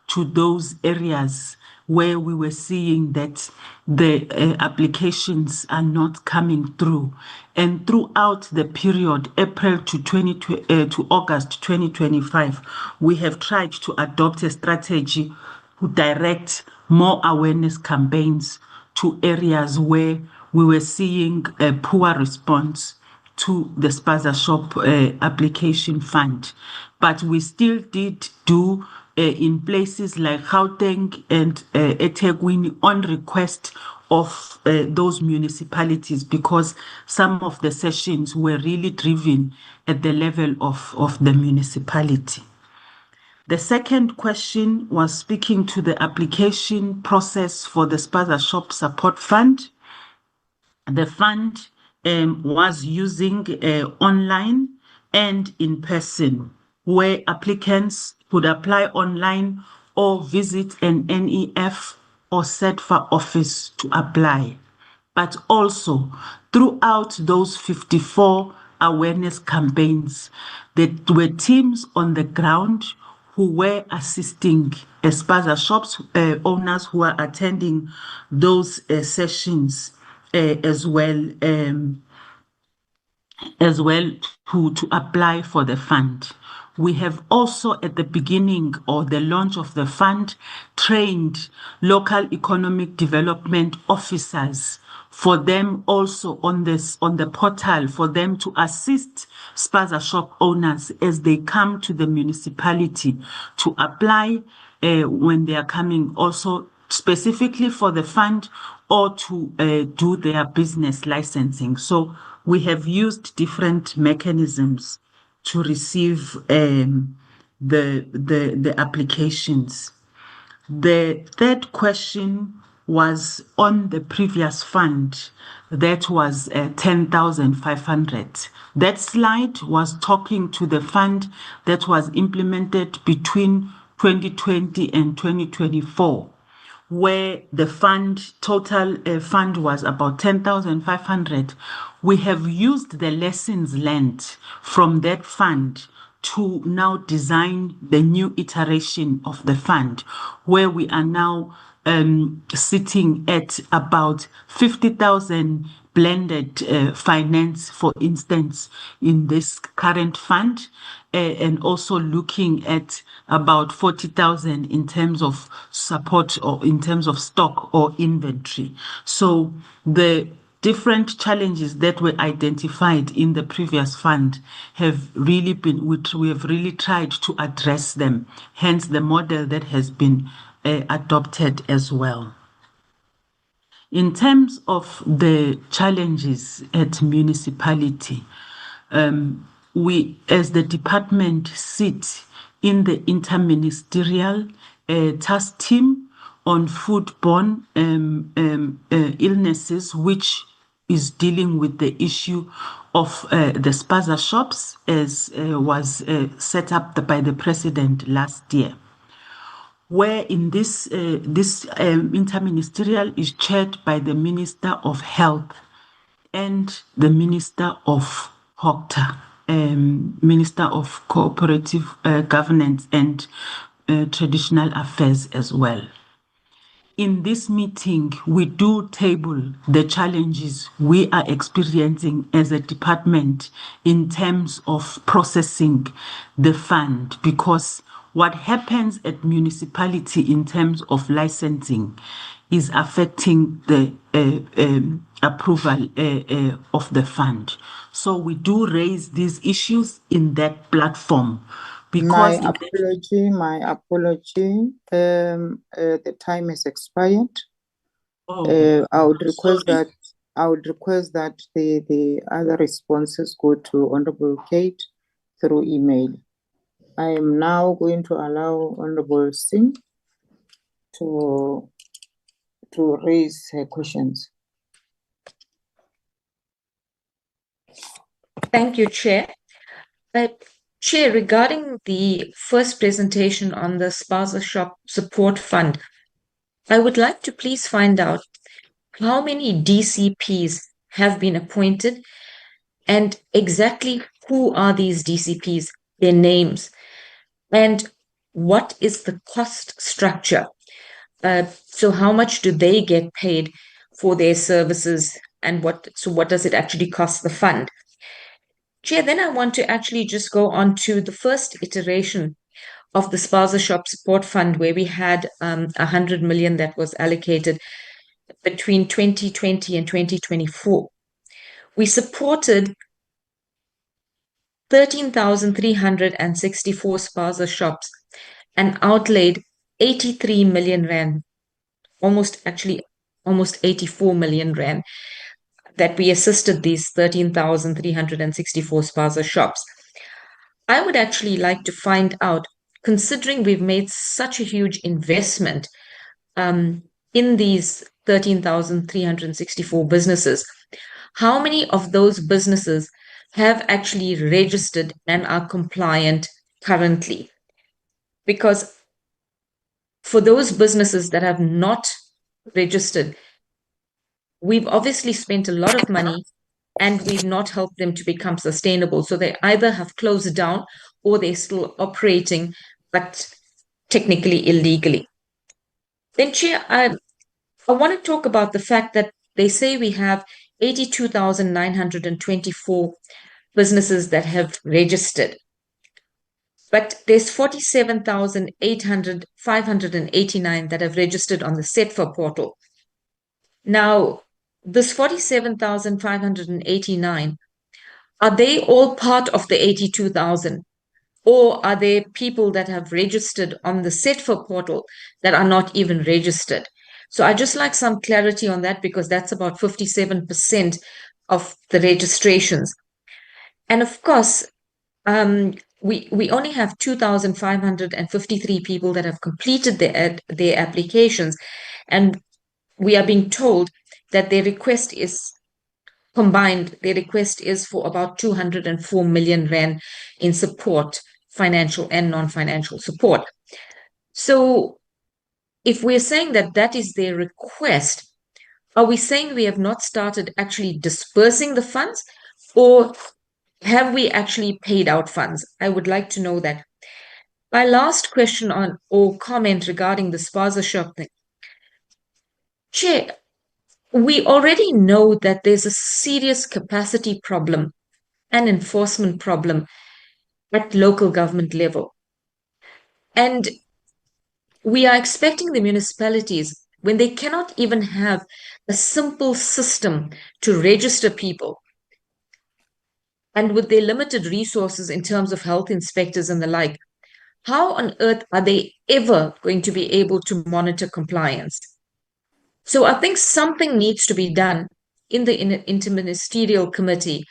to those areas where we were seeing that the applications are not coming through. And throughout the period, April to August 2025, we have tried to adopt a strategy to direct more awareness campaigns to areas where we were seeing a poor response to the spaza shop application fund. But we still did do in places like Gauteng and eThekwini on request of those municipalities, because some of the sessions were really driven at the level of the municipality. The second question was speaking to the application process for the Spaza Shop Support Fund. The fund was using online and in person, where applicants could apply online or visit an NEF or SETFA office to apply. But also, throughout those 54 awareness campaigns, there were teams on the ground who were assisting spaza shops owners who are attending those sessions as well to apply for the fund. We have also, at the beginning or the launch of the fund, trained local economic development officers for them also on the portal, for them to assist spaza shop owners as they come to the municipality to apply when they are coming, also specifically for the fund or to do their business licensing. So we have used different mechanisms to receive the applications. The third question was on the previous fund that was 10,500. That slide was talking to the fund that was implemented between 2020 and 2024, where the total fund was about 10,500. We have used the lessons learned from that fund to now design the new iteration of the fund, where we are now sitting at about 50,000 blended finance, for instance, in this current fund, and also looking at about 40,000 in terms of support or in terms of stock or inventory. So the different challenges that were identified in the previous fund have really been, we have really tried to address them, hence the model that has been adopted as well. In terms of the challenges at municipality, we, as the department, sit in the interministerial task team on foodborne illnesses, which is dealing with the issue of the spaza shops, as was set up by the president last year, where in this interministerial is chaired by the Minister of Health and the Minister of HOCTA, Minister of Cooperative Governance and Traditional Affairs as well. In this meeting, we do table the challenges we are experiencing as a department in terms of processing the fund, because what happens at municipality in terms of licensing is affecting the approval of the fund. So we do raise these issues in that platform. Because My apology. The time has expired. I would request that the other responses go to Honorable Kate through email. I am now going to allow Honorable Singh to raise her questions. Thank you, Chair. Chair, regarding the first presentation on the Spaza Shop Support Fund, I would like to please find out how many DCPs have been appointed and exactly who are these DCPs, their names, and what is the cost structure? So how much do they get paid for their services, and what does it actually cost the fund? Chair, then I want to actually just go on to the first iteration of the Spaza Shop Support Fund, where we had 100 million that was allocated between 2020 and 2024. We supported 13,364 spaza shops and outlaid 83 million rand, almost 84 million rand, that we assisted these 13,364 spaza shops. I would actually like to find out, considering we've made such a huge investment in these 13,364 businesses, how many of those businesses have actually registered and are compliant currently? Because for those businesses that have not registered, we've obviously spent a lot of money and we've not helped them to become sustainable. So they either have closed down or they're still operating, but technically illegally. Then, Chair, I want to talk about the fact that they say we have 82,924 businesses that have registered, but there's 47,589 that have registered on the SETFA portal. Now, this 47,589, are they all part of the 82,000? Or are there people that have registered on the SETFA portal that are not even registered? So I just like some clarity on that, because that's about 57% of the registrations. And of course, we only have 2,553 people that have completed their applications. And we are being told that their request is combined, their request is for about 204 million rand in support, financial and non-financial support. So if we're saying that that is their request, are we saying we have not started actually dispersing the funds, or have we actually paid out funds? I would like to know that. My last question on or comment regarding the spaza shop thing. Chair, we already know that there's a serious capacity problem and enforcement problem at local government level. And we are expecting the municipalities, when they cannot even have a simple system to register people, and with their limited resources in terms of health inspectors and the like, how on earth are they ever going to be able to monitor compliance? So I think something needs to be done in the interministerial committee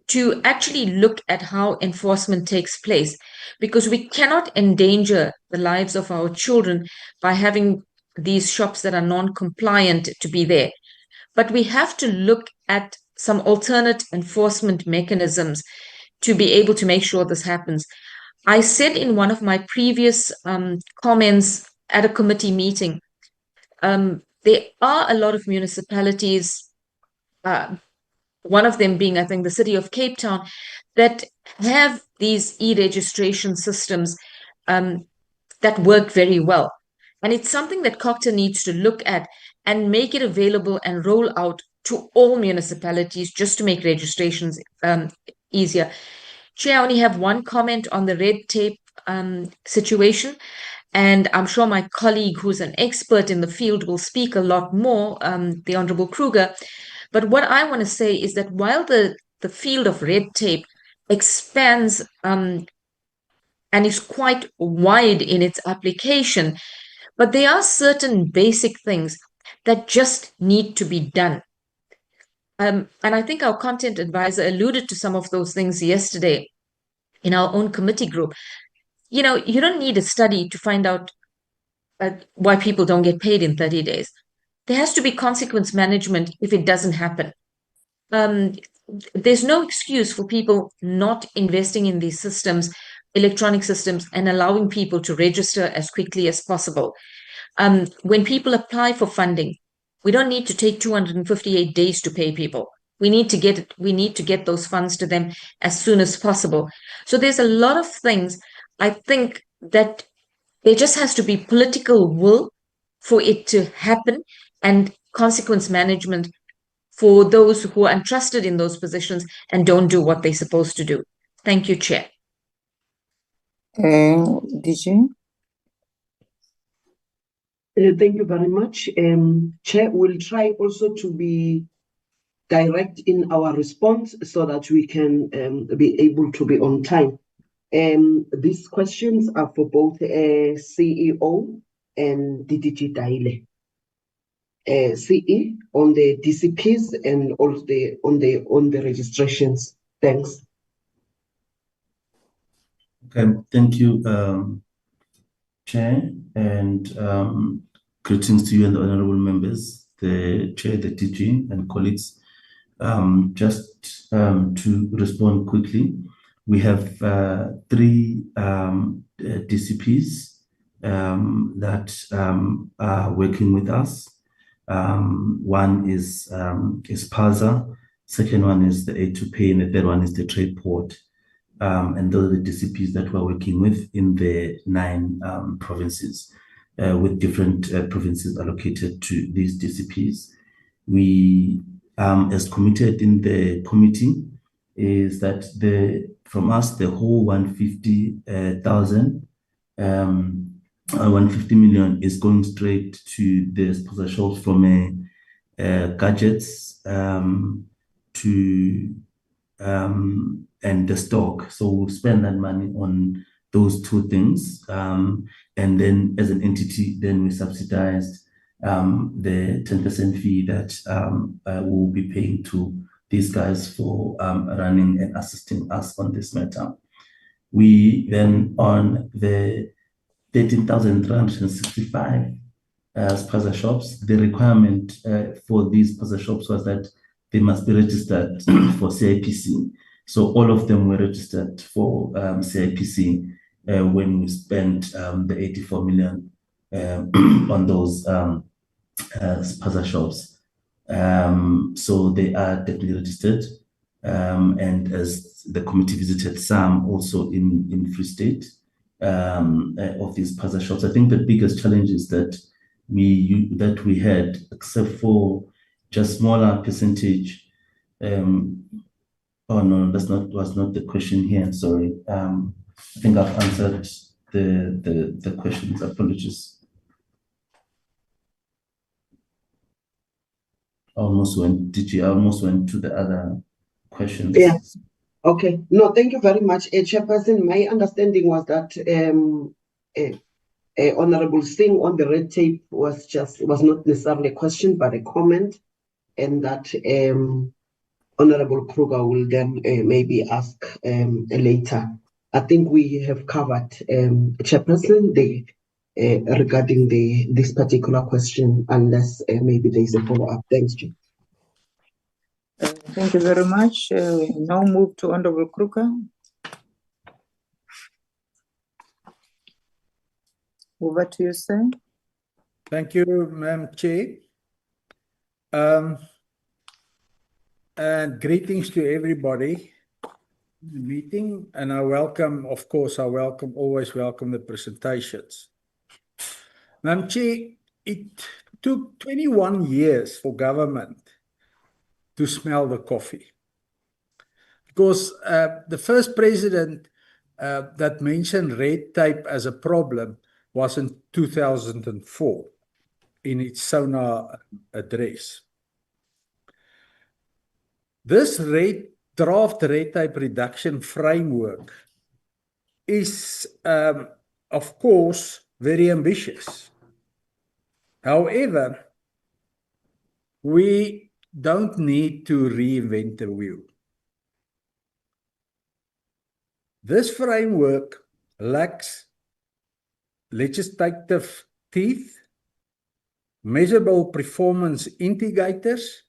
to actually look at how enforcement takes place, because we cannot endanger the lives of our children by having these shops that are non-compliant to be there. But we have to look at some alternate enforcement mechanisms to be able to make sure this happens. I said in one of my previous comments at a committee meeting, there are a lot of municipalities, one of them being, I think, the city of Cape Town, that have these e-registration systems that work very well. And it's something that COGTA needs to look at and make it available and roll out to all municipalities just to make registrations easier. Chair, I only have one comment on the red tape situation. And I'm sure my colleague, who's an expert in the field, will speak a lot more, the Honorable Kruger. But what I want to say is that while the field of red tape expands and is quite wide in its application, but there are certain basic things that just need to be done. And I think our content advisor alluded to some of those things yesterday in our own committee group. You know, you don't need a study to find out why people don't get paid in 30 days. There has to be consequence management if it doesn't happen. There's no excuse for people not investing in these systems, electronic systems, and allowing people to register as quickly as possible. When people apply for funding, we don't need to take 258 days to pay people. We need to get those funds to them as soon as possible. So there's a lot of things. I think that there just has to be political will for it to happen, and consequence management for those who are entrusted in those positions and don't do what they're supposed to do. Thank you, Chair. DG? Thank you very much. Chair, we'll try also to be direct in our response so that we can be able to be on time. These questions are for both CEO and DDG Daile. CE on the DCPs and also on the registrations. Thanks. Okay, thank you, Chair, and greetings to you and the honorable members, the Chair, the DG, and colleagues. Just to respond quickly, we have 3 DCPs that are working with us. One is spaza, second one is the A2Pay, and the third one is the trade port. And those are the DCPs that we're working with in the 9 provinces, with different provinces allocated to these DCPs. We, as committed in the committee, is that from us, the whole 150,000, 150 million is going straight to the spaza shops, from gadgets to and the stock. So we'll spend that money on those 2 things, and then as an entity, then we subsidized the 10% fee that we'll be paying to these guys for running and assisting us on this matter. We then, on the 13,365, spaza shops. The requirement for these spaza shops was that they must be registered for CIPC. So all of them were registered for CIPC when we spent the 84 million on those spaza shops. So they are definitely registered. And as the committee visited some also in Free State of these spaza shops, I think the biggest challenge is that we had, except for just smaller percentage. Oh no, was not the question here. Sorry. I think I've answered the questions. Apologies. I almost went to the other questions. Yeah. Okay. No, thank you very much, Chairperson. My understanding was that Honorable Singh on the red tape was not necessarily a question, but a comment, and that Honorable Kruger will then maybe ask later. I think we have covered, Chairperson, regarding this particular question, unless maybe there is a follow-up. Thanks, Chair. Thank you very much. We now move to Honorable Kruger. Over to you, sir. Thank you, Madam Chair. And greetings to everybody in the meeting. And I always welcome the presentations. Madam Chair, it took 21 years for government to smell the coffee. Because the first president that mentioned red tape as a problem was in 2004 in its SONA address. This draft red tape reduction framework is, of course, very ambitious. However, we don't need to reinvent the wheel. This framework lacks legislative teeth, measurable performance indicators,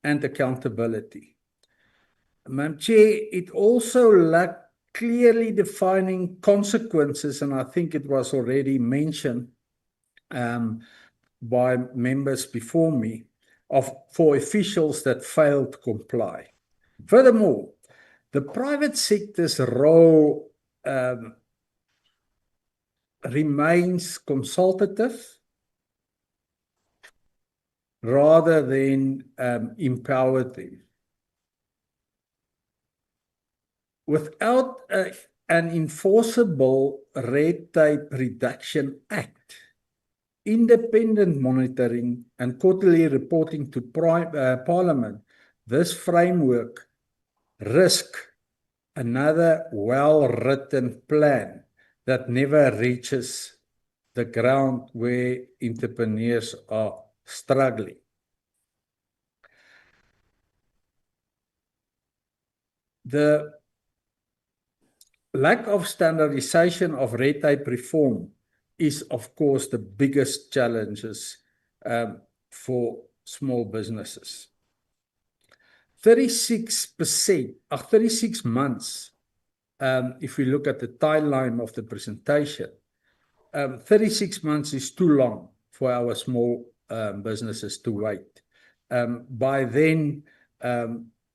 and accountability. Madam Chair, it also lacks clearly defining consequences, and I think it was already mentioned by members before me, for officials that fail to comply. Furthermore, the private sector's role remains consultative rather than empowered them. Without an enforceable red tape reduction act, independent monitoring and quarterly reporting to Parliament, this framework risks another well-written plan that never reaches the ground where entrepreneurs are struggling. The lack of standardization of red tape reform is, of course, the biggest challenges for small businesses. 36 months, if we look at the timeline of the presentation, 36 months is too long for our small businesses to wait. By then,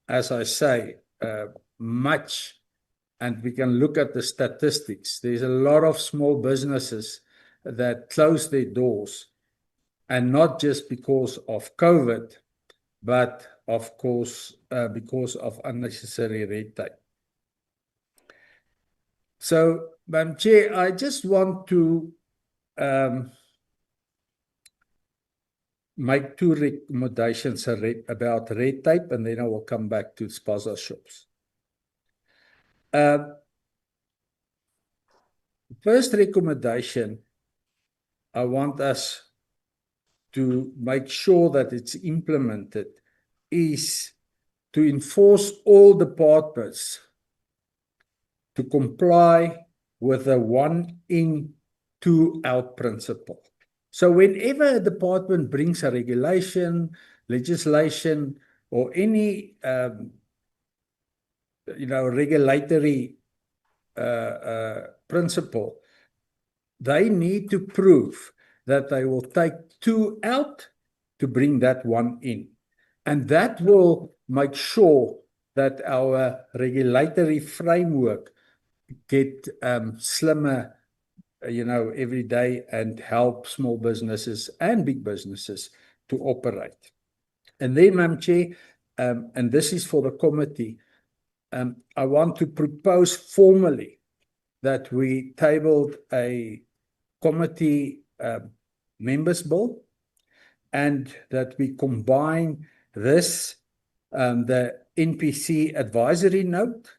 as I say, much, and we can look at the statistics, there's a lot of small businesses that close their doors, and not just because of COVID, but of course, because of unnecessary red tape. So, Madam Chair, I just want to make two recommendations about red tape, and then I will come back to spaza shops. First recommendation, I want us to make sure that it's implemented, is to enforce all departments to comply with the 1 in, 2 out principle. So whenever a department brings a regulation, legislation, or any regulatory principle, they need to prove that they will take 2 out to bring that 1 in. And that will make sure that our regulatory framework get slimmer, every day, and help small businesses and big businesses to operate. And then, Madam Chair, and this is for the committee, I want to propose formally that we tabled a committee members bill, and that we combine this, the NPC advisory note.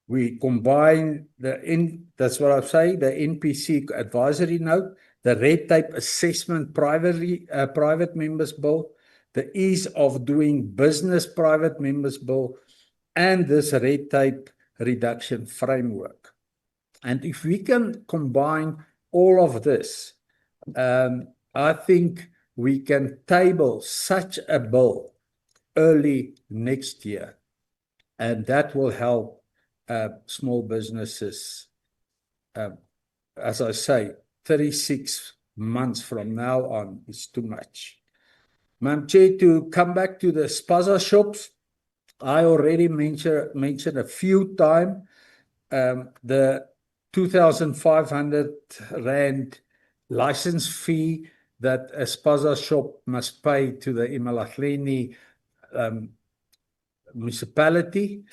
We combine that's what I'm saying, the NPC advisory note, the red tape assessment private members bill, the ease of doing business private members bill, and this red tape reduction framework. And if we can combine all of this, I think we can table such a bill early next year, and that will help small businesses. As I say, 36 months from now on is too much. Madam Chair, to come back to the spaza shops, I already mentioned a few times the 2,500 Rand license fee that a spaza shop must pay to the eMalahleni municipality.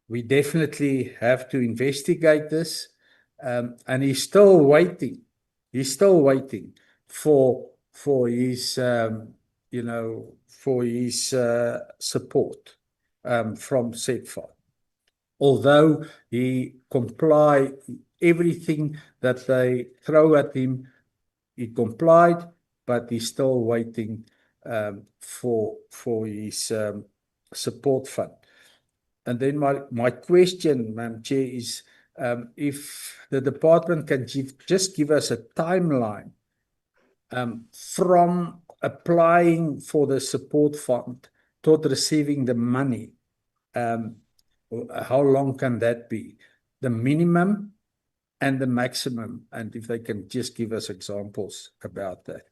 We definitely have to investigate this, and he's still waiting. He's still waiting for his support from SETFA. Although he comply everything that they throw at him, he complied, but he's still waiting for his support fund. And then my question, Madam Chair, is if the department can just give us a timeline from applying for the support fund toward receiving the money. How long can that be? The minimum and the maximum, and if they can just give us examples about that.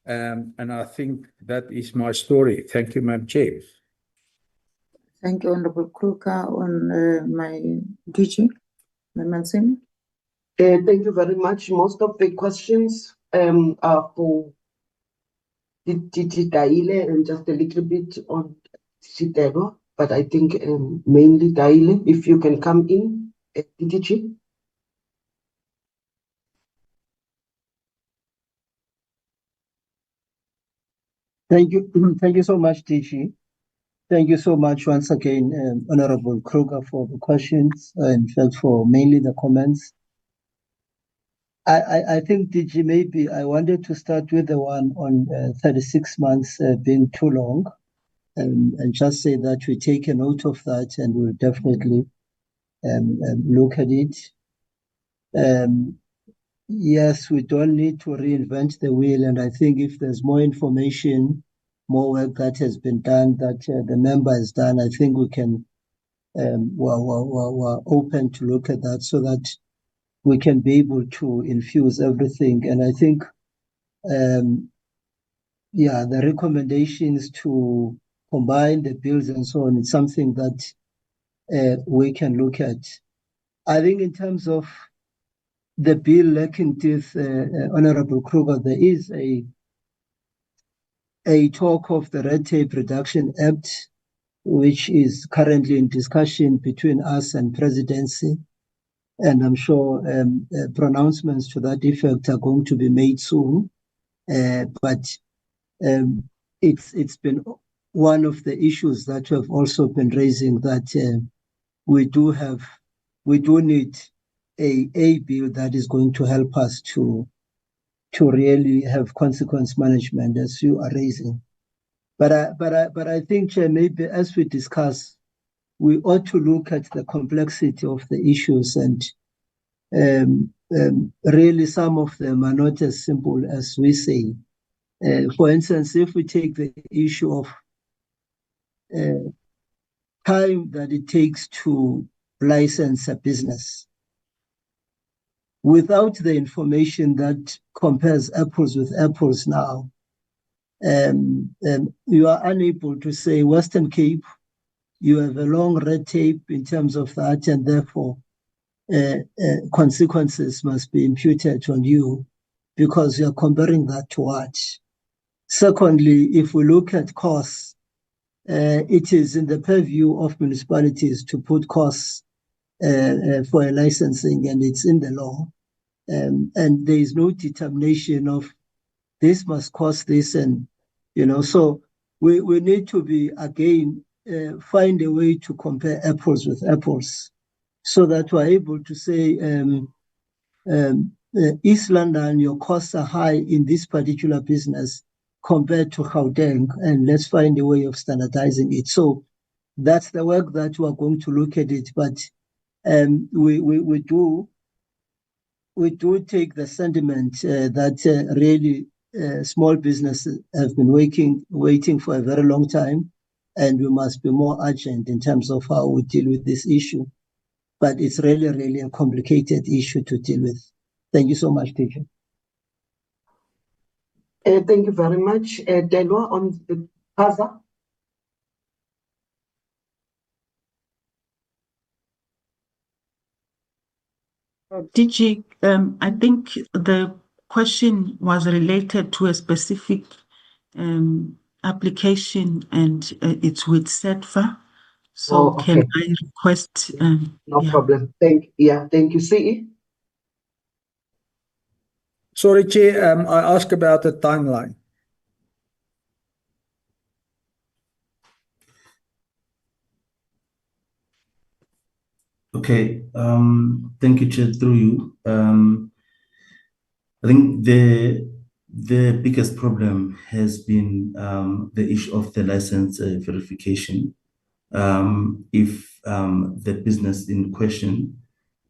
And I think that is my story. Thank you, Madam Chair. Thank you, Honorable Kruger. On my DG, Mansini. Thank you very much. Most of the questions are for DG Daile and just a little bit on Sitego, but I think mainly Daile, if you can come in, DG. Thank you. Thank you so much, DG. Thank you so much once again, Honorable Kruger, for the questions, in fact, for mainly the comments. I think, DG, maybe I wanted to start with the one on 36 months being too long, and just say that we take a note of that and we'll definitely look at it. Yes, we don't need to reinvent the wheel, and I think if there's more information, more work that has been done, that the member has done, I think we can, we're open to look at that so that we can be able to infuse everything. And I think, the recommendations to combine the bills and so on, it's something that we can look at. I think in terms of the bill lacking teeth, Honorable Kruger, there is a talk of the Red Tape Reduction Act, which is currently in discussion between us and Presidency. And I'm sure pronouncements to that effect are going to be made soon. But it's been one of the issues that we have also been raising, that we do need a bill that is going to help us to really have consequence management, as you are raising. But I think maybe as we discuss, we ought to look at the complexity of the issues, and really some of them are not as simple as we say. For instance, if we take the issue of time that it takes to license a business, without the information that compares apples with apples now, you are unable to say Western Cape, you have a long red tape in terms of that, and therefore consequences must be imputed on you because you're comparing that to what? Secondly, if we look at costs, it is in the purview of municipalities to put costs for a licensing, and it's in the law. And there is no determination of this must cost this, and so we need to be again find a way to compare apples with apples, so that we're able to say East London, your costs are high in this particular business compared to Gauteng, and let's find a way of standardizing it. So that's the work that we're going to look at it, but we do take the sentiment that really small businesses have been waiting for a very long time, and we must be more urgent in terms of how we deal with this issue. But it's really, really a complicated issue to deal with. Thank you so much, teacher. Thank you very much. Delwa, on the spaza. DG, I think the question was related to a specific application, and it's with SETFA. So okay. can I request? No problem. Thank you. CE. Sorry, Chair, I asked about the timeline. Okay, thank you, Chair, through you. I think the biggest problem has been the issue of the license verification. If the business in question,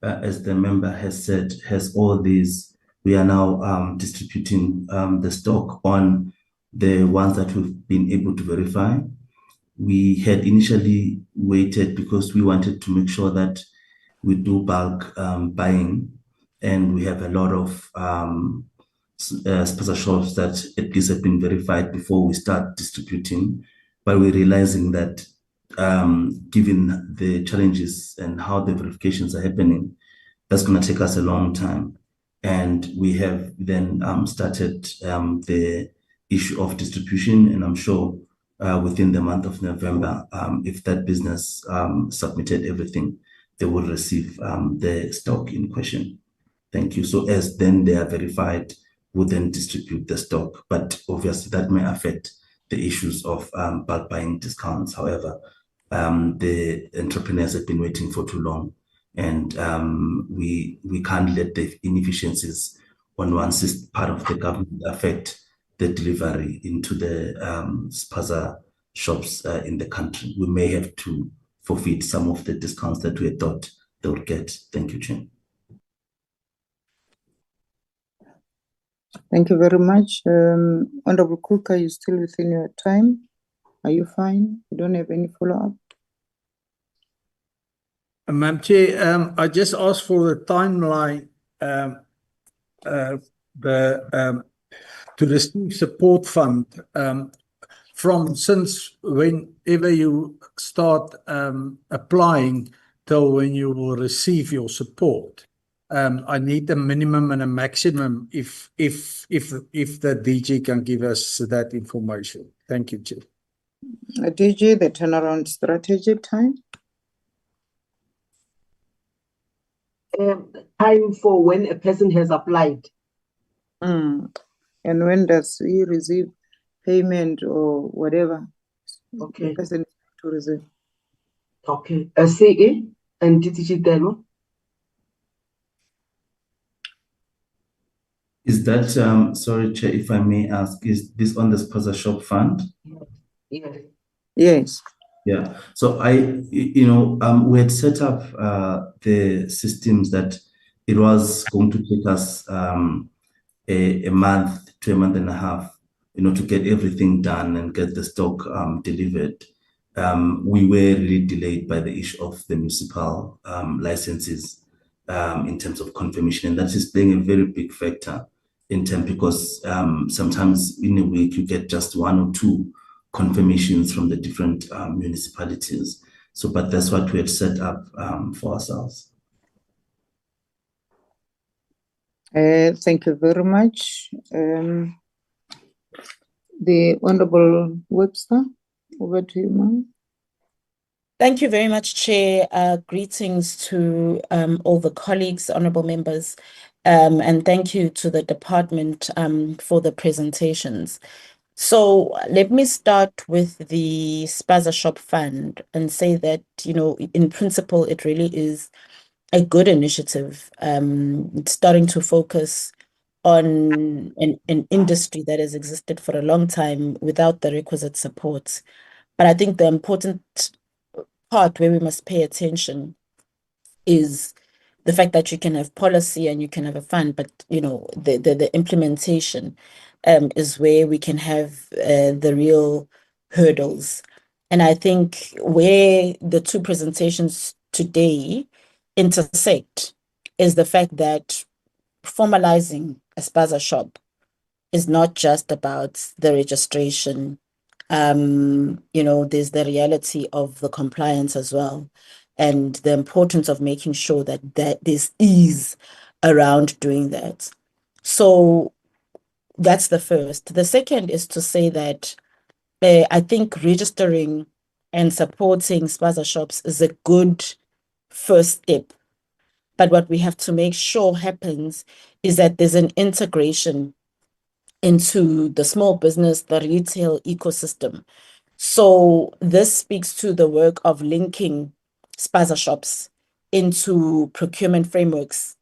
as the member has said, has all these, we are now distributing the stock on the ones that we've been able to verify. We had initially waited because we wanted to make sure that we do bulk buying, and we have a lot of spaza shops that at least have been verified before we start distributing. But we're realizing that given the challenges and how the verifications are happening, that's going to take us a long time. And we have then started the issue of distribution, and I'm sure within the month of November, if that business submitted everything, they will receive the stock in question. Thank you. So as then they are verified, we'll then distribute the stock. But obviously that may affect the issues of bulk buying discounts. However, the entrepreneurs have been waiting for too long, and we can't let the inefficiencies on one part of the government affect the delivery into the spaza shops in the country. We may have to forfeit some of the discounts that we had thought they would get. Thank you, Chair. Thank you very much. Honorable Cook, are you still within your time? Are you fine? You don't have any follow-up? Madam Chair, I just asked for the timeline to receive support fund from since whenever you start applying till when you will receive your support. I need a minimum and a maximum if the DG can give us that information. Thank you, Chair. DG, the turnaround strategy time? Time for when a person has applied. And when does he receive payment or whatever? Okay. The person to receive. Okay. CE and DTG Delwa. Is that, sorry, Chair, if I may ask, is this on the spaza shop fund? Yes. Yes. Yeah. So we had set up the systems that it was going to take us a month to a month and a half, to get everything done and get the stock delivered. We were really delayed by the issue of the municipal licenses in terms of confirmation, and that is playing a very big factor in terms, because sometimes in a week you get just one or two confirmations from the different municipalities. So, but that's what we had set up for ourselves. Thank you very much. The Honorable Webster, over to you, ma'am. Thank you very much, Chair. Greetings to all the colleagues, honorable members, and thank you to the department for the presentations. So let me start with the Spaza Shop Fund and say that, in principle, it really is a good initiative. It's starting to focus on an industry that has existed for a long time without the requisite support. But I think the important part where we must pay attention is the fact that you can have policy and you can have a fund, but the implementation is where we can have the real hurdles. And I think where the two presentations today intersect is the fact that formalizing a spaza shop is not just about the registration. There's the reality of the compliance as well, and the importance of making sure that there's ease around doing that. So that's the first. The second is to say that I think registering and supporting spaza shops is a good first step. But what we have to make sure happens is that there's an integration into the small business, the retail ecosystem. So this speaks to the work of linking spaza shops into procurement frameworks.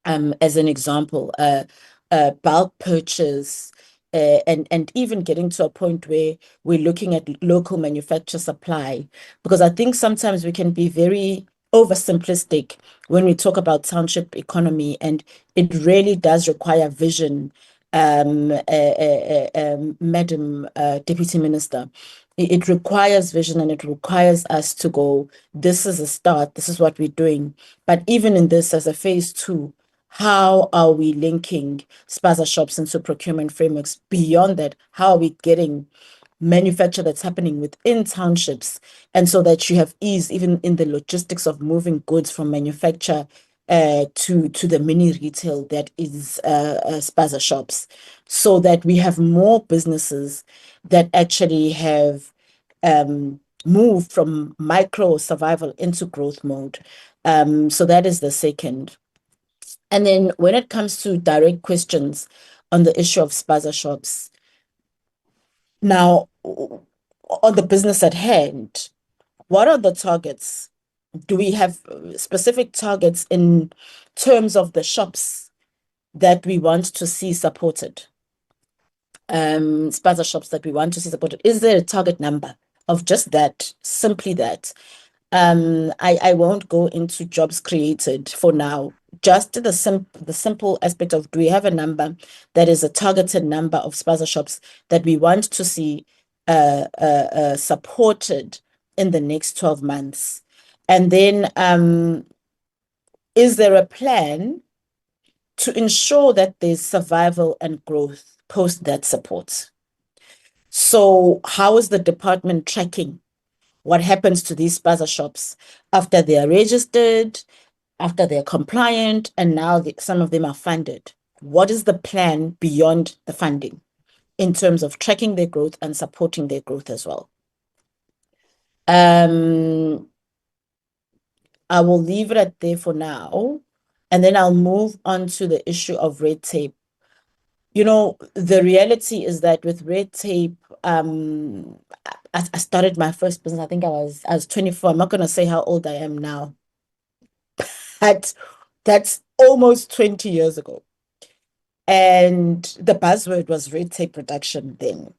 As an example, bulk purchase, and even getting to a point where we're looking at local manufacture supply, because I think sometimes we can be very oversimplistic when we talk about township economy, and it really does require vision, Madam Deputy Minister. It requires vision, and it requires us to go, this is a start, this is what we're doing. But even in this as a phase 2, how are we linking spaza shops into procurement frameworks? Beyond that, how are we getting manufacture that's happening within townships, and so that you have ease even in the logistics of moving goods from manufacture to the mini retail that is spaza shops, so that we have more businesses that actually have moved from micro survival into growth mode. So that is the second. And then when it comes to direct questions on the issue of spaza shops, now, on the business at hand, what are the targets? Do we have specific targets in terms of the shops that we want to see supported? Spaza shops that we want to see supported. Is there a target number of just that, simply that? I won't go into jobs created for now. Just the simple aspect of, do we have a number that is a targeted number of spaza shops that we want to see supported in the next 12 months? And then is there a plan to ensure that there's survival and growth post that support? So how is the department tracking what happens to these spaza shops after they are registered, after they're compliant, and now some of them are funded? What is the plan beyond the funding in terms of tracking their growth and supporting their growth as well? I will leave it at there for now, and then I'll move on to the issue of red tape. The reality is that with red tape, I started my first business, I think I was 24. I'm not going to say how old I am now, but that's almost 20 years ago. And the buzzword was red tape reduction then.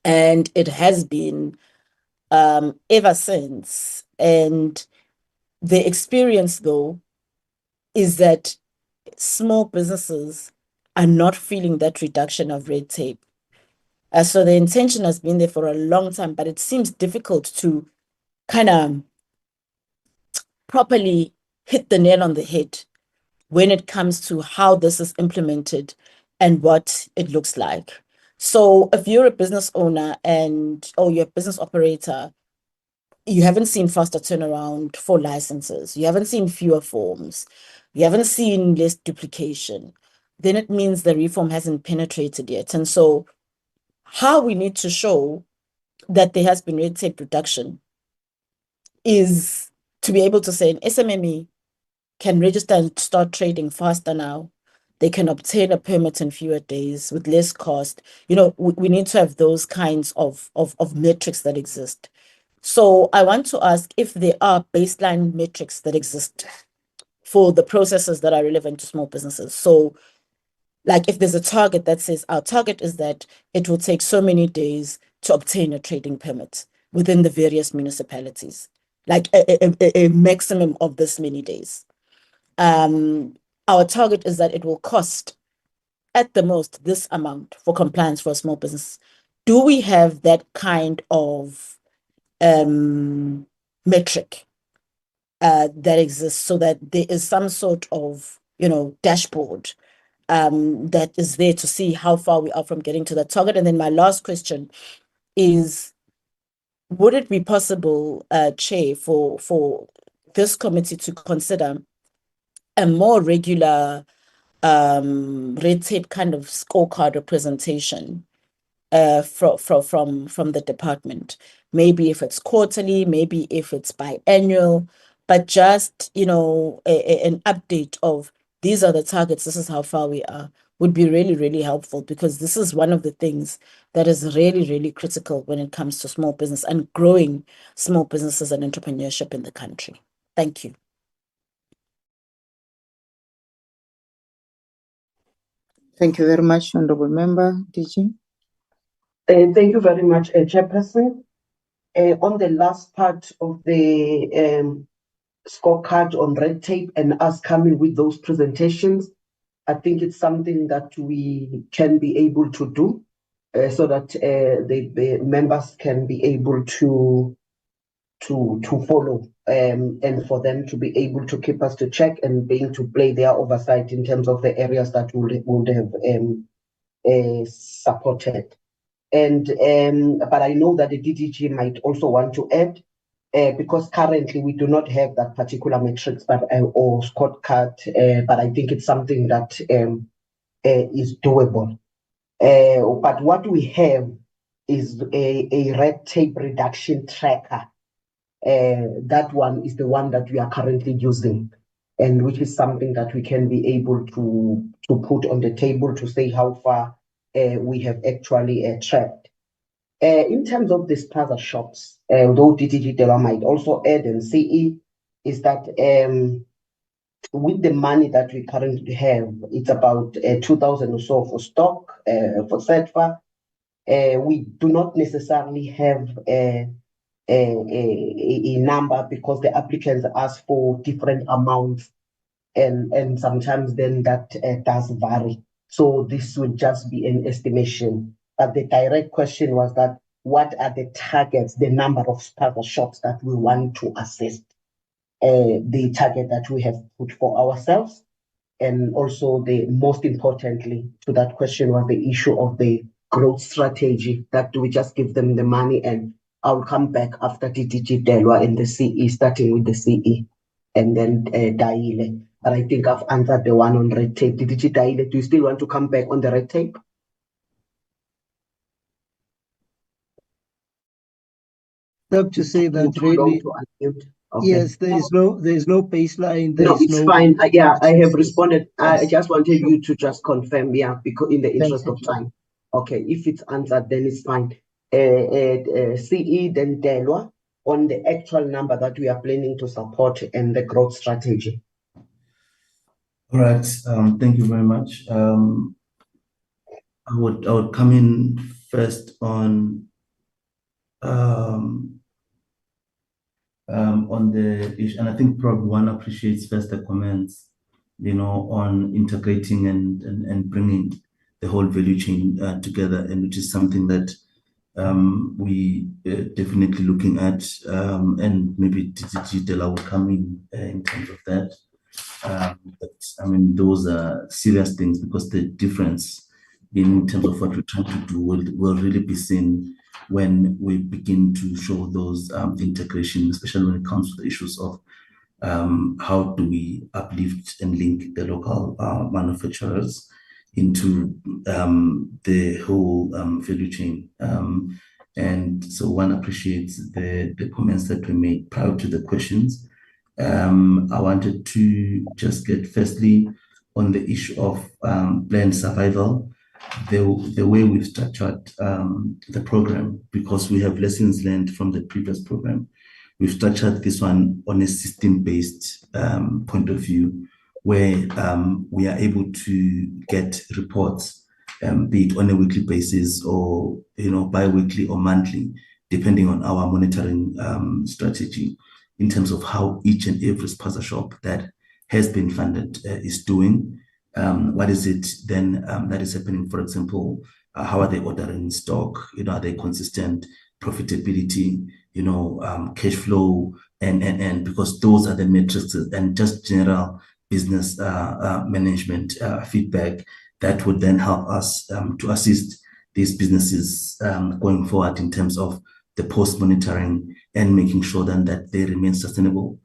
And it has been ever since. And the experience, though, is that small businesses are not feeling that reduction of red tape. So the intention has been there for a long time, but it seems difficult to kind of properly hit the nail on the head when it comes to how this is implemented and what it looks like. So if you're a business owner or you're a business operator, you haven't seen faster turnaround for licenses, you haven't seen fewer forms, you haven't seen less duplication, then it means the reform hasn't penetrated yet. And so how we need to show that there has been red tape reduction is to be able to say an SMME can register and start trading faster now. They can obtain a permit in fewer days with less cost. We need to have those kinds of metrics that exist. So I want to ask if there are baseline metrics that exist for the processes that are relevant to small businesses. So like if there's a target that says our target is that it will take so many days to obtain a trading permit within the various municipalities, like a maximum of this many days. Our target is that it will cost at the most this amount for compliance for a small business. Do we have that kind of metric that exists so that there is some sort of dashboard that is there to see how far we are from getting to that target? And then my last question is, would it be possible, Chair, for this committee to consider a more regular red tape kind of scorecard representation from the department? Maybe if it's quarterly, maybe if it's biannual, but just an update of these are the targets, this is how far we are, would be really, really helpful, because this is one of the things that is really, really critical when it comes to small business and growing small businesses and entrepreneurship in the country. Thank you. Thank you very much, Honorable Member. DG. Thank you very much, Chairperson. On the last part of the scorecard on red tape and us coming with those presentations, I think it's something that we can be able to do so that the members can be able to follow and for them to be able to keep us to check and being to play their oversight in terms of the areas that would have supported. But I know that the DDG might also want to add, because currently we do not have that particular matrix or scorecard, but I think it's something that is doable. But what we have is a red tape reduction tracker. That one is the one that we are currently using, and which is something that we can be able to put on the table to say how far we have actually tracked. In terms of the spaza shops, though DTG Dela might also add and CE, is that with the money that we currently have, it's about 2,000 or so for stock for SETFA. We do not necessarily have a number because the applicants ask for different amounts, and sometimes then that does vary. So this would just be an estimation. But the direct question was that what are the targets, the number of spaza shops that we want to assist, the target that we have put for ourselves, and also the most importantly to that question was the issue of the growth strategy, that we just give them the money, and I'll come back after DDG Delwa and the CE, starting with the CE, and then Daile. But I think I've answered the one on red tape. DDG Daile, do you still want to come back on the red tape? I have to say that really, okay. Yes, there is no baseline. There No, is it's no fine. Yeah, I have Yes, responded. I yes. just wanted you to just confirm, yeah, because in the interest Thank of you. time. Okay, if it's answered, then it's fine. CE, then Delwa, on the actual number that we are planning to support and the growth strategy. All right. Thank you very much. I would come in first on the issue, and I think probably one appreciates first the comments on integrating and bringing the whole value chain together, and which is something that we definitely looking at, and maybe digital will come in terms of that. But I mean, those are serious things, because the difference in terms of what we're trying to do will really be seen when we begin to show those integration, especially when it comes to the issues of how do we uplift and link the local manufacturers into the whole value chain. And so one appreciates the comments that we made prior to the questions. I wanted to just get firstly on the issue of planned survival, the way we've structured the program, because we have lessons learned from the previous program. We've structured this one on a system-based point of view, where we are able to get reports, be it on a weekly basis or bi-weekly or monthly, depending on our monitoring strategy, in terms of how each and every spaza shop that has been funded is doing. What is it then that is happening? For example, how are they ordering stock? Are they consistent? Profitability, cash flow, and because those are the metrics, and just general business management feedback that would then help us to assist these businesses going forward in terms of the post monitoring and making sure then that they remain sustainable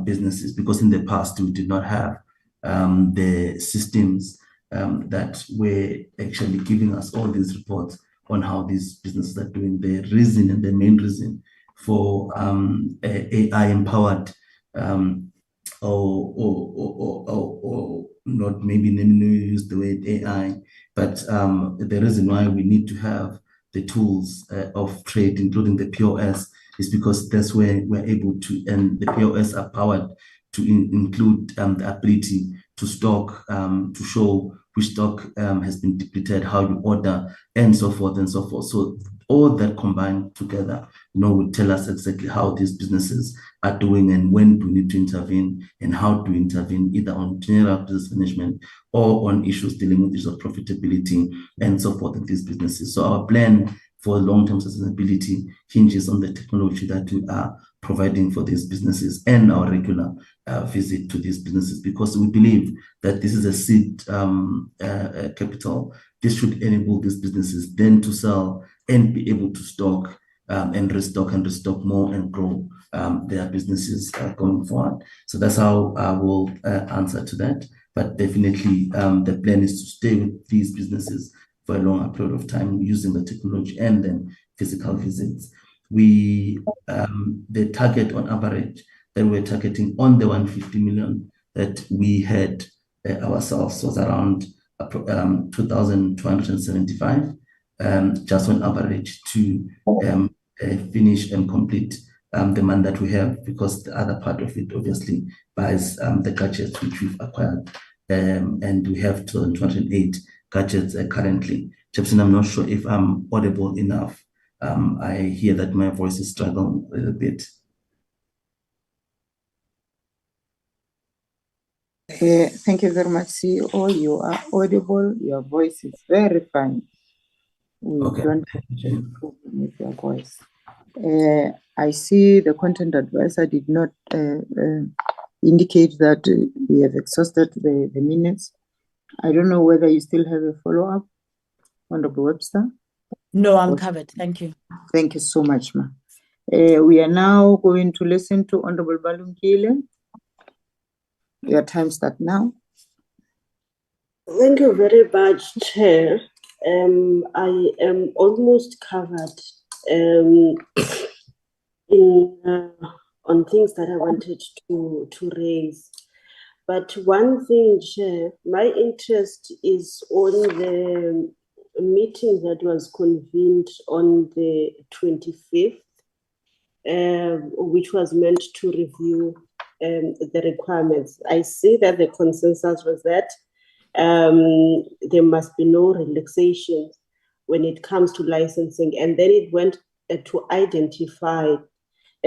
businesses. Because in the past we did not have the systems that were actually giving us all these reports on how these businesses are doing. The reason and the main reason for AI empowered or not, maybe let me use the word AI, but the reason why we need to have the tools of trade, including the POS, is because that's where we're able to, and the POS are powered to include the ability to stock, to show which stock has been depleted, how you order, and so forth and so forth. So all that combined together, would tell us exactly how these businesses are doing and when do we need to intervene and how to intervene, either on general business management or on issues dealing with issues of profitability and so forth in these businesses. So our plan for long-term sustainability hinges on the technology that we are providing for these businesses and our regular visit to these businesses, because we believe that this is a seed capital. This should enable these businesses then to sell and be able to stock and restock more and grow their businesses going forward. So that's how I will answer to that. But definitely the plan is to stay with these businesses for a longer period of time using the technology and then physical visits. The target on average that we're targeting on the 150 million that we had ourselves was around 2,275, just on average to finish and complete the month that we have, because the other part of it obviously buys the gadgets which we've acquired, and we have 208 gadgets currently. Chairperson, I'm not sure if I'm audible enough. I hear that my voice is struggling a little bit. Thank you very much, CEO. You are audible. Your voice is very fine. We don't have a problem with your voice. I see the content advisor did not indicate that we have exhausted the minutes. I don't know whether you still have a follow-up, Honorable Webster. No, I'm covered. Thank you. Thank you so much, ma. We are now going to listen to Honorable Balumkile. Your time starts now. Thank you very much, Chair. I am almost covered on things that I wanted to raise. But one thing, Chair, my interest is on the meeting that was convened on the 25th, which was meant to review the requirements. I see that the consensus was that there must be no relaxation when it comes to licensing, and then it went to identify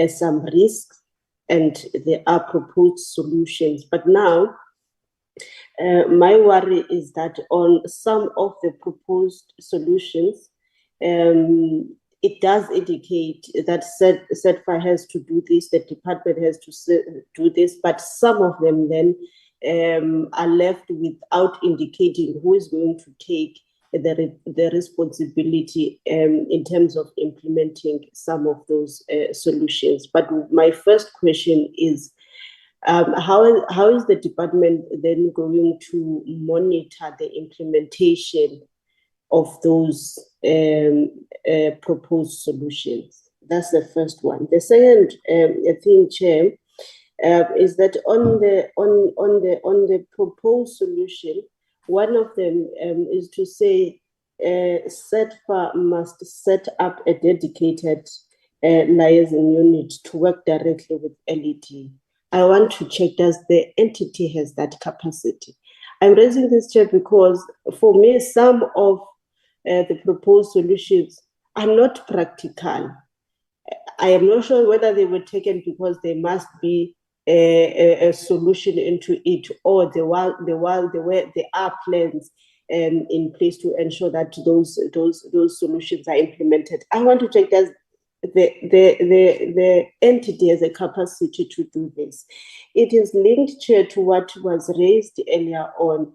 some risks, and there are proposed solutions. But now My worry is that on some of the proposed solutions, it does indicate that SETFA has to do this, the department has to do this, but some of them then are left without indicating who is going to take the responsibility in terms of implementing some of those solutions. But my first question is, how is the department then going to monitor the implementation of those proposed solutions? That's the first one. The second thing, Chair, is that on the proposed solution, one of them is to say SETFA must set up a dedicated liaison unit to work directly with LED. I want to check, does the entity has that capacity? I'm raising this, Chair, because for me, some of the proposed solutions are not practical. I am not sure whether they were taken because there must be a solution into it, or there are plans in place to ensure that those solutions are implemented. I want to check, does the entity has a capacity to do this? It is linked, Chair, to what was raised earlier on,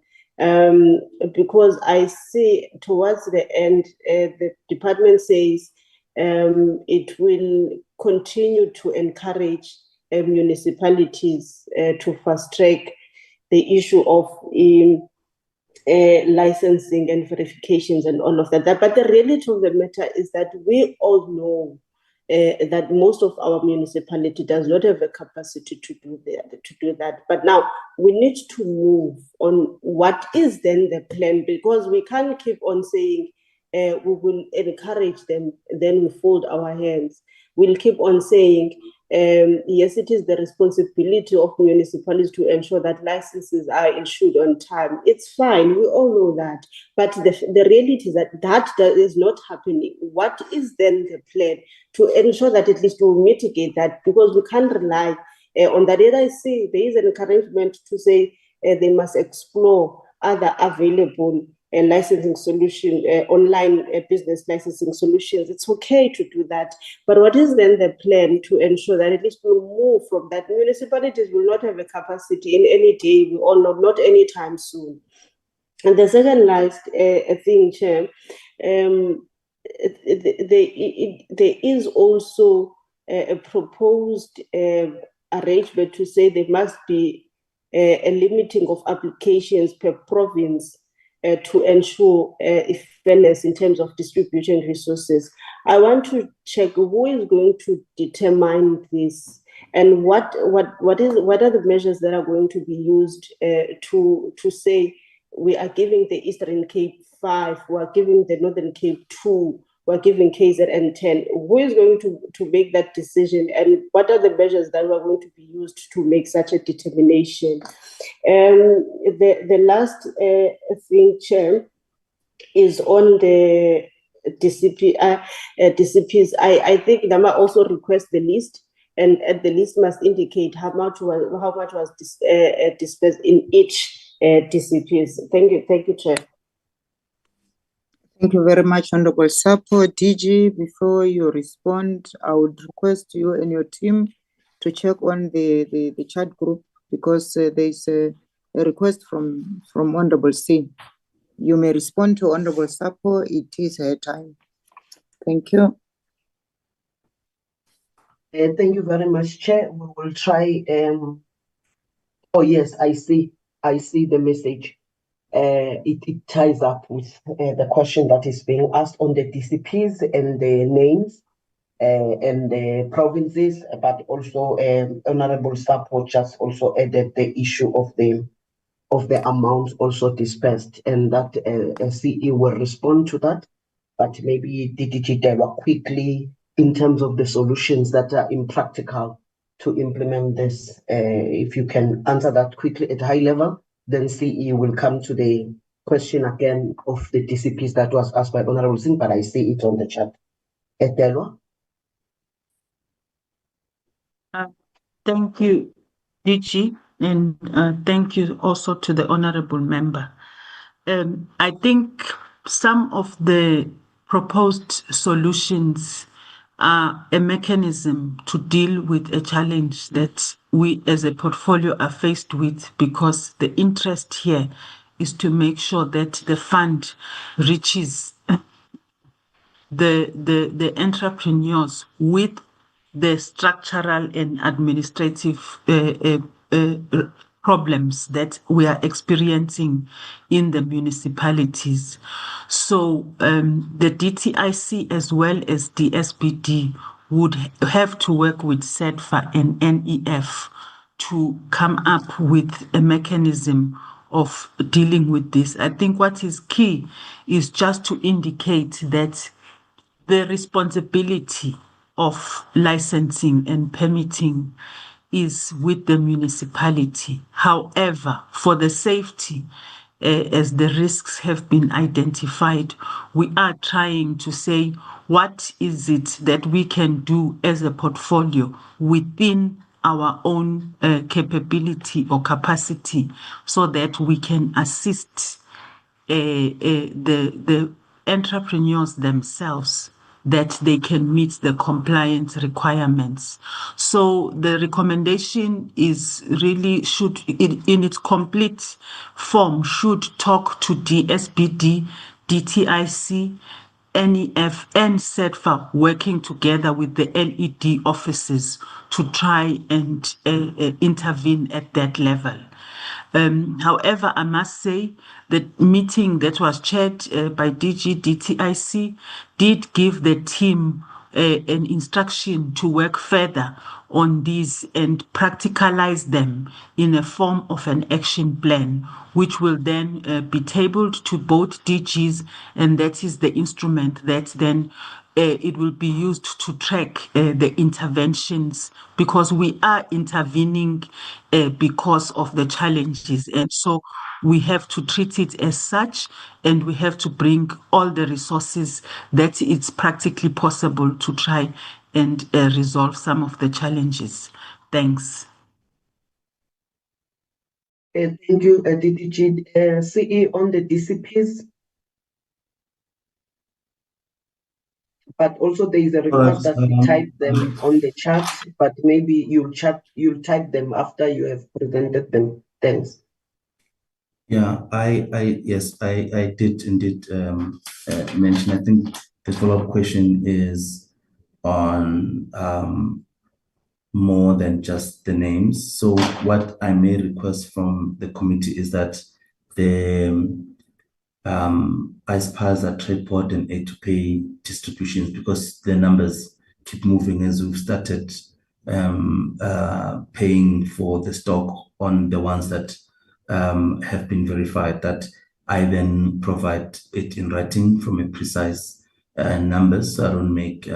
because I see towards the end, the department says it will continue to encourage municipalities to fast track the issue of licensing and verifications and all of that. But the reality of the matter is that we all know that most of our municipality does not have the capacity to do that. But now we need to move on what is then the plan, because we can't keep on saying we will encourage them, then we fold our hands. We'll keep on saying, yes, it is the responsibility of municipalities to ensure that licenses are issued on time. It's fine, we all know that. But the reality is that is not happening. What is then the plan to ensure that at least we'll mitigate that? Because we can't rely on that. Yet I see there is an encouragement to say they must explore other available licensing solution, online business licensing solutions. It's okay to do that. But what is then the plan to ensure that at least we'll move from that? Municipalities will not have a capacity in any day, we all know, not anytime soon. And the second last thing, Chair, there is also a proposed arrangement to say there must be a limiting of applications per province to ensure fairness in terms of distributing resources. I want to check who is going to determine this, and what are the measures that are going to be used to say we are giving the Eastern Cape 5, we are giving the Northern Cape 2, we're giving KZN 10. Who is going to make that decision, and what are the measures that are going to be used to make such a determination? The last thing, Chair, is on the DCPs. I think Nama also request the list, and the list must indicate how much was dispersed in each DCPs. Thank you, Chair. Thank you very much, Honorable Sapo. DG, before you respond, I would request you and your team to check on the chat group, because there's a request from Honorable C. You may respond to Honorable Sapo. It is her time. Thank you. Thank you very much, Chair. We will try. Oh yes, I see the message. It ties up with the question that is being asked on the DCPs and the names and the provinces, but also Honorable Sapo just also added the issue of the amount also dispersed, and that CE will respond to that. But maybe DDG Delwa quickly in terms of the solutions that are impractical to implement this. If you can answer that quickly at high level, then CE will come to the question again of the DCPs that was asked by Honorable Singh, but I see it on the chat. Delwa? Thank you, DG. And thank you also to the honorable member. I think some of the proposed solutions are a mechanism to deal with a challenge that we as a portfolio are faced with, because the interest here is to make sure that the fund reaches the entrepreneurs with the structural and administrative problems that we are experiencing in the municipalities. So the DTIC as well as the SBD would have to work with SEDFA and NEF to come up with a mechanism of dealing with this. I think what is key is just to indicate that the responsibility of licensing and permitting is with the municipality. However, for the safety, as the risks have been identified, we are trying to say, what is it that we can do as a portfolio within our own capability or capacity, so that we can assist the entrepreneurs themselves, that they can meet the compliance requirements. So the recommendation is really should, in its complete form, should talk to DSBD, DTIC, NEF and SEDFA working together with the LED offices to try and intervene at that level. However, I must say the meeting that was chaired by DG DTIC did give the team an instruction to work further on these and practicalize them in a form of an action plan, which will then be tabled to both DGs, and that is the instrument that then it will be used to track the interventions, because we are intervening because of the challenges. And so we have to treat it as such, and we have to bring all the resources that it's practically possible to try and resolve some of the challenges. Thanks. Thank you, DDG. CE on the DCPs. But also there is a request that we type them on the chat, but maybe you'll type them after you have presented them. Thanks. Yeah, yes, I did indeed mention. I think the follow-up question is on more than just the names. So what I may request from the committee is that the spaza, Tripod and A2Pay distributions, because the numbers keep moving as we've started paying for the stock on the ones that have been verified, that I then provide it in writing from a precise numbers, so I don't make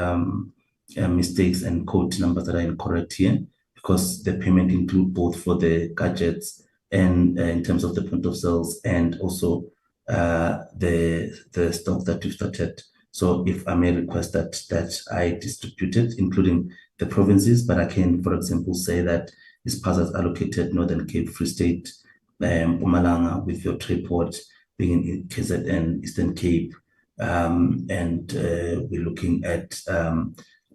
mistakes and quote numbers that are incorrect here, because the payment include both for the gadgets and in terms of the point of sales, and also the stock that we've started. So if I may request that I distribute it, including the provinces, but I can, for example, say that spaza allocated Northern Cape, Free State, Mpumalanga, with your Tripod being in KZN, Eastern Cape, and we're looking at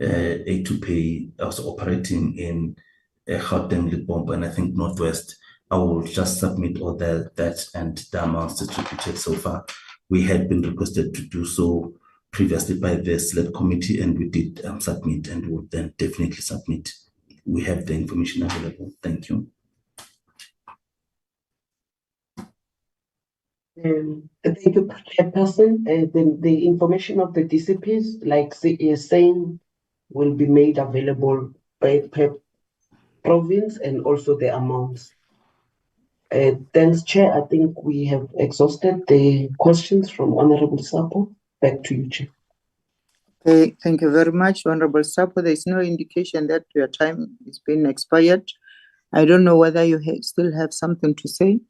A2Pay also operating in Gauteng, Limpopo, and I think Northwest. I will just submit all that and the amounts distributed so far. We had been requested to do so previously by the select committee, and we did submit, and will then definitely submit. We have the information available. Thank you. Thank you, Chairperson. The information of the DCPs, like is saying, will be made available per province, and also the amounts. Thanks, Chair. I think we have exhausted the questions from Honorable Sapo. Back to you, Chair. Okay, thank you very much, Honorable Sapo. There is no indication that your time is being expired. I don't know whether you still have something to say.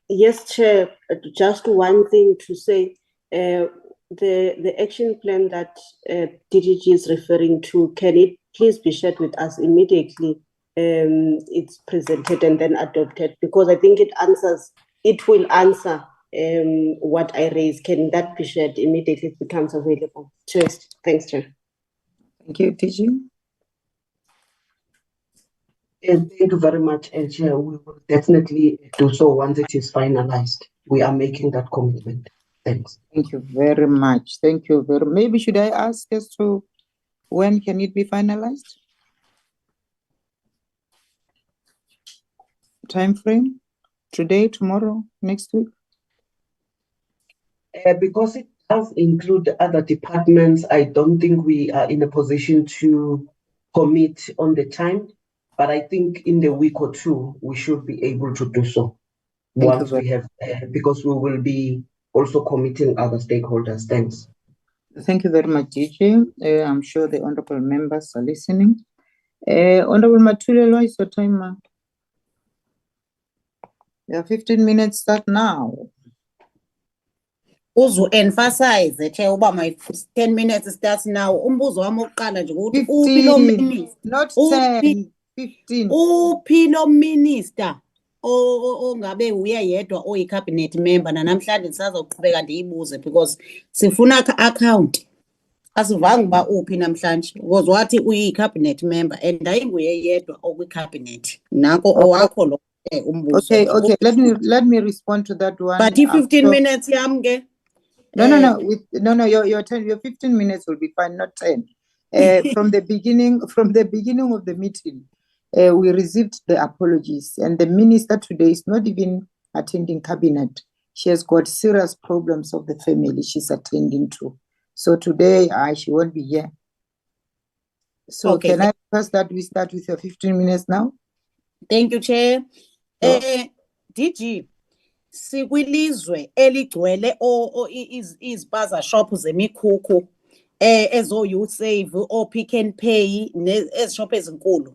Yes, Chair. Just one thing to say. The action plan that DDG is referring to, can it please be shared with us immediately it's presented and then adopted, because I think it will answer what I raised. Can that be shared immediately if it becomes available? Cheers. Thanks, Chair. Thank you, TG. And thank you very much, Chair. We will definitely do so once it is finalized. We are making that commitment. Thanks. Thank you very much. Thank you very much. Maybe should I ask as to when can it be finalized? Time frame? Today, tomorrow, next week? Because it does include other departments, I don't think we are in a position to commit on the time, but I think in the week or two, we should be able to do so. Once we have, because we will be also committing other stakeholders. Thanks. Thank you very much, DJ. I'm sure the honorable members are listening. Honorable Matulelo, what is your time, ma? Yeah, 15 minutes start now. Uzu-emphasize Chair uba my 10 minutes starts now. Umbuzo wami oqala nje ukuthi 15, not 10, 15. Uphi lo minister ongabe uye yedwa oyi-cabinet member namhlanje ndisazoqhubeka ndiyibuze because sifuna account. Asivanga uba uphi namhlanje because wathi uyi-cabinet member and ayinguye yedwa okwi-cabinet. Nako owakho lo umbuzo. Okay, let me respond to that one. But 15 minutes yam ke. No, your 15 minutes will be fine, not 10. From the beginning of the meeting, we received the apologies, and the minister today is not even attending cabinet. She has got serious problems of the family she's attending to. So today, she won't be here. So Okay. Can I request that we start with your 15 minutes now? Thank you, Chair. DG, sikwilizwe eligcwele izpaza shop zemikhukhu ezo Youth Save o Pick n Pay ezishop ezinkulu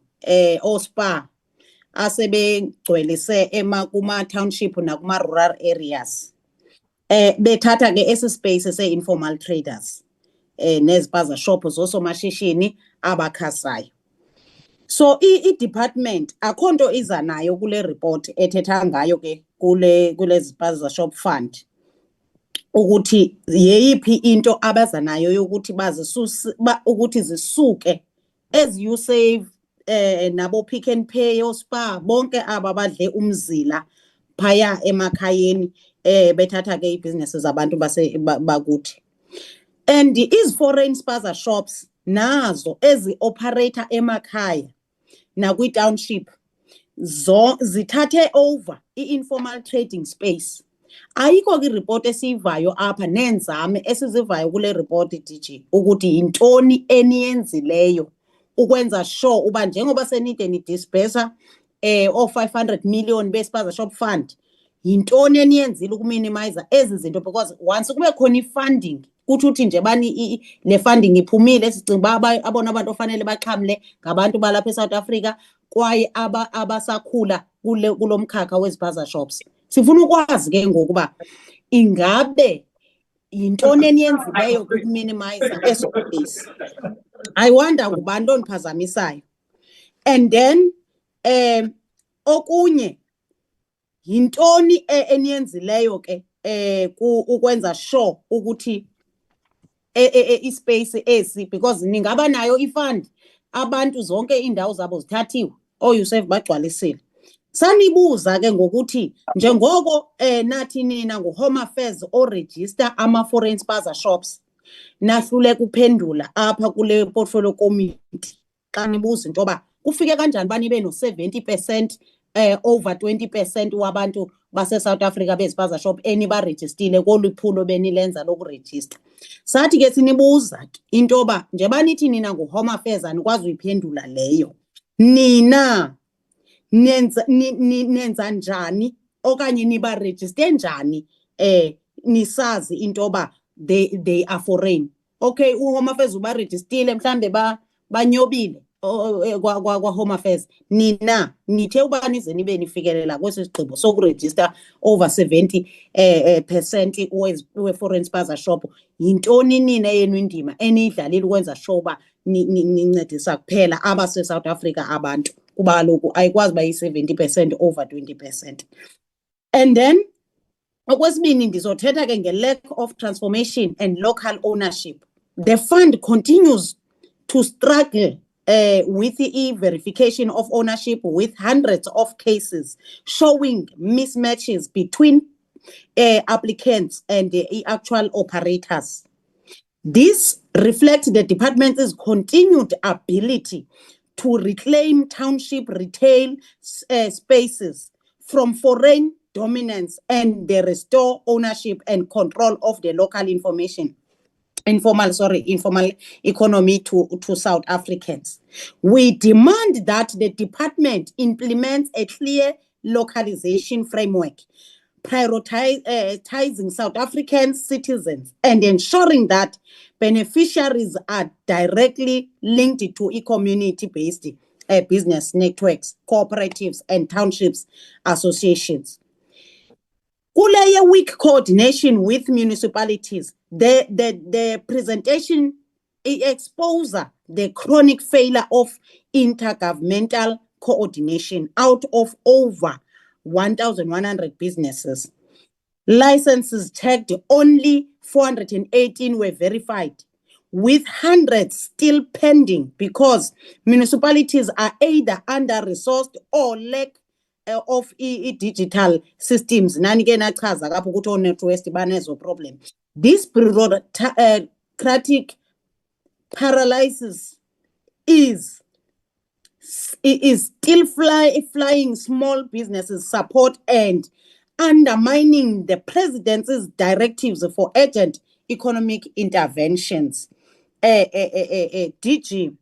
o Spar asebegcwelise kuma township nakuma rural areas bethatha ke esi space se-informal traders nezpaza shop zosomashishini abakhasayo. So i-department akho nto iza nayo kule report ethetha ngayo ke kule spaza shop fund ukuthi yeyiphi into abaza nayo yokuthi ukuthi zisuke as you save nabo Pick n Pay oSpar bonke aba badle umzila phaya emakhayeni bethatha ke ibusinesses zabantu bakuthi. And is foreign spaza shops nazo ezi operator emakhaya nakwi township zithathe over i-informal trading space. Ayikho ke report esivayo apha nenzame esizivayo kule report DJ ukuthi yintoni eniyenzileyo ukwenza sure uba njengoba senide ni dispersa o 500 million bespaza shop fund yintoni eniyenzile ukuminimize ezi zinto because once kube khona ifunding kuthi uthi nje bani le funding iphumile sicinga uba abona abantu ofanele baxhamle ngabantu balapha eSouth Africa kwaye abasakhula kulo mkhakha weziphaza shops. Sifuna ukwazi ke ngokuba ingabe yintoni eniyenzileyo ukuminimize eso space. I wonder ngubani oniphazamisayo. And then okunye yintoni eniyenzileyo ke ukwenza sure ukuthi ispace esi because ningaba nayo ifund abantu zonke indawo zabo zithathiwe oYouSave bagcwalisile. Sanibuza ke ngokuthi njengoko nathi nina ngoHome Affairs o-register ama-foreign spaza shops nahluleka uphendula apha kule portfolio committee xa nibuza into yoba kufike kanjani uba nibe no-70% over 20% wabantu base-South Africa beziphaza shop enibarejistile kolu phulo benilenza lokurejista. Sathi ke sinibuza ke into yoba njengoba nithi nina ngoHome Affairs anikwazi uyiphendula leyo, nina nenza njani okanye nibarejiste njani nisazi into yoba they are foreign. Okay, uHome Affairs ubarejistile mhlambe banyobile kwa-Home Affairs, nina nithe uba nize nibe nifikelela kwesi sigqibo sokurejista over 70% we-foreign spaza shop. Yintoni nina yenu indima eniyidlalile ukwenza sure uba nincedisa kuphela abase-South Africa abantu kuba kaloku ayikwazi uba yi-70% over 20%. And then okwesibini ndizothetha ke nge-lack of transformation and local ownership. The fund continues to struggle with the verification of ownership, with hundreds of cases showing mismatches between applicants and the actual operators. This reflects the department's continued ability to reclaim township retail spaces from foreign dominance and the restore ownership and control of the local informal economy to South Africans. We demand that the department implements a clear localization framework, prioritizing South African citizens and ensuring that beneficiaries are directly linked to community-based business networks, cooperatives, and townships associations. Kule weak coordination with municipalities, the presentation exposes the chronic failure of intergovernmental coordination out of over 1,100 businesses. Licenses checked, only 418 were verified, with hundreds still pending because municipalities are either under-resourced or lack of digital systems. Nani-ke nachaza kapho ukuthi o-NatWest banezo problem. This bureaucratic paralysis is still flying small businesses support and undermining the president's directives for urgent economic interventions. DG,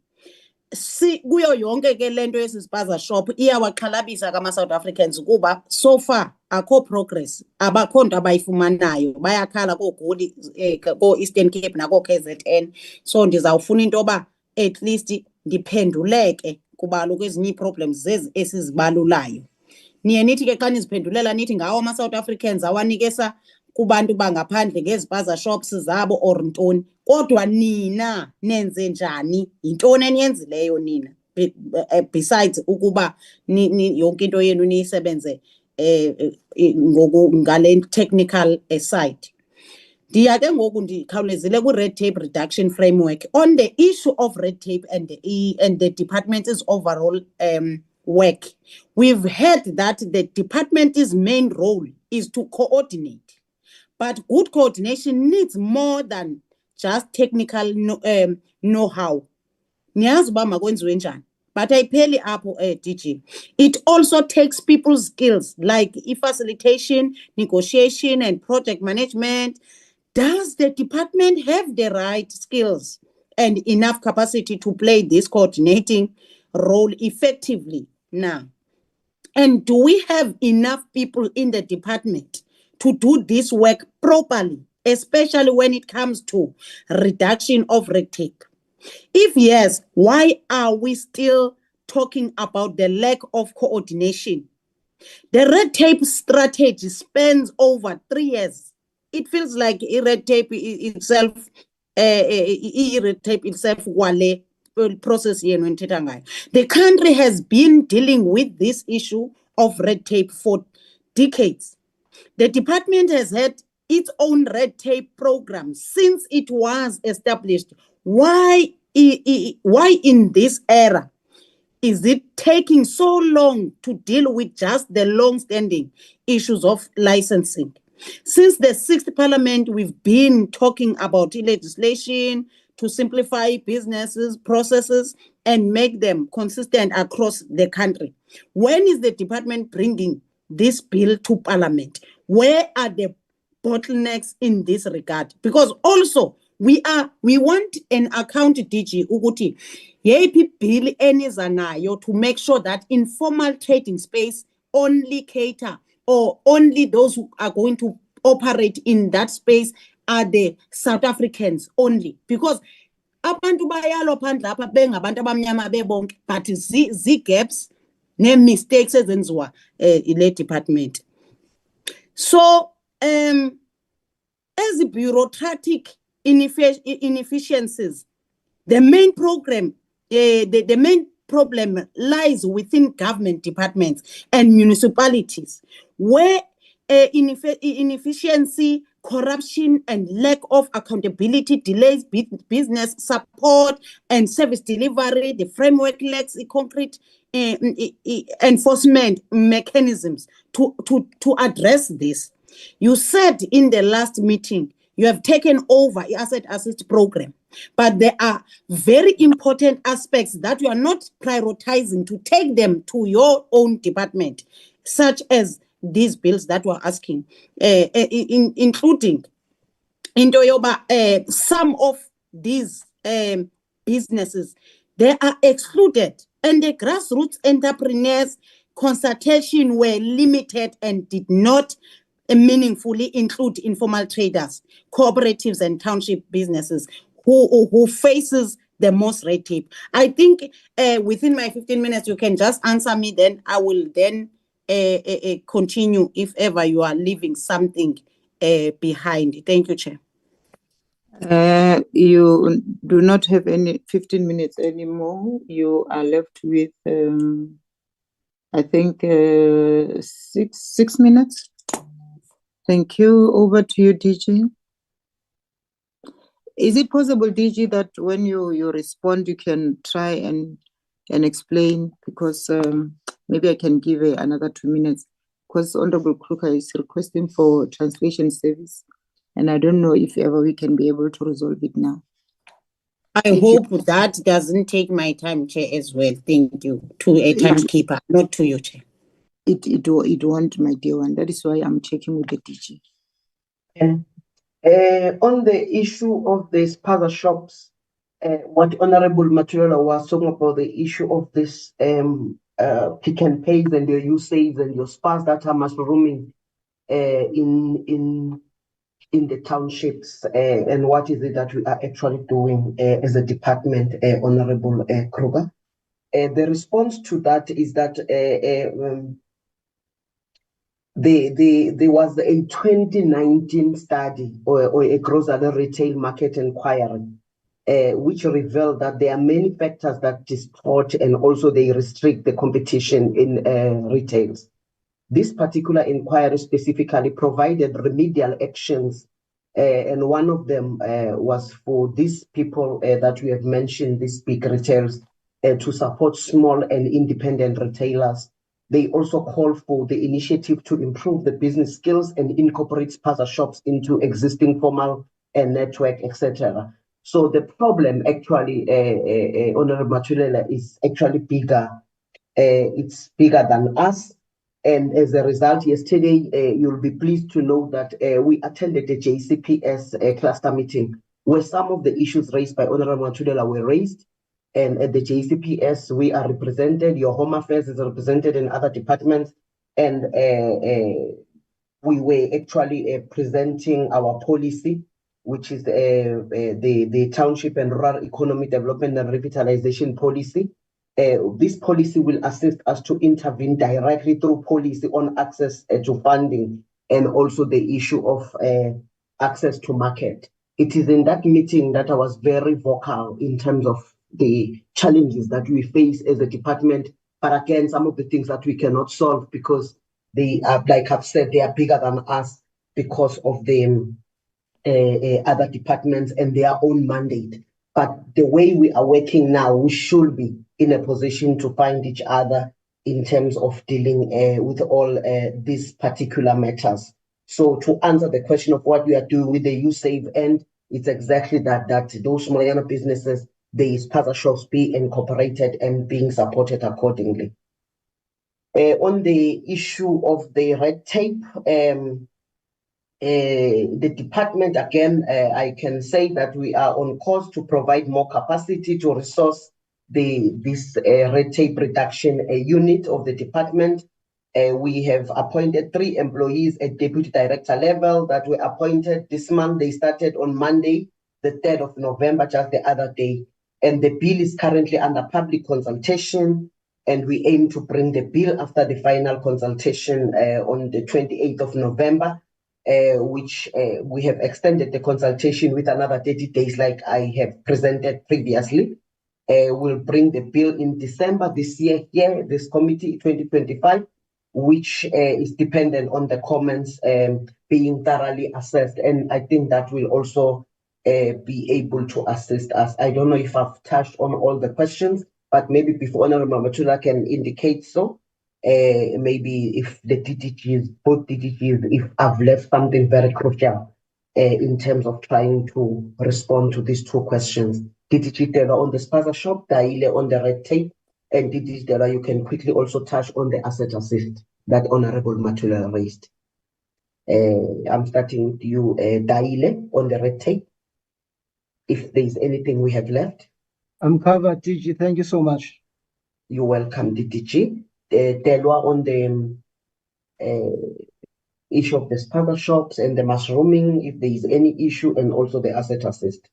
kuyo yonke ke lento yesispaza shop iyawaxhalabisa kama-South Africans kuba so far akho progress, abakho nto abayifumanayo, bayakhala koGoli, ko-Eastern Cape nako-KZN. So ndizawufuna into yoba at least ndiphenduleke kuba kaloku ezinye ii-problems zezi esizibalulayo. Niye nithi ke xa niziphendulela nithi ngawo ama-South Africans awanikesa kubantu bangaphandle ngeziphaza shops zabo or ntoni, kodwa nina nenze njani, yintoni eniyenzileyo nina besides ukuba yonke into yenu niyisebenze ngale technical side. Ndiya ke ngoku ndikhawulezile ku-red tape reduction framework on the issue of red tape and the department's overall work. We've heard that the department's main role is to coordinate, but good coordination needs more than just technical know-how. Niyazi uba makwenziwe njani, but ayipheli apho DG. It also takes people's skills like facilitation, negotiation, and project management. Does the department have the right skills and enough capacity to play this coordinating role effectively now? And do we have enough people in the department to do this work properly, especially when it comes to reduction of red tape? If yes, why are we still talking about the lack of coordination? The red tape strategy spans over 3 years. It feels like red tape itself, wale process yenu endithetha ngayo. The country has been dealing with this issue of red tape for decades. The department has had its own red tape program since it was established. Why in this era is it taking so long to deal with just the long-standing issues of licensing? Since the 6th Parliament, we've been talking about legislation to simplify businesses, processes, and make them consistent across the country. When is the department bringing this bill to Parliament? Where are the bottlenecks in this regard? Because also, we want an account DG ukuthi yeyiphi bill eniza nayo to make sure that informal trading space only cater or only those who are going to operate in that space are the South Africans only. Because abantu bayalo phandle apha bengabantu abamnyama bebonke, but zi-gaps ne-mistakes ezenziwa ile department. So, as bureaucratic inefficiencies, the main program, the main problem lies within government departments and municipalities, where inefficiency, corruption, and lack of accountability delays business support and service delivery. The framework lacks a concrete enforcement mechanisms to address this. You said in the last meeting you have taken over the asset assist program, but there are very important aspects that you are not prioritizing to take them to your own department, such as these bills that we're asking, including into yoba, some of these businesses, they are excluded, and the grassroots entrepreneurs consultation were limited and did not meaningfully include informal traders, cooperatives, and township businesses who faces the most red tape. I think within my 15 minutes, you can just answer me, then I will then continue if ever you are leaving something behind. Thank you, Chair. You do not have any 15 minutes anymore. You are left with, I think, 6 minutes. Thank you. Over to you, DG. Is it possible, DG, that when you respond, you can try and explain, because maybe I can give another 2 minutes, because Honorable Kruger is requesting for translation service, and I don't know if ever we can be able to resolve it now. I hope that doesn't take my time, Chair, as well. Thank you. To a timekeeper, not to you, Chair. It won't, my dear one. That is why I'm checking with the DG. On the issue of the spaza shops, what Honorable Maturela was talking about, the issue of this pick and pays and your usage and your spas that are mushrooming in the townships, and what is it that we are actually doing as a department, Honorable Kruger. The response to that is that there was a 2019 study or a grocery retail market inquiry, which revealed that there are many factors that distort and also they restrict the competition in retails. This particular inquiry specifically provided remedial actions, and one of them was for these people that we have mentioned, these big retailers, to support small and independent retailers. They also call for the initiative to improve the business skills and incorporate spaza shops into existing formal network, etc. So the problem actually, Honorable Matulela, is actually bigger. It's bigger than us. And as a result, yesterday, you'll be pleased to know that we attended the JCPS cluster meeting, where some of the issues raised by Honorable Matulela were raised. And at the JCPS, we are represented, your Home Affairs is represented in other departments, and we were actually presenting our policy, which is the Township and Rural Economy Development and Revitalization Policy. This policy will assist us to intervene directly through policy on access to funding and also the issue of access to market. It is in that meeting that I was very vocal in terms of the challenges that we face as a department, but again, some of the things that we cannot solve because they are, like I've said, they are bigger than us because of the other departments and their own mandate. But the way we are working now, we should be in a position to find each other in terms of dealing with all these particular matters. So to answer the question of what we are doing with the USAVE end, it's exactly that those small businesses, the spaza shops be incorporated and being supported accordingly. On the issue of the red tape, the department, again, I can say that we are on course to provide more capacity to resource this red tape reduction unit of the department. We have appointed 3 employees at deputy director level that were appointed this month. They started on Monday, the 3rd of November, just the other day. And the bill is currently under public consultation, and we aim to bring the bill after the final consultation on the 28th of November, which we have extended the consultation with another 30 days, like I have presented previously. will bring the bill in December this year here, this committee 2025, which is dependent on the comments being thoroughly assessed. And I think that will also be able to assist us. I don't know if I've touched on all the questions, but maybe before Honorable Matula can indicate so, maybe if the DDGs, both DDGs, if I've left something very crucial in terms of trying to respond to these two questions. DDG Dela on the spaza shop, Daile on the red tape, and DDG Dela, you can quickly also touch on the asset assist that Honorable Matula raised. I'm starting with you, Daile, on the red tape. If there's anything we have left. I'm covered, DG. Thank you so much. You're welcome, DDG. Delwa on the issue of the spaza shops and the mushrooming, if there is any issue, and also the asset assist.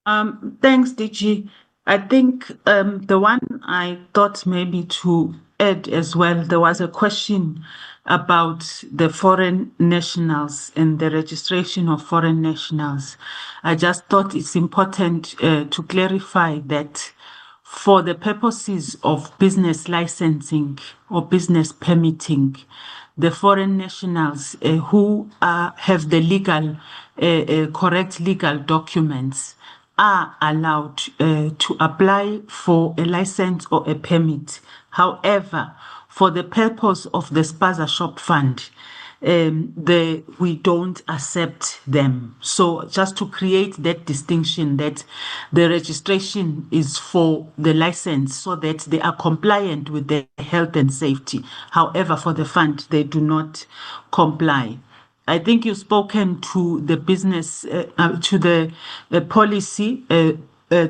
Thanks, DG. I think the one I thought maybe to add as well, there was a question about the foreign nationals and the registration of foreign nationals. I just thought it's important to clarify that for the purposes of business licensing or business permitting, the foreign nationals who have the legal, correct legal documents are allowed to apply for a license or a permit. However, for the purpose of the spaza shop fund, we don't accept them. So just to create that distinction that the registration is for the license so that they are compliant with the health and safety. However, for the fund, they do not comply. I think you've spoken to the business, to the policy,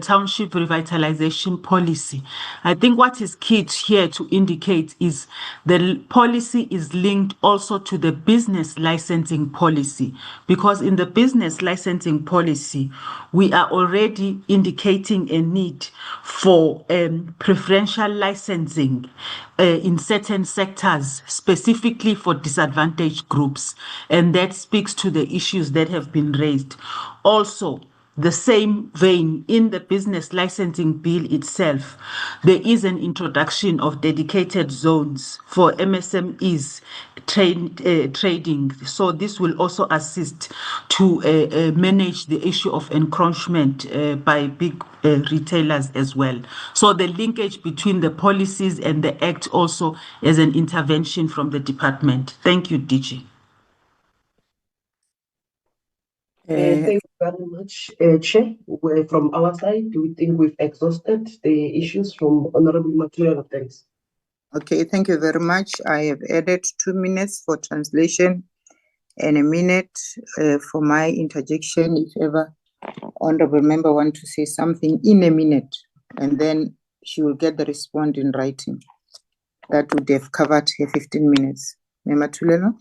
township revitalization policy. I think what is key here to indicate is the policy is linked also to the business licensing policy, because in the business licensing policy, we are already indicating a need for preferential licensing in certain sectors, specifically for disadvantaged groups. And that speaks to the issues that have been raised. Also, the same vein, in the business licensing bill itself, there is an introduction of dedicated zones for MSMEs trading. So this will also assist to manage the issue of encroachment by big retailers as well. So the linkage between the policies and the act also is an intervention from the department. Thank you, DG. Thank you very much, Chair. From our side, do we think we've exhausted the issues from Honorable Matula? Thanks. Okay, thank you very much. I have added 2 minutes for translation and a minute for my interjection, if ever honorable member want to say something in a minute, and then she will get the response in writing. That would have covered her 15 minutes. Member Tulelo?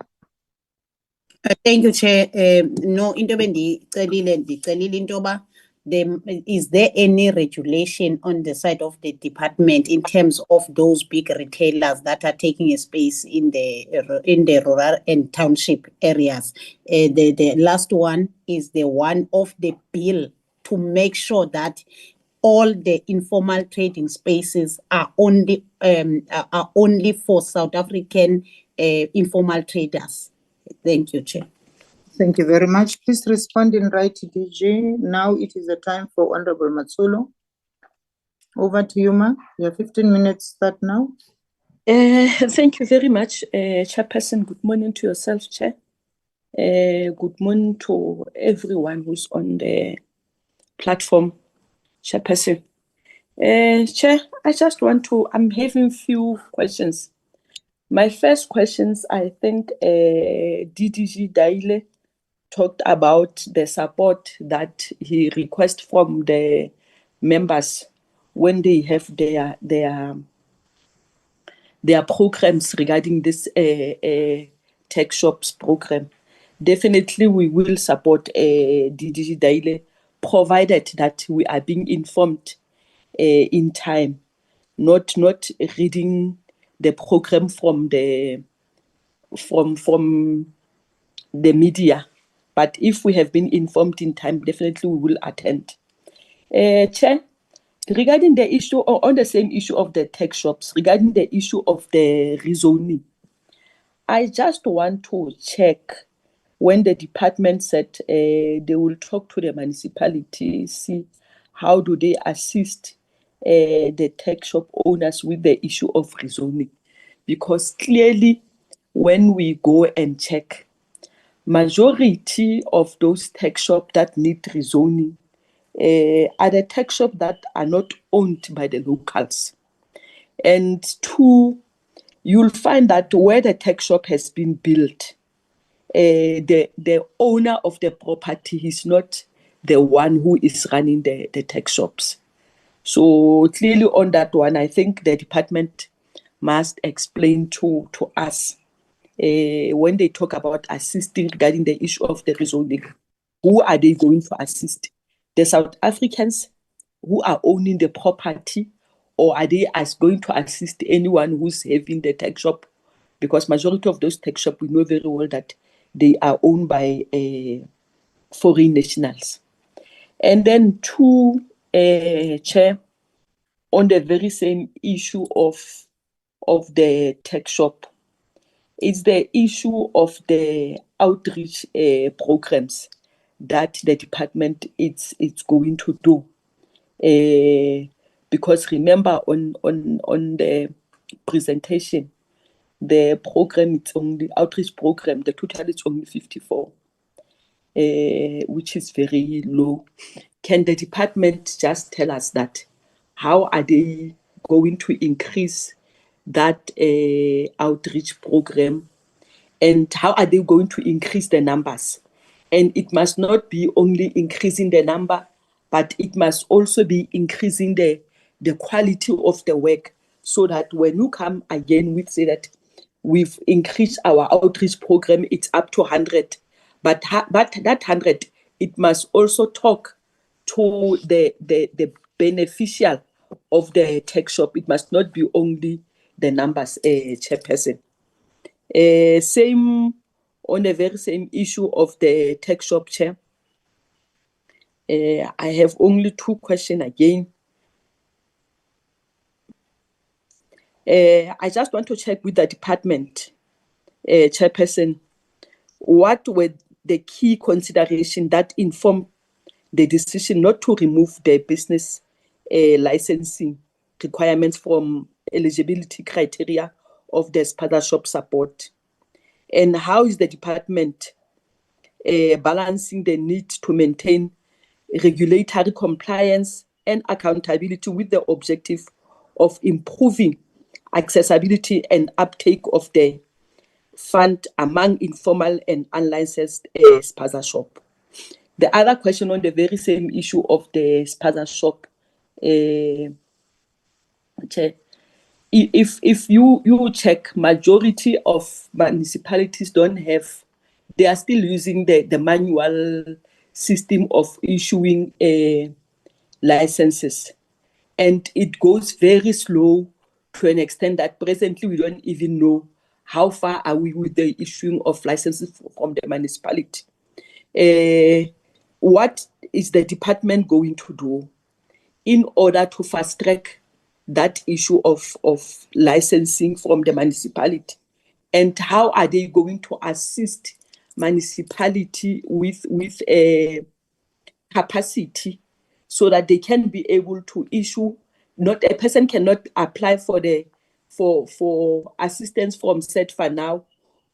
Thank you, Chair. No, is there any regulation on the side of the department in terms of those big retailers that are taking a space in the rural and township areas? The last one is the one of the bill to make sure that all the informal trading spaces are only for South African informal traders. Thank you, Chair. Thank you very much. Please respond in writing, DG. Now it is the time for Honorable Matsolo. Over to you, ma. You have 15 minutes. Start now. Thank you very much, Chairperson. Good morning to yourself, Chair. Good morning to everyone who's on the platform, Chairperson. Chair, I just want to, I'm having few questions. My first questions, I think DDG Daile talked about the support that he requests from the members when they have their programs regarding this tech shops program. Definitely, we will support DDG Daile, provided that we are being informed in time, not reading the program from the media. But if we have been informed in time, definitely we will attend. Chair, regarding the issue, or on the same issue of the tech shops, regarding the issue of the rezoning, I just want to check when the department said they will talk to the municipality, see how do they assist the tech shop owners with the issue of rezoning. Because clearly, when we go and check, majority of those tech shops that need rezoning are the tech shops that are not owned by the locals. And two, you'll find that where the tech shop has been built, the owner of the property is not the one who is running the tech shops. So clearly on that one, I think the department must explain to us when they talk about assisting regarding the issue of the rezoning, who are they going to assist? The South Africans who are owning the property, or are they going to assist anyone who's having the tech shop? Because majority of those tech shops, we know very well that they are owned by foreign nationals. And then two, Chair, on the very same issue of the tech shop, it's the issue of the outreach programs that the department it's going to do. Because remember on the presentation, the program, it's only outreach program, the total is only 54, which is very low. Can the department just tell us that? How are they going to increase that outreach program? And how are they going to increase the numbers? And it must not be only increasing the number, but it must also be increasing the quality of the work, so that when you come again, we say that we've increased our outreach program, it's up to 100. But that 100, it must also talk to the beneficial of the tech shop. It must not be only the numbers, Chairperson. Same on the very same issue of the tech shop, Chair. I have only two questions again. I just want to check with the department, Chairperson, what were the key considerations that informed the decision not to remove the business licensing requirements from eligibility criteria of the spaza shop support? And how is the department balancing the need to maintain regulatory compliance and accountability with the objective of improving accessibility and uptake of the fund among informal and unlicensed spaza shop? The other question on the very same issue of the spaza shop, Chair, if you check, majority of municipalities don't have, they are still using the manual system of issuing licenses, and it goes very slow to an extent that presently we don't even know how far are we with the issuing of licenses from the municipality. What is the department going to do in order to fast track that issue of licensing from the municipality? And how are they going to assist municipality with capacity, so that they can be able to issue? Not a person cannot apply for assistance from SETFA now,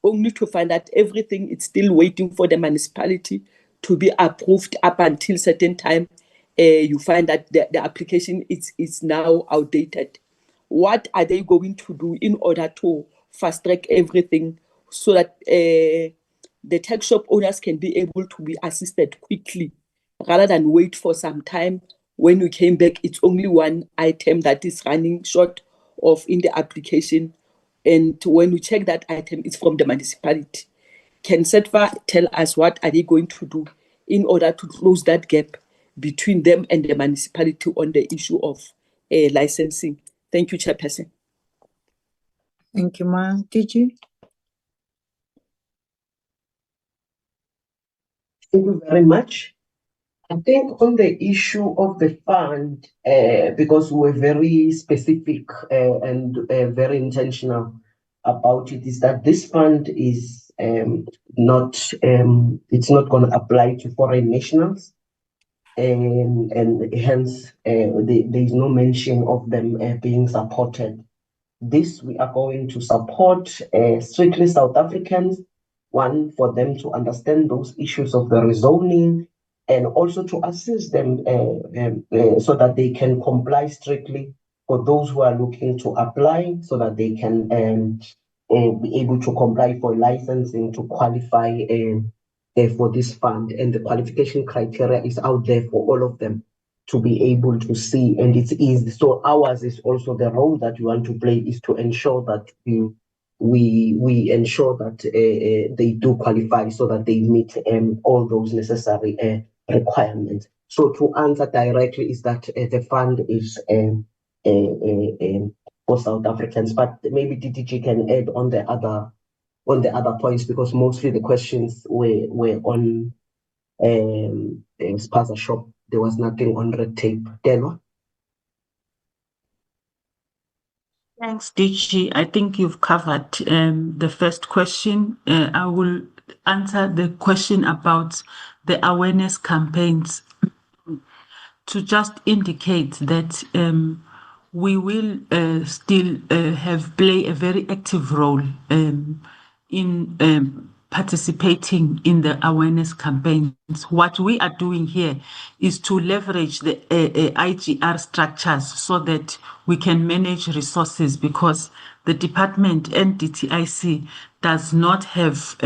only to find that everything is still waiting for the municipality to be approved up until certain time. You find that the application is now outdated. What are they going to do in order to fast track everything, so that the tech shop owners can be able to be assisted quickly, rather than wait for some time? When we came back, it's only one item that is running short of in the application. And when we check that item, it's from the municipality. Can SETFA tell us what are they going to do in order to close that gap between them and the municipality on the issue of licensing? Thank you, Chairperson. Thank you, Ma. DG? Thank you very much. I think on the issue of the fund, because we're very specific and very intentional about it, is that this fund is not it's not going to apply to foreign nationals, and hence there is no mention of them being supported. This we are going to support strictly South Africans, one, for them to understand those issues of the rezoning, and also to assist them so that they can comply strictly for those who are looking to apply, so that they can be able to comply for licensing to qualify for this fund. And the qualification criteria is out there for all of them to be able to see, and it's easy. So ours is also the role that we want to play is to ensure that we ensure that they do qualify, so that they meet all those necessary requirements. So to answer directly is that the fund is for South Africans, but maybe DTG can add on the other points, because mostly the questions were on spaza shop. There was nothing on red tape. Delwa? Thanks, DG. I think you've covered the first question. I will answer the question about the awareness campaigns to just indicate that we will still play a very active role in participating in the awareness campaigns. What we are doing here is to leverage the IGR structures so that we can manage resources, because the department and DTIC does not have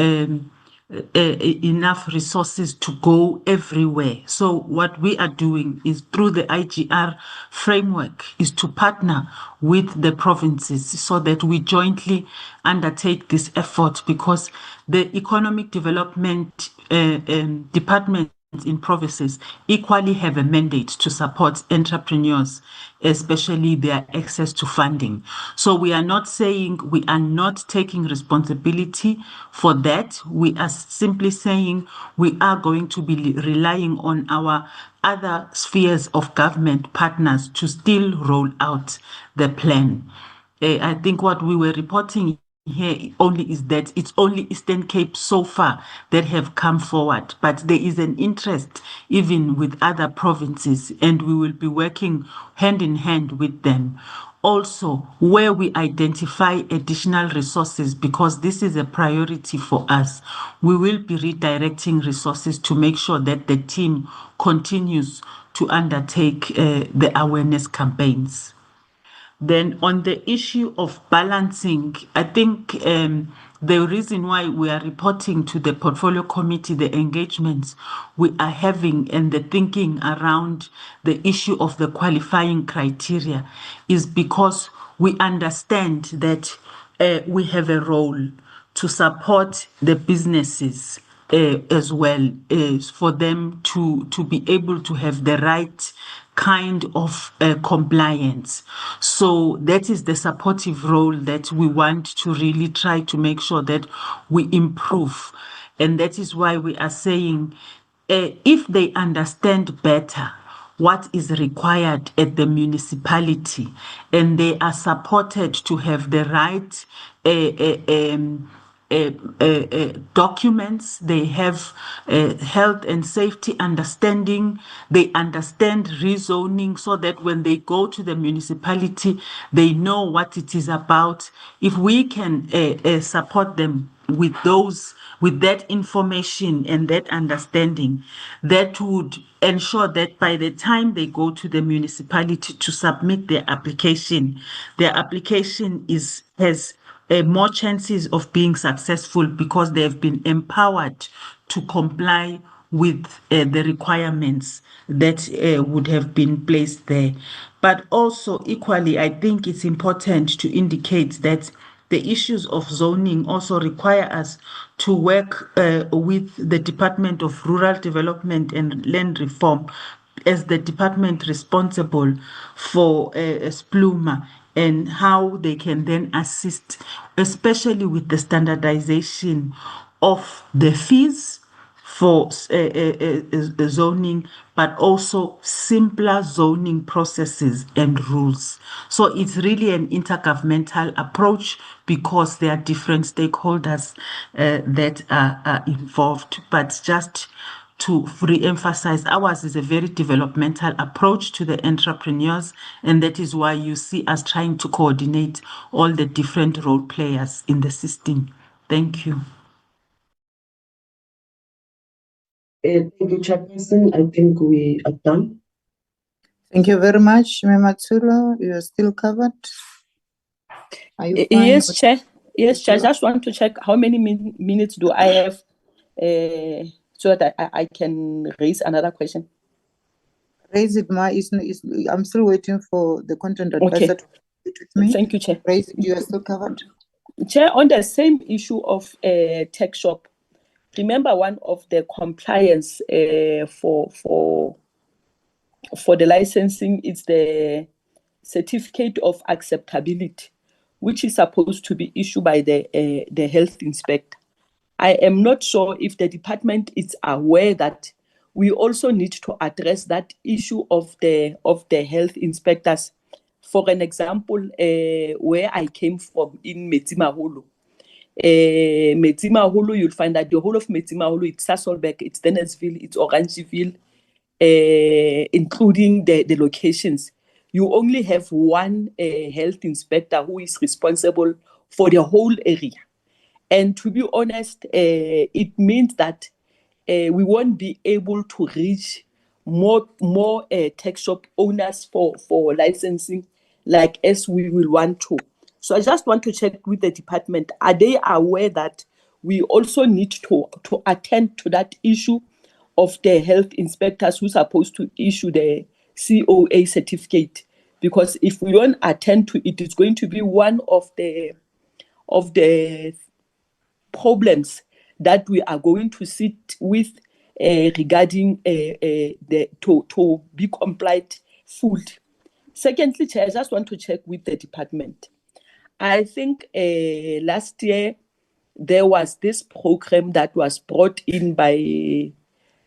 enough resources to go everywhere. So what we are doing is, through the IGR framework, is to partner with the provinces so that we jointly undertake this effort, because the economic development department in provinces equally have a mandate to support entrepreneurs, especially their access to funding. So we are not saying we are not taking responsibility for that. We are simply saying we are going to be relying on our other spheres of government partners to still roll out the plan. I think what we were reporting here only is that it's only Eastern Cape so far that have come forward, but there is an interest even with other provinces, and we will be working hand in hand with them. Also, where we identify additional resources, because this is a priority for us, we will be redirecting resources to make sure that the team continues to undertake the awareness campaigns. Then on the issue of balancing, I think the reason why we are reporting to the portfolio committee the engagements we are having and the thinking around the issue of the qualifying criteria is because we understand that we have a role to support the businesses as well, for them to be able to have the right kind of compliance. So that is the supportive role that we want to really try to make sure that we improve. And that is why we are saying if they understand better what is required at the municipality, and they are supported to have the right documents, they have health and safety understanding, they understand rezoning, so that when they go to the municipality, they know what it is about. If we can support them with that information and that understanding, that would ensure that by the time they go to the municipality to submit their application has more chances of being successful, because they have been empowered to comply with the requirements that would have been placed there. But also equally, I think it's important to indicate that the issues of zoning also require us to work with the Department of Rural Development and Land Reform as the department responsible for SPLUMA, and how they can then assist, especially with the standardization of the fees for zoning, but also simpler zoning processes and rules. So it's really an intergovernmental approach because there are different stakeholders that are involved. But just to re-emphasize, ours is a very developmental approach to the entrepreneurs, and that is why you see us trying to coordinate all the different role players in the system. Thank you. Thank you, Chairperson. I think we are done. Thank you very much, Matsuro. You are still covered. Are you fine? Yes, Chair. Yes, Chair. I just want to check how many minutes do I have so that I can raise another question. Raise it, Ma. I'm still waiting for the content advisor to meet with me. Thank you, Chair. Raise it. You are still covered. Chair, on the same issue of tech shop, remember one of the compliance for the licensing is the certificate of acceptability, which is supposed to be issued by the health inspector. I am not sure if the department is aware that we also need to address that issue of the health inspectors. For an example, where I came from in Metsimaholo, Metsimaholo, you'll find that the whole of Metsimaholo, it's Sasolburg, it's Dennisville, it's Orangeville, including the locations. You only have one health inspector who is responsible for the whole area. And to be honest, it means that we won't be able to reach more tech shop owners for licensing like as we will want to. So I just want to check with the department, are they aware that we also need to attend to that issue of the health inspectors who are supposed to issue the COA certificate? Because if we don't attend to it, it's going to be one of the problems that we are going to sit with regarding to be compliant fully. Secondly, Chair, I just want to check with the department. I think last year there was this program that was brought in by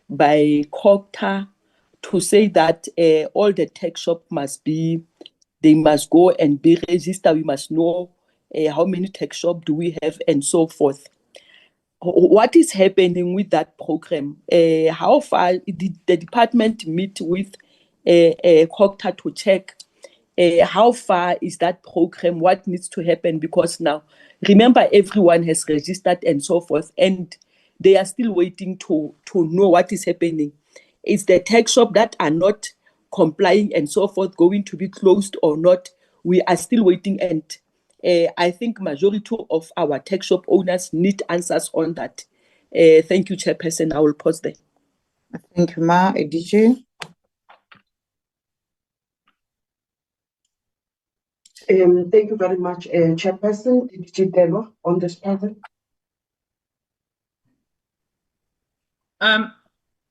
COGTA to say that all the tech shop they must go and be registered. We must know how many tech shop do we have and so forth. What is happening with that program? How far did the department meet with COGTA to check how far is that program? What needs to happen? Because now, remember, everyone has registered and so forth, and they are still waiting to know what is happening. Is the tech shop that are not complying and so forth going to be closed or not? We are still waiting, and I think majority of our tech shop owners need answers on that. Thank you, Chairperson. I will pause there. Thank you, Ma. DJ. Thank you very much, Chairperson. DJ Delo on this panel.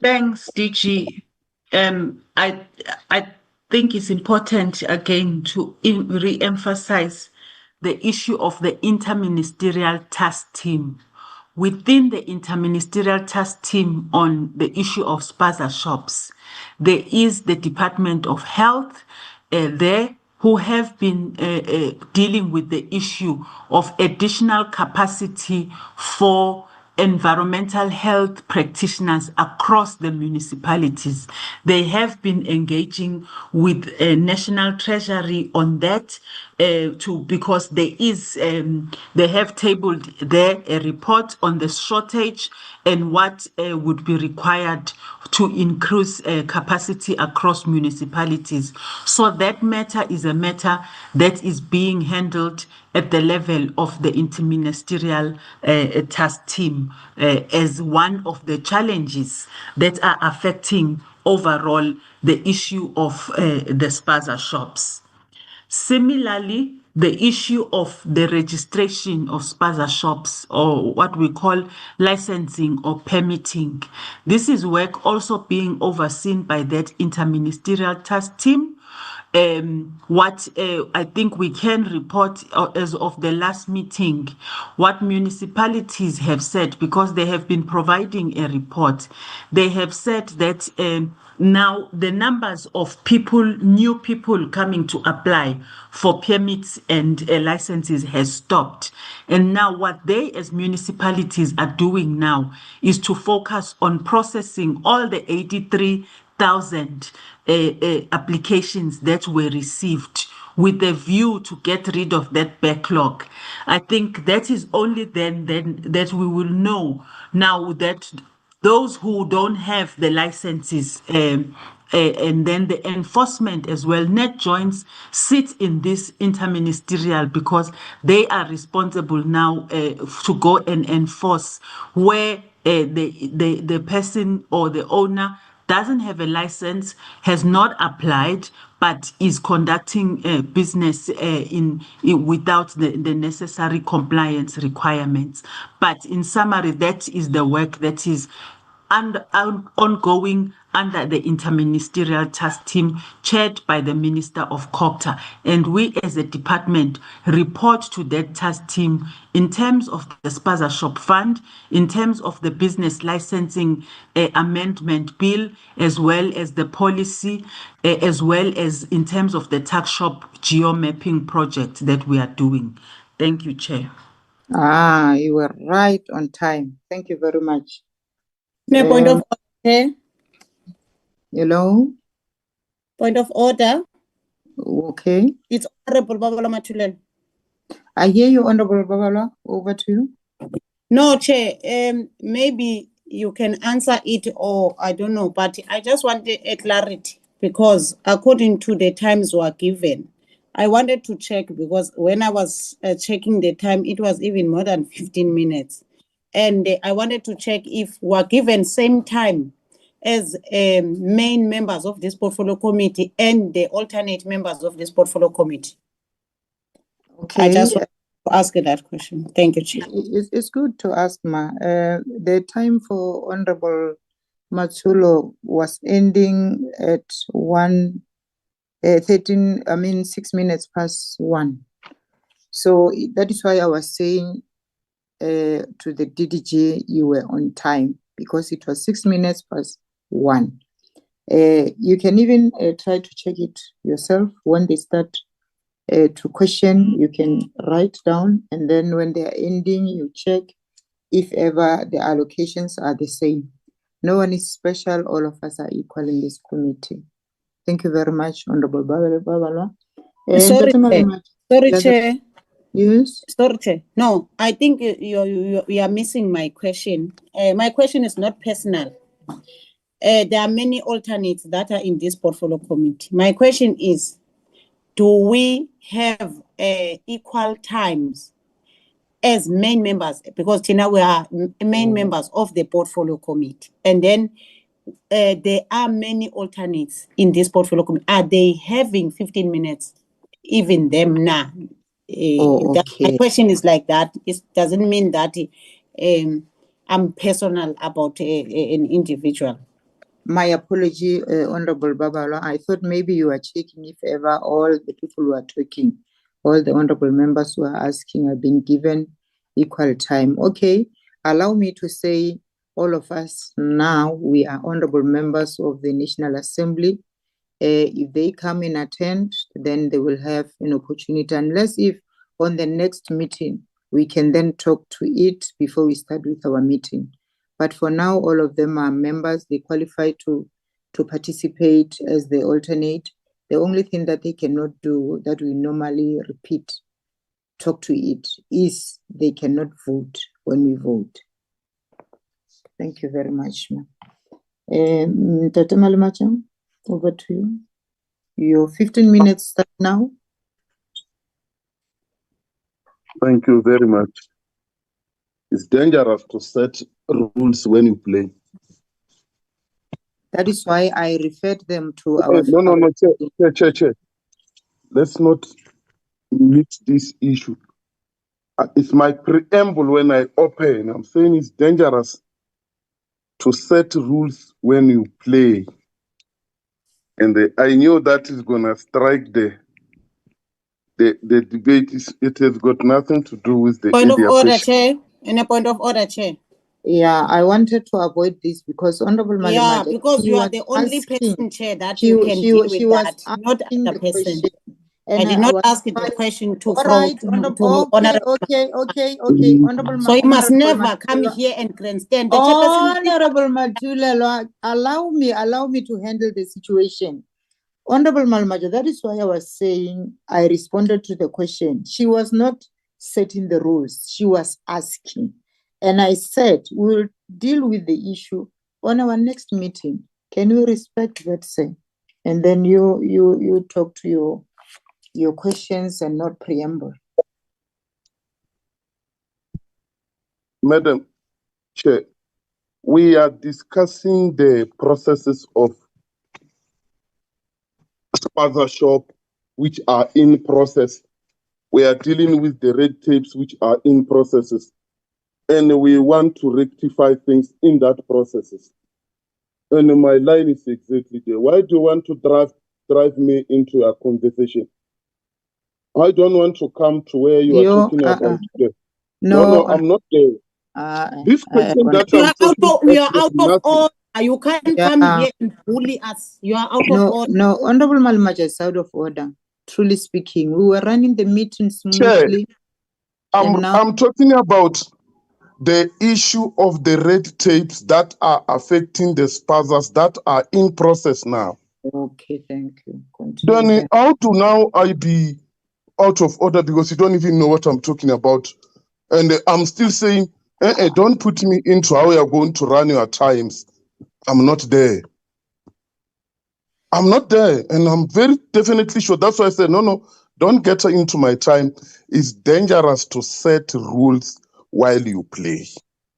Thanks, DG. I think it's important again to re-emphasize the issue of the interministerial task team. Within the interministerial task team on the issue of spaza shops, there is the Department of Health there who have been dealing with the issue of additional capacity for environmental health practitioners across the municipalities. They have been engaging with National Treasury on that because there is they have tabled there a report on the shortage and what would be required to increase capacity across municipalities. So that matter is a matter that is being handled at the level of the interministerial task team as one of the challenges that are affecting overall the issue of the spaza shops. Similarly, the issue of the registration of spaza shops, or what we call licensing or permitting. This is work also being overseen by that interministerial task team. what I think we can report as of the last meeting, what municipalities have said, because they have been providing a report. They have said that now the numbers of people, new people coming to apply for permits and licenses has stopped. And now what they as municipalities are doing now is to focus on processing all the 83,000 applications that were received with a view to get rid of that backlog. I think that is only then that we will know now that those who don't have the licenses and then the enforcement as well. Net joints sit in this interministerial because they are responsible now to go and enforce where the person or the owner doesn't have a license, has not applied, but is conducting business without the necessary compliance requirements. But in summary, that is the work that is ongoing under the interministerial task team chaired by the Minister of COGTA. And we as a department report to that task team in terms of the spaza shop fund, in terms of the business licensing amendment bill, as well as the policy, as well as in terms of the tax shop geo-mapping project that we are doing. Thank you, Chair. You were right on time. Thank you very much. No point of order. Hello? Point of order. Okay. It's Honorable Babala Matulen. I hear you, Honorable Babala. Over to you. No, Chair. Maybe you can answer it, or I don't know, but I just wanted a clarity because according to the times were given, I wanted to check because when I was checking the time, it was even more than 15 minutes. And I wanted to check if we're given same time as main members of this portfolio committee and the alternate members of this portfolio committee. Okay. I just want to ask that question. Thank you, Chair. It's good to ask, Ma. The time for Honorable Matsulo was ending at 6 minutes past 1. So that is why I was saying to the DDG, you were on time because it was 6 minutes past 1. You can even try to check it yourself. When they start to question, you can write down, and then when they are ending, you check if ever the allocations are the same. No one is special. All of us are equal in this committee. Thank you very much, Honorable Babala. Sorry, Chair. Yes. Sorry, Chair. No, I think you are missing my question. My question is not personal. There are many alternates that are in this portfolio committee. My question is, do we have equal times as main members? Because Tina, we are main members of the portfolio committee. And then there are many alternates in this portfolio committee. Are they having 15 minutes, even them now? My question is like that. It doesn't mean that I'm personal about an individual. My apology, Honorable Babala. I thought maybe you were checking if ever all the people who are talking, all the honorable members who are asking have been given equal time. Okay, allow me to say all of us now, we are honorable members of the National Assembly. If they come and attend, then they will have an opportunity, unless if on the next meeting, we can then talk to it before we start with our meeting. But for now, all of them are members. They qualify to participate as the alternate. The only thing that they cannot do, that we normally repeat, talk to it, is they cannot vote when we vote. Thank you very much, ma'am. Tate Malemacha, over to you. Your 15 minutes start now. Thank you very much. It's dangerous to set rules when you play. That is why I referred them to our... No, Chair. Let's not mix this issue. It's my preamble when I open. I'm saying it's dangerous to set rules when you play. And I knew that is gonna strike the debate. It has got nothing to do with the Point of earlier order, question. Chair. And a point of order, Chair. Yeah, I wanted to avoid this because Honorable Yeah, Malemaja, because she you are was the only asking, person, Chair, that you can she deal with was that, not asking other the person. question. I And did I not was ask the trying, question to all throw right, to okay, honorable. okay, Honorable So you must Honorable never come Matula. here and grandstand. The chairperson is Honorable Matula, allow me to handle the situation. Honorable Malmaja, that is why I was saying I responded to the question. She was not setting the rules, she was asking. And I said, we'll deal with the issue on our next meeting. Can you respect that, say? And then you talk to your questions and not preamble. Madam Chair, we are discussing the processes of spaza shop which are in process. We are dealing with the red tapes which are in processes. And we want to rectify things in that processes. And my line is exactly there. Why do you want to drive me into a conversation? I don't want to come to where you are talking about there. No, I'm not there. This question that I'm talking we are out of nothing. order. You can't come here and bully us. You are out of order. No, Honorable Malmaja is out of order. Truly speaking, we were running the meeting smoothly. I'm talking about the issue of the red tapes that are affecting the spazas that are in process now. Okay, thank you. Then how do now I be out of order because you don't even know what I'm talking about? And I'm still saying, don't put me into how you are going to run your times. I'm not there. I'm not there. And I'm very definitely sure. That's why I said, no, don't get into my time. It's dangerous to set rules while you play.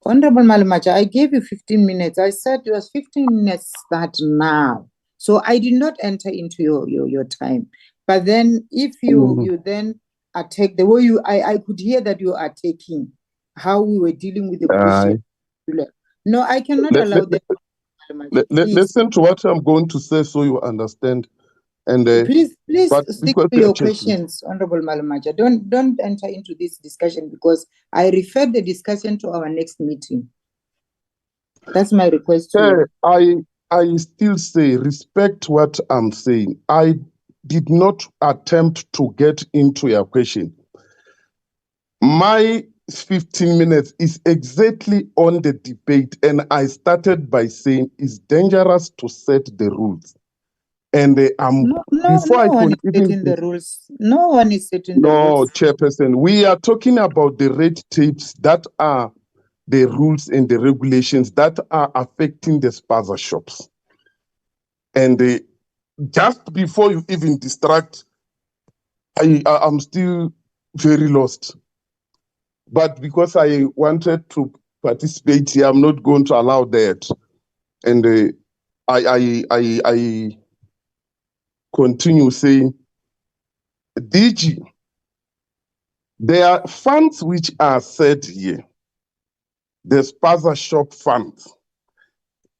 Honorable Malmaja, I gave you 15 minutes. I said it was 15 minutes start now. So I did not enter into your time. But then if you then attack the way I could hear that you are taking how we were dealing with the question. No, I cannot allow that. Listen to what I'm going to say so you understand. And please stick to your questions, questions, Honorable Malmaja. Don't enter into this discussion because I referred the discussion to our next meeting. That's my request to you. I still say respect what I'm saying. I did not attempt to get into your question. My 15 minutes is exactly on the debate, and I started by saying it's dangerous to set the rules. And no one is setting the rules. No one is setting the rules. No, Chairperson, we are talking about the red tapes that are the rules and the regulations that are affecting the spaza shops. And just before you even distract, I'm still very lost. But because I wanted to participate here, I'm not going to allow that. And I continue saying, DG, there are funds which are said here, the spaza shop funds.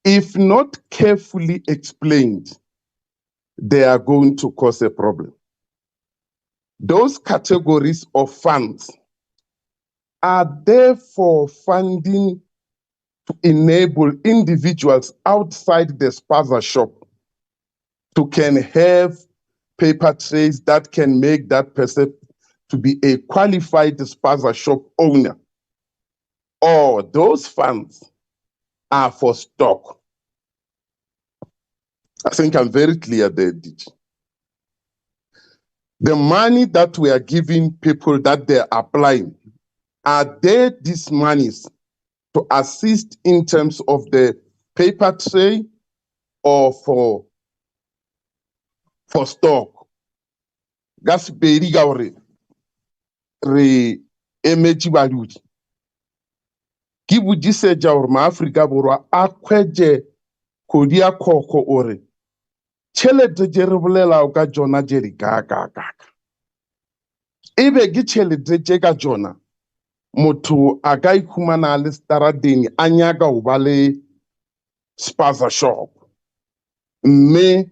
If not carefully explained, they are going to cause a problem. Those categories of funds are there for funding to enable individuals outside the spaza shop to can have paper trails that can make that person to be a qualified spaza shop owner. Or those funds are for stock. I think I'm very clear there, DG. The money that we are giving people that they're applying, are there these monies to assist in terms of the paper tray or for stock? Gas beriga ore re emeji baludi. Ki buji seja or ma Afrika borwa a kweje kodia koko ore. Tšhelete tše re bolelago ka tšona tše di kaka. Ebe ke tšhelete tše ka tšona motho a ka ikhumana le starateng a nyaka go ba le spaza shop. Mme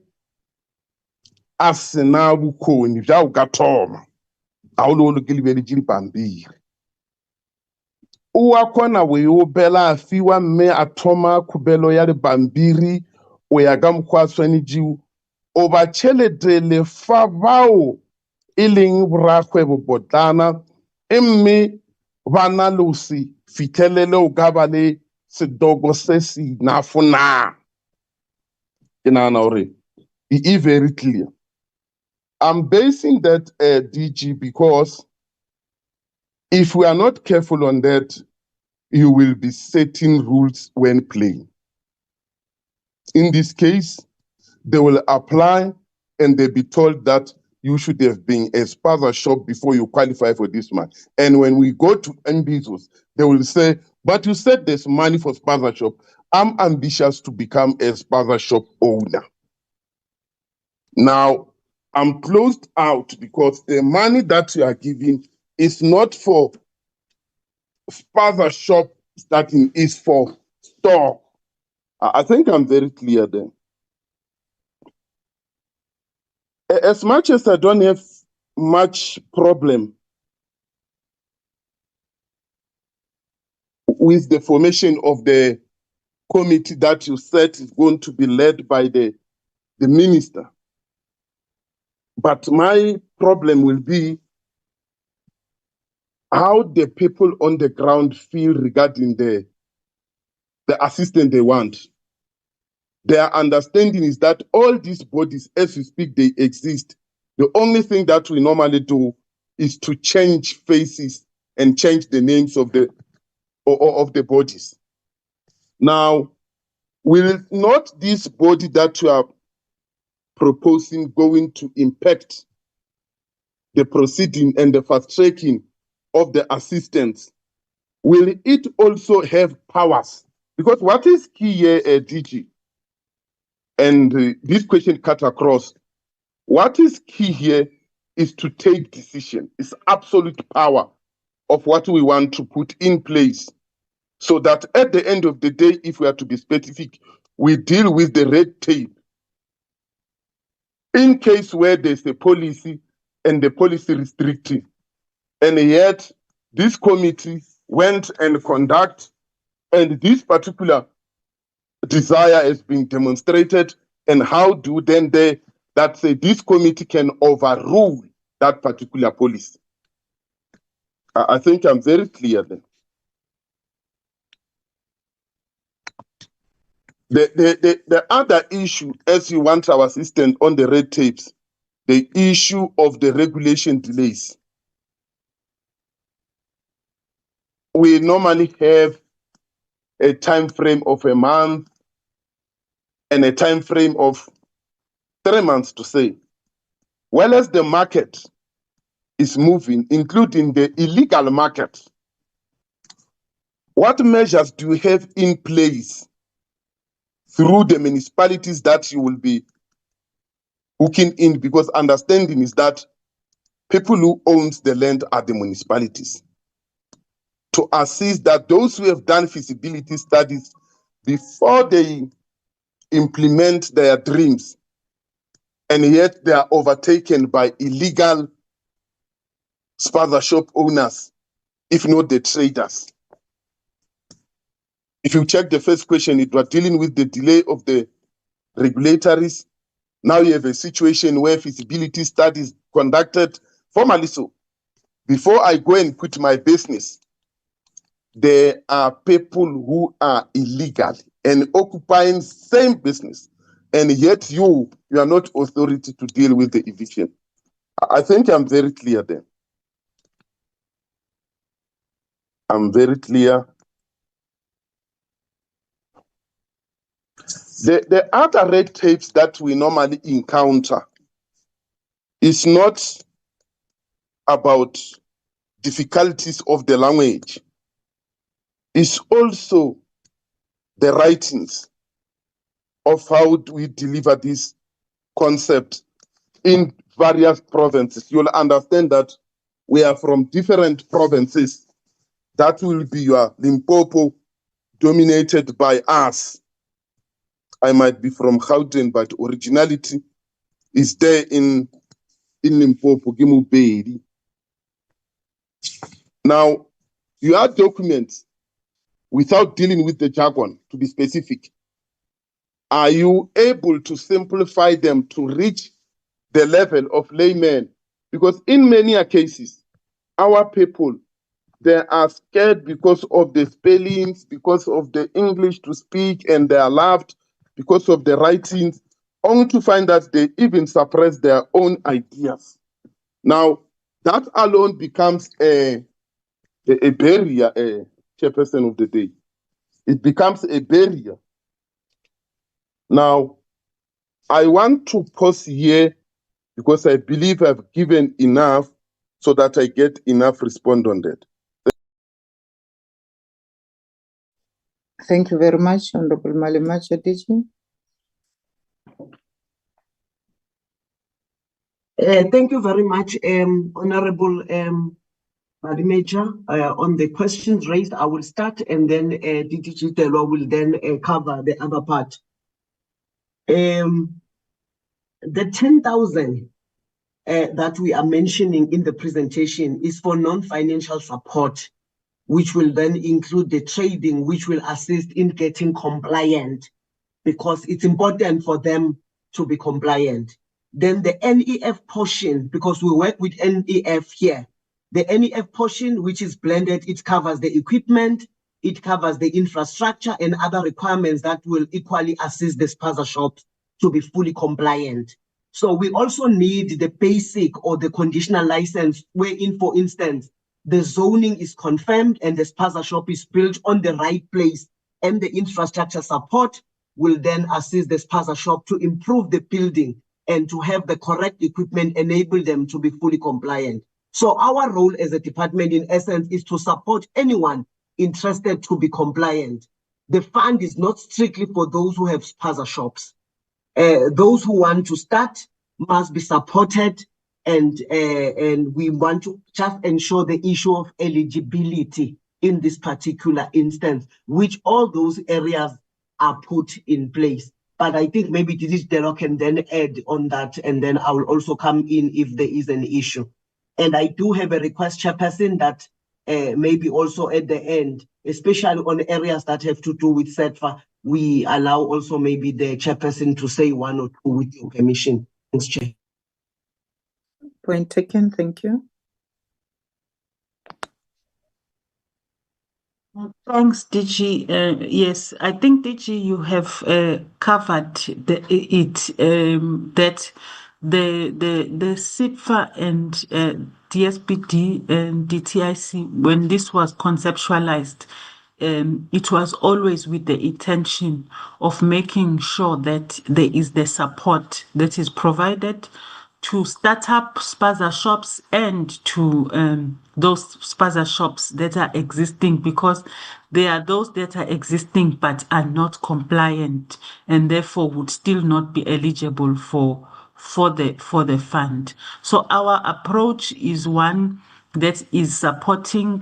a se na bokgoni bja o ka thoma ga o le o lekelebeditše dipampiri o a kgona o e opela a fiwa mme a thoma khupelo ya dipampiri o ya ka mokgwa a tshwanetšego o ba tšhelete lefa bao e leng borakgwebo potlana mme ba na le go se fitlhelele o ka ba le sedoko se se inafo na ke nagana gore e very clear. I'm basing that DG because if we are not careful on that, you will be setting rules when playing. In this case, they will apply and they'll be told that you should have been a spaza shop before you qualify for this man. And when we go to Mbizos, they will say, but you said there's money for spaza shop. I'm ambitious to become a spaza shop owner. Now, I'm closed out because the money that you are giving is not for spaza shop starting, is for store. I think I'm very clear there. As much as I don't have much problem with the formation of the committee that you said is going to be led by the minister, but my problem will be how the people on the ground feel regarding the assistant they want. Their understanding is that all these bodies, as we speak, they exist. The only thing that we normally do is to change faces and change the names of the bodies. Now, will not this body that you are proposing going to impact the proceeding and the fast tracking of the assistants? Will it also have powers? Because what is key here, DG, and this question cut across, what is key here is to take decision. It's absolute power of what we want to put in place so that at the end of the day, if we are to be specific, we deal with the red tape. In case where there's a policy and the policy restrictive, and yet this committee went and conduct, and this particular desire has been demonstrated, and how do then that say this committee can overrule that particular policy? I think I'm very clear then. The other issue, as you want our assistant on the red tapes, the issue of the regulation delays. We normally have a time frame of a month and a time frame of 3 months to say. Well, as the market is moving, including the illegal market, what measures do you have in place through the municipalities that you will be hooking in? Because understanding is that people who owns the land are the municipalities, to assist that those who have done feasibility studies before they implement their dreams, and yet they are overtaken by illegal spaza shop owners, if not the traders. If you check the first question, it was dealing with the delay of the regulatories. Now you have a situation where feasibility studies conducted formally. So before I go and quit my business, there are people who are illegal and occupying same business, and yet you are not authority to deal with the eviction. I think I'm very clear there. I'm very clear. The other red tapes that we normally encounter is not about difficulties of the language. It's also the writings of how do we deliver this concept in various provinces. You'll understand that we are from different provinces. That will be your Limpopo, dominated by us. I might be from Gauteng, but originality is there in Limpopo, Gimupedi. Now, you have documents without dealing with the jargon, to be specific. Are you able to simplify them to reach the level of layman? Because in many cases, our people, they are scared because of the spellings, because of the English to speak, and they are laughed because of the writings, only to find that they even suppress their own ideas. Now, that alone becomes a barrier, chairperson of the day. It becomes a barrier. Now, I want to pause here because I believe I've given enough so that I get enough response on that. Thank you very much, Honorable Malemacha DG. Thank you very much, Honorable Malemacha. On the questions raised, I will start and then DG Telwa will then cover the other part. The 10,000 that we are mentioning in the presentation is for non-financial support, which will then include the trading, which will assist in getting compliant, because it's important for them to be compliant. Then the NEF portion, because we work with NEF here, the NEF portion, which is blended, it covers the equipment, it covers the infrastructure and other requirements that will equally assist the spaza shops to be fully compliant. So we also need the basic or the conditional license, wherein, for instance, the zoning is confirmed and the spaza shop is built on the right place, and the infrastructure support will then assist the spaza shop to improve the building and to have the correct equipment, enable them to be fully compliant. So our role as a department, in essence, is to support anyone interested to be compliant. The fund is not strictly for those who have spaza shops. Those who want to start must be supported, and we want to just ensure the issue of eligibility in this particular instance, which all those areas are put in place. But I think maybe Dero can then add on that, and then I will also come in if there is an issue. And I do have a request, Chairperson, that maybe also at the end, especially on areas that have to do with SETFA, we allow also maybe the chairperson to say one or two with your permission. Thanks, Chair. Point taken, thank you. Thanks, DG. Yes, I think, DG, you have covered that the SIPFA and DSPD and DTIC, when this was conceptualized, it was always with the intention of making sure that there is the support that is provided to start up spaza shops and to those spaza shops that are existing, because there are those that are existing but are not compliant and therefore would still not be eligible for the fund. So our approach is one that is supporting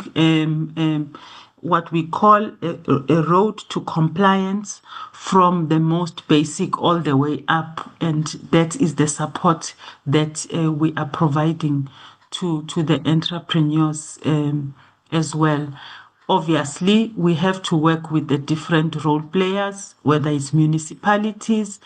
what we call a road to compliance from the most basic all the way up, and that is the support that we are providing to the entrepreneurs as well. Obviously, we have to work with the different role players, whether it's municipalities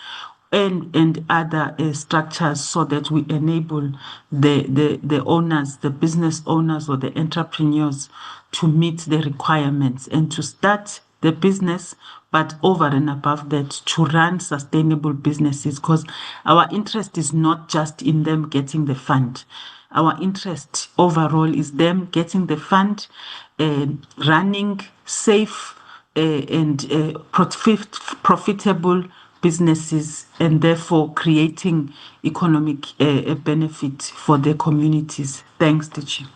and other structures, so that we enable the owners, the business owners or the entrepreneurs to meet the requirements and to start the business, but over and above that, to run sustainable businesses, because our interest is not just in them getting the fund. Our interest overall is them getting the fund, running safe and profitable businesses, and therefore creating economic benefit for their communities. Thanks, DG.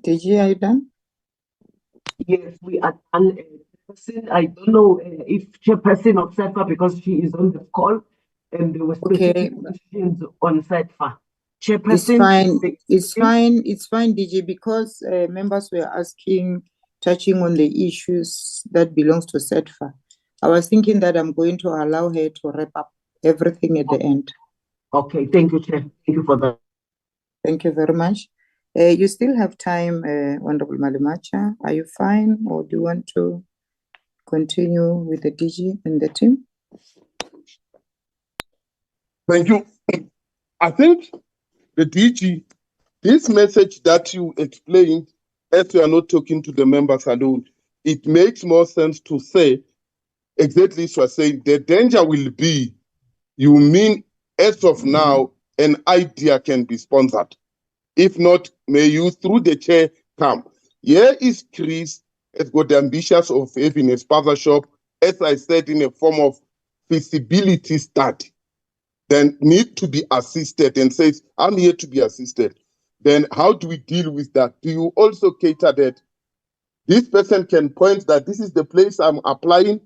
DG, are you done? Yes, we are done. I don't know if Chairperson of SETFA, because she is on the call, and there were specific questions on SETFA. Chairperson, It's fine, DG, because members were asking touching on the issues that belongs to SETFA. I was thinking that I'm going to allow her to wrap up everything at the end. Okay, thank you, Chair. Thank you for that. Thank you very much. You still have time, Honorable Malimacha. Are you fine, or do you want to continue with the DG and the team? Thank you. I think the DG, this message that you explained, as you are not talking to the members alone, it makes more sense to say exactly as you are saying. The danger will be, you mean as of now, an idea can be sponsored. If not, may you through the chair come. Here is Chris has got the ambitions of having a spaza shop, as I said, in a form of feasibility study. Then need to be assisted and says, I'm here to be assisted. Then how do we deal with that? Do you also cater that this person can point that this is the place I'm applying,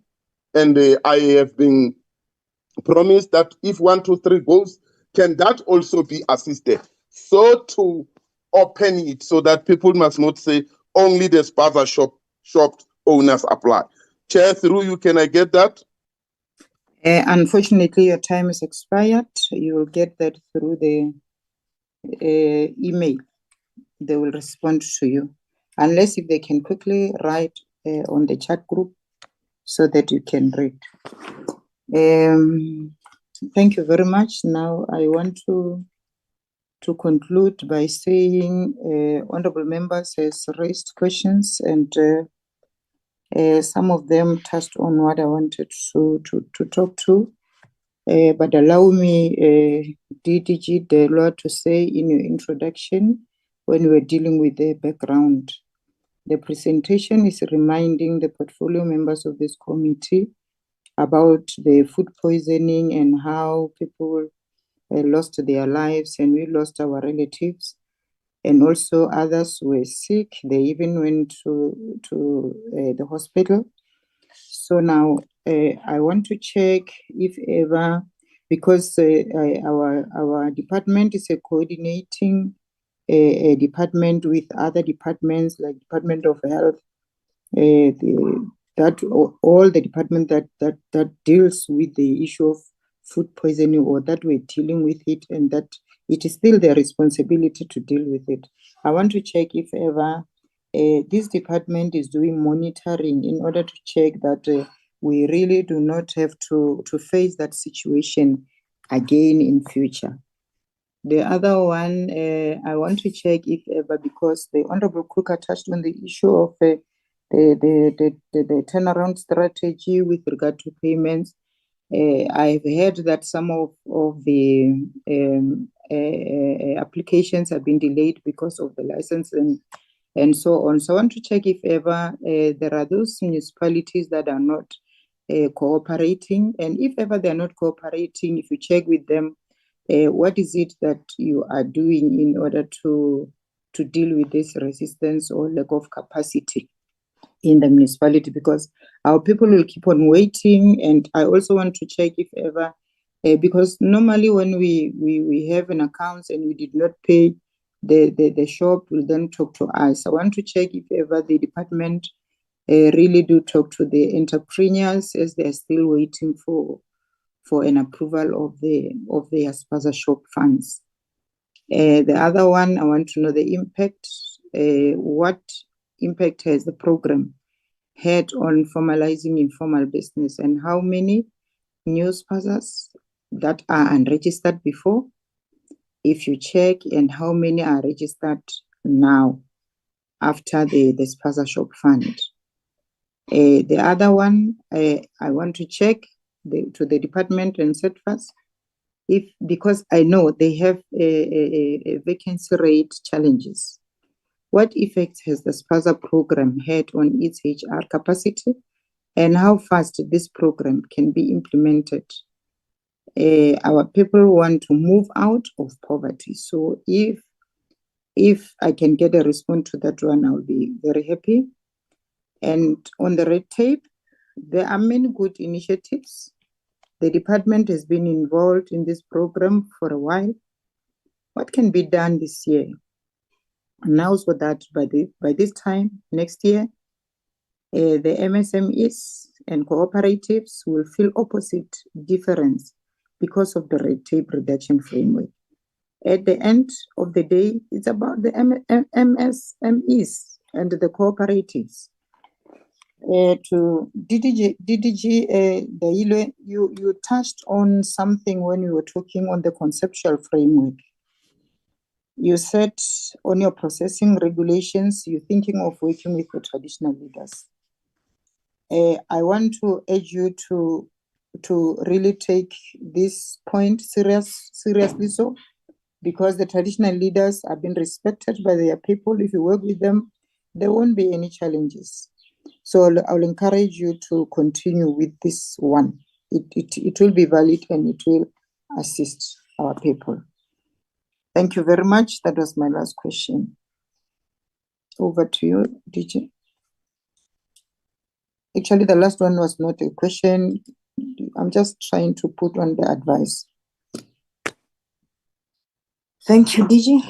and I have been promised that if 1, 2, 3 goes, can that also be assisted? So to open it so that people must not say only the spaza shop owners apply. Chair, through you, can I get that? Unfortunately, your time is expired. You will get that through the email. They will respond to you. Unless if they can quickly write on the chat group so that you can read. Thank you very much. Now I want to conclude by saying honorable members has raised questions, and some of them touched on what I wanted to talk to. But allow me, DDG Delwa, to say in your introduction, when we were dealing with the background, the presentation is reminding the portfolio members of this committee about the food poisoning and how people lost their lives, and we lost our relatives, and also others were sick. They even went to the hospital. So now I want to check if ever, because our department is a coordinating a department with other departments like Department of Health, all the department that deals with the issue of food poisoning, or that we're dealing with it, and that it is still their responsibility to deal with it. I want to check if ever this department is doing monitoring in order to check that we really do not have to face that situation again in future. The other one, I want to check if ever, because the Honorable Kruger touched on the issue of the turnaround strategy with regard to payments. I've heard that some of the applications have been delayed because of the license and so on. So I want to check if ever there are those municipalities that are not cooperating, and if ever they're not cooperating, if you check with them, what is it that you are doing in order to deal with this resistance or lack of capacity in the municipality, because our people will keep on waiting. And I also want to check if ever, because normally when we have an account and we did not pay, the shop will then talk to us. I want to check if ever the department really do talk to the entrepreneurs as they're still waiting for an approval of their spaza shop funds. The other one, I want to know the impact. What impact has the program had on formalizing informal business, and how many new spazas that are unregistered before, if you check, and how many are registered now after the spaza shop fund. The other one, I want to check to the department and SETFAs, because I know they have a vacancy rate challenges. What effect has the spaza program had on its HR capacity, and how fast this program can be implemented? Our people want to move out of poverty. So if I can get a response to that one, I'll be very happy. And on the red tape, there are many good initiatives. The department has been involved in this program for a while. What can be done this year? Now, so that by this time next year, The MSMEs and cooperatives will feel opposite difference because of the red tape reduction framework. At the end of the day, it's about the MSMEs and the cooperatives. To DDG, Dailwe, you touched on something when you were talking on the conceptual framework. You said on your processing regulations, you're thinking of working with the traditional leaders. I want to urge you to really take this point seriously so, because the traditional leaders have been respected by their people. If you work with them, there won't be any challenges. So I'll encourage you to continue with this one. It will be valid and it will assist our people. Thank you very much. That was my last question. Over to you, DJ. Actually, the last one was not a question. I'm just trying to put on the advice. Thank you, DJ.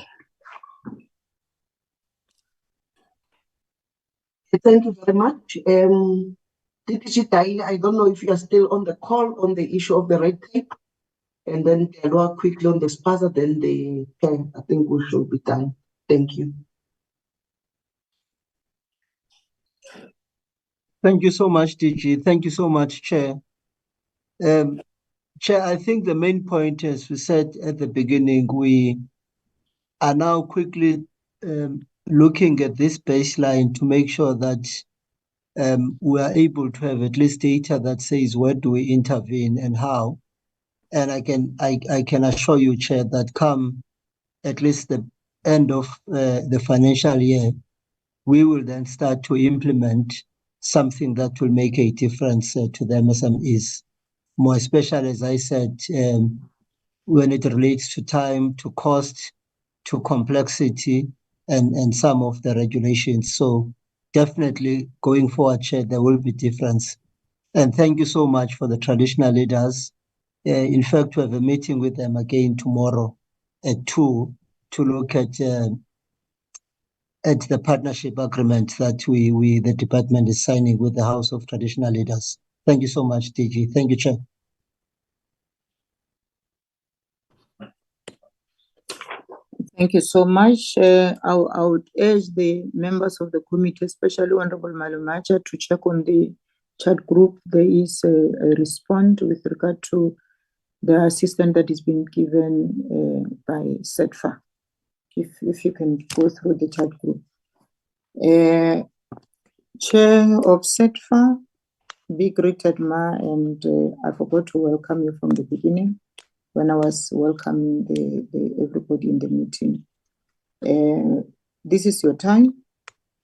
Thank you very much. DDG Tai, I don't know if you are still on the call on the issue of the red tape, and then Delwa quickly on the spaza, then the I think we should be done. Thank you. Thank you so much, DG. Thank you so much, Chair. Chair, I think the main point, as we said at the beginning, we are now quickly looking at this baseline to make sure that we are able to have at least data that says where do we intervene and how. And I can assure you, Chair, that come at least the end of the financial year, we will then start to implement something that will make a difference to the MSMEs. More especially, as I said, when it relates to time, to cost, to complexity, and some of the regulations. So definitely going forward, Chair, there will be difference. And thank you so much for the traditional leaders. In fact, we have a meeting with them again tomorrow at 2 to look at the partnership agreement that the department is signing with the House of Traditional Leaders. Thank you so much, DG. Thank you, Chair. Thank you so much. I would urge the members of the committee, especially Honorable Malumacha, to check on the chat group. There is a response with regard to the assistance that is being given by SETFA. If you can go through the chat group. Chair of SETFA, be greeted, Ma, and I forgot to welcome you from the beginning when I was welcoming everybody in the meeting. This is your time.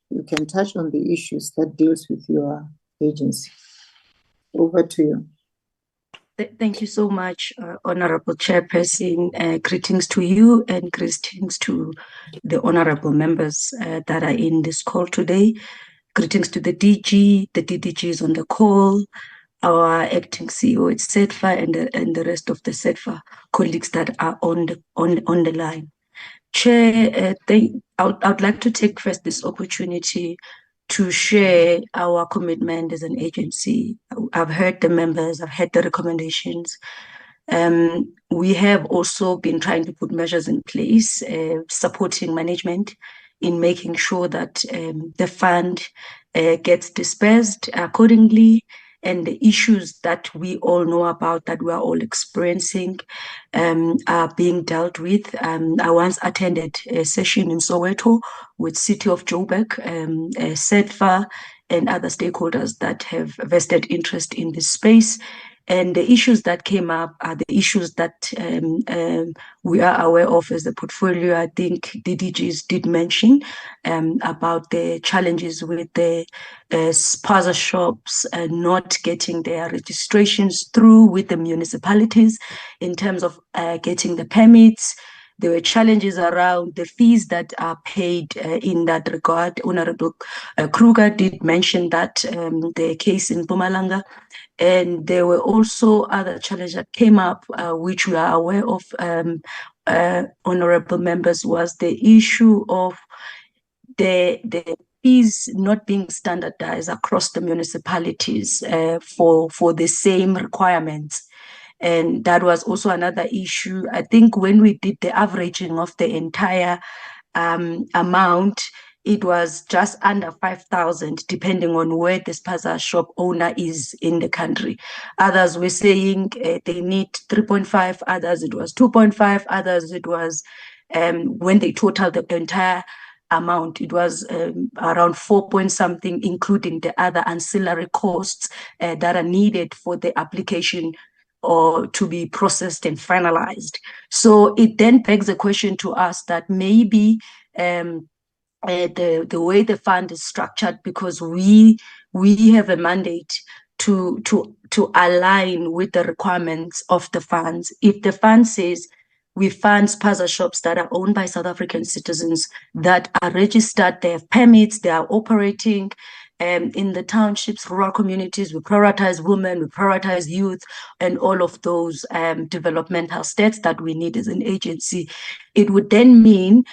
You can touch on the issues that deals with your agency. Over to you. Thank you so much, Honorable Chairperson. Greetings to you and greetings to the honorable members that are in this call today. Greetings to the DG, the DDGs on the call, our acting CEO at SETFA, and the rest of the SETFA colleagues that are on the line. Chair, I'd like to take first this opportunity to share our commitment as an agency. I've heard the members, I've heard the recommendations. We have also been trying to put measures in place, supporting management in making sure that the fund gets dispersed accordingly, and the issues that we all know about, that we are all experiencing, are being dealt with. I once attended a session in Soweto with City of Joburg, SETFA, and other stakeholders that have vested interest in this space. And the issues that came up are the issues that we are aware of as the portfolio. I think DDGs did mention about the challenges with the spaza shops not getting their registrations through with the municipalities in terms of getting the permits. There were challenges around the fees that are paid in that regard. Honorable Kruger did mention that, the case in Mpumalanga. And there were also other challenges that came up, which we are aware of, honorable members, was the issue of the fees not being standardized across the municipalities for the same requirements. And that was also another issue. I think when we did the averaging of the entire amount, it was just under 5,000, depending on where the spaza shop owner is in the country. Others were saying they need 3.5, others it was 2.5, others it was, when they totaled the entire amount, it was around 4 point something, including the other ancillary costs that are needed for the application or to be processed and finalized. So it then begs the question to us that maybe the way the fund is structured, because we have a mandate to align with the requirements of the funds. If the fund says we fund spaza shops that are owned by South African citizens that are registered, they have permits, they are operating in the townships, rural communities, we prioritize women, we prioritize youth, and all of those developmental stats that we need as an agency, it would then mean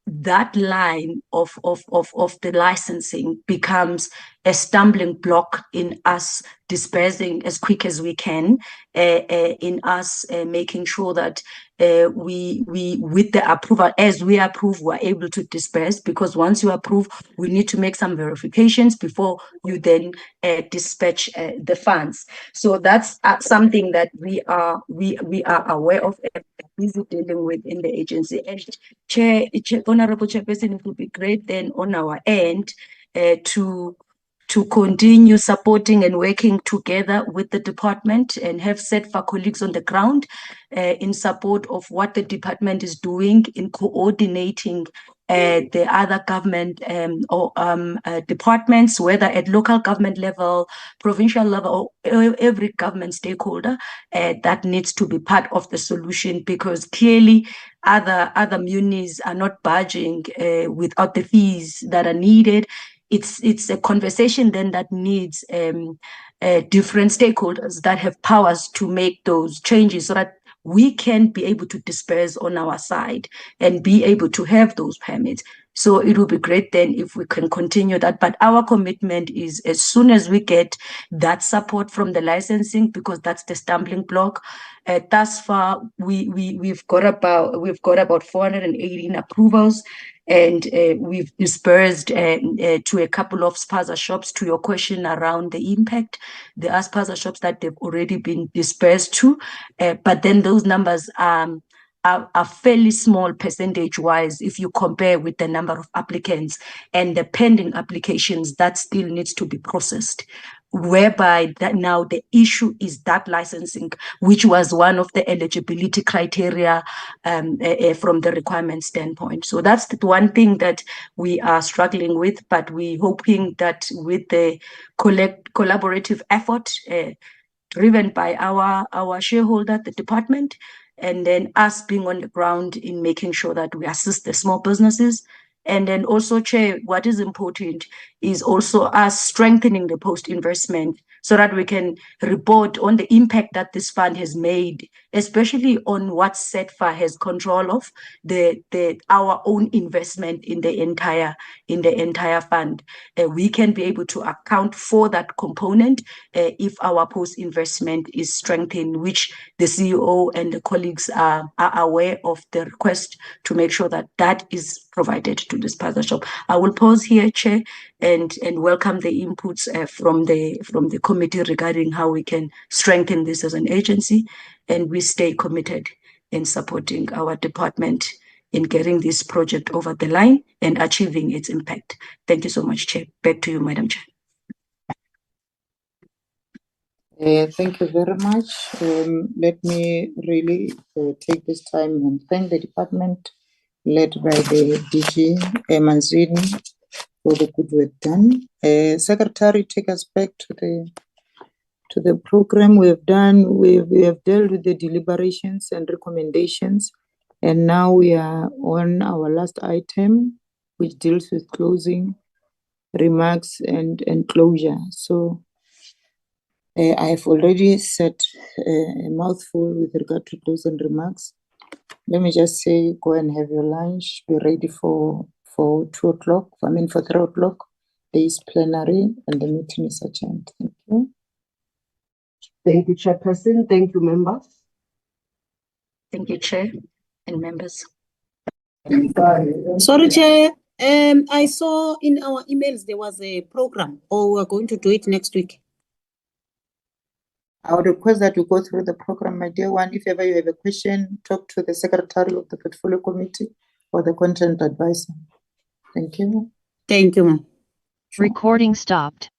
that line of the licensing becomes a stumbling block in us dispersing as quick as we can, in us making sure that we with the approval, as we approve, we're able to disperse, because once you approve, we need to make some verifications before you then dispatch the funds. So that's something that we are aware of and busy dealing with in the agency. And Honorable Chairperson, it would be great then on our end to continue supporting and working together with the department and have SETFA colleagues on the ground in support of what the department is doing in coordinating the other government departments, whether at local government level, provincial level, or every government stakeholder that needs to be part of the solution, because clearly other munis are not budging without the fees that are needed. It's a conversation then that needs different stakeholders that have powers to make those changes so that we can be able to disperse on our side and be able to have those permits. So it would be great then if we can continue that. But our commitment is, as soon as we get that support from the licensing, because that's the stumbling block. Thus far, we've got about 418 approvals, and we've dispersed to a couple of spaza shops. To your question around the impact, there are spaza shops that they've already been dispersed to, but then those numbers are fairly small percentage-wise if you compare with the number of applicants and the pending applications that still needs to be processed, whereby that now the issue is that licensing, which was one of the eligibility criteria from the requirement standpoint. So that's the one thing that we are struggling with, but we're hoping that with the collaborative effort driven by our shareholder, the department, and then us being on the ground in making sure that we assist the small businesses. And then also, Chair, what is important is also us strengthening the post-investment so that we can report on the impact that this fund has made, especially on what SETFA has control of, our own investment in the entire fund. We can be able to account for that component if our post-investment is strengthened, which the CEO and the colleagues are aware of the request to make sure that that is provided to this spaza shop. I will pause here, Chair, and welcome the inputs from the committee regarding how we can strengthen this as an agency, and we stay committed in supporting our department in getting this project over the line and achieving its impact. Thank you so much, Chair. Back to you, Madam Chair. Thank you very much. Let me really take this time and thank the department led by the DG Manzini for the good work done. Secretary, take us back to the program we have done. We have dealt with the deliberations and recommendations, and now we are on our last item, which deals with closing remarks and closure. So I have already said a mouthful with regard to closing remarks. Let me just say, go and have your lunch, be ready for for 2 o'clock, for 3 o'clock. There is plenary and the meeting is adjourned. Thank you. Thank you, Chairperson. Thank you, members. Thank you, Chair and members. Sorry, Chair. I saw in our emails there was a program, or we're going to do it next week. I would request that you go through the program, my dear one. If ever you have a question, talk to the Secretary of the Portfolio Committee or the Content Advisor. Thank you. Thank you, ma'am. Recording stopped.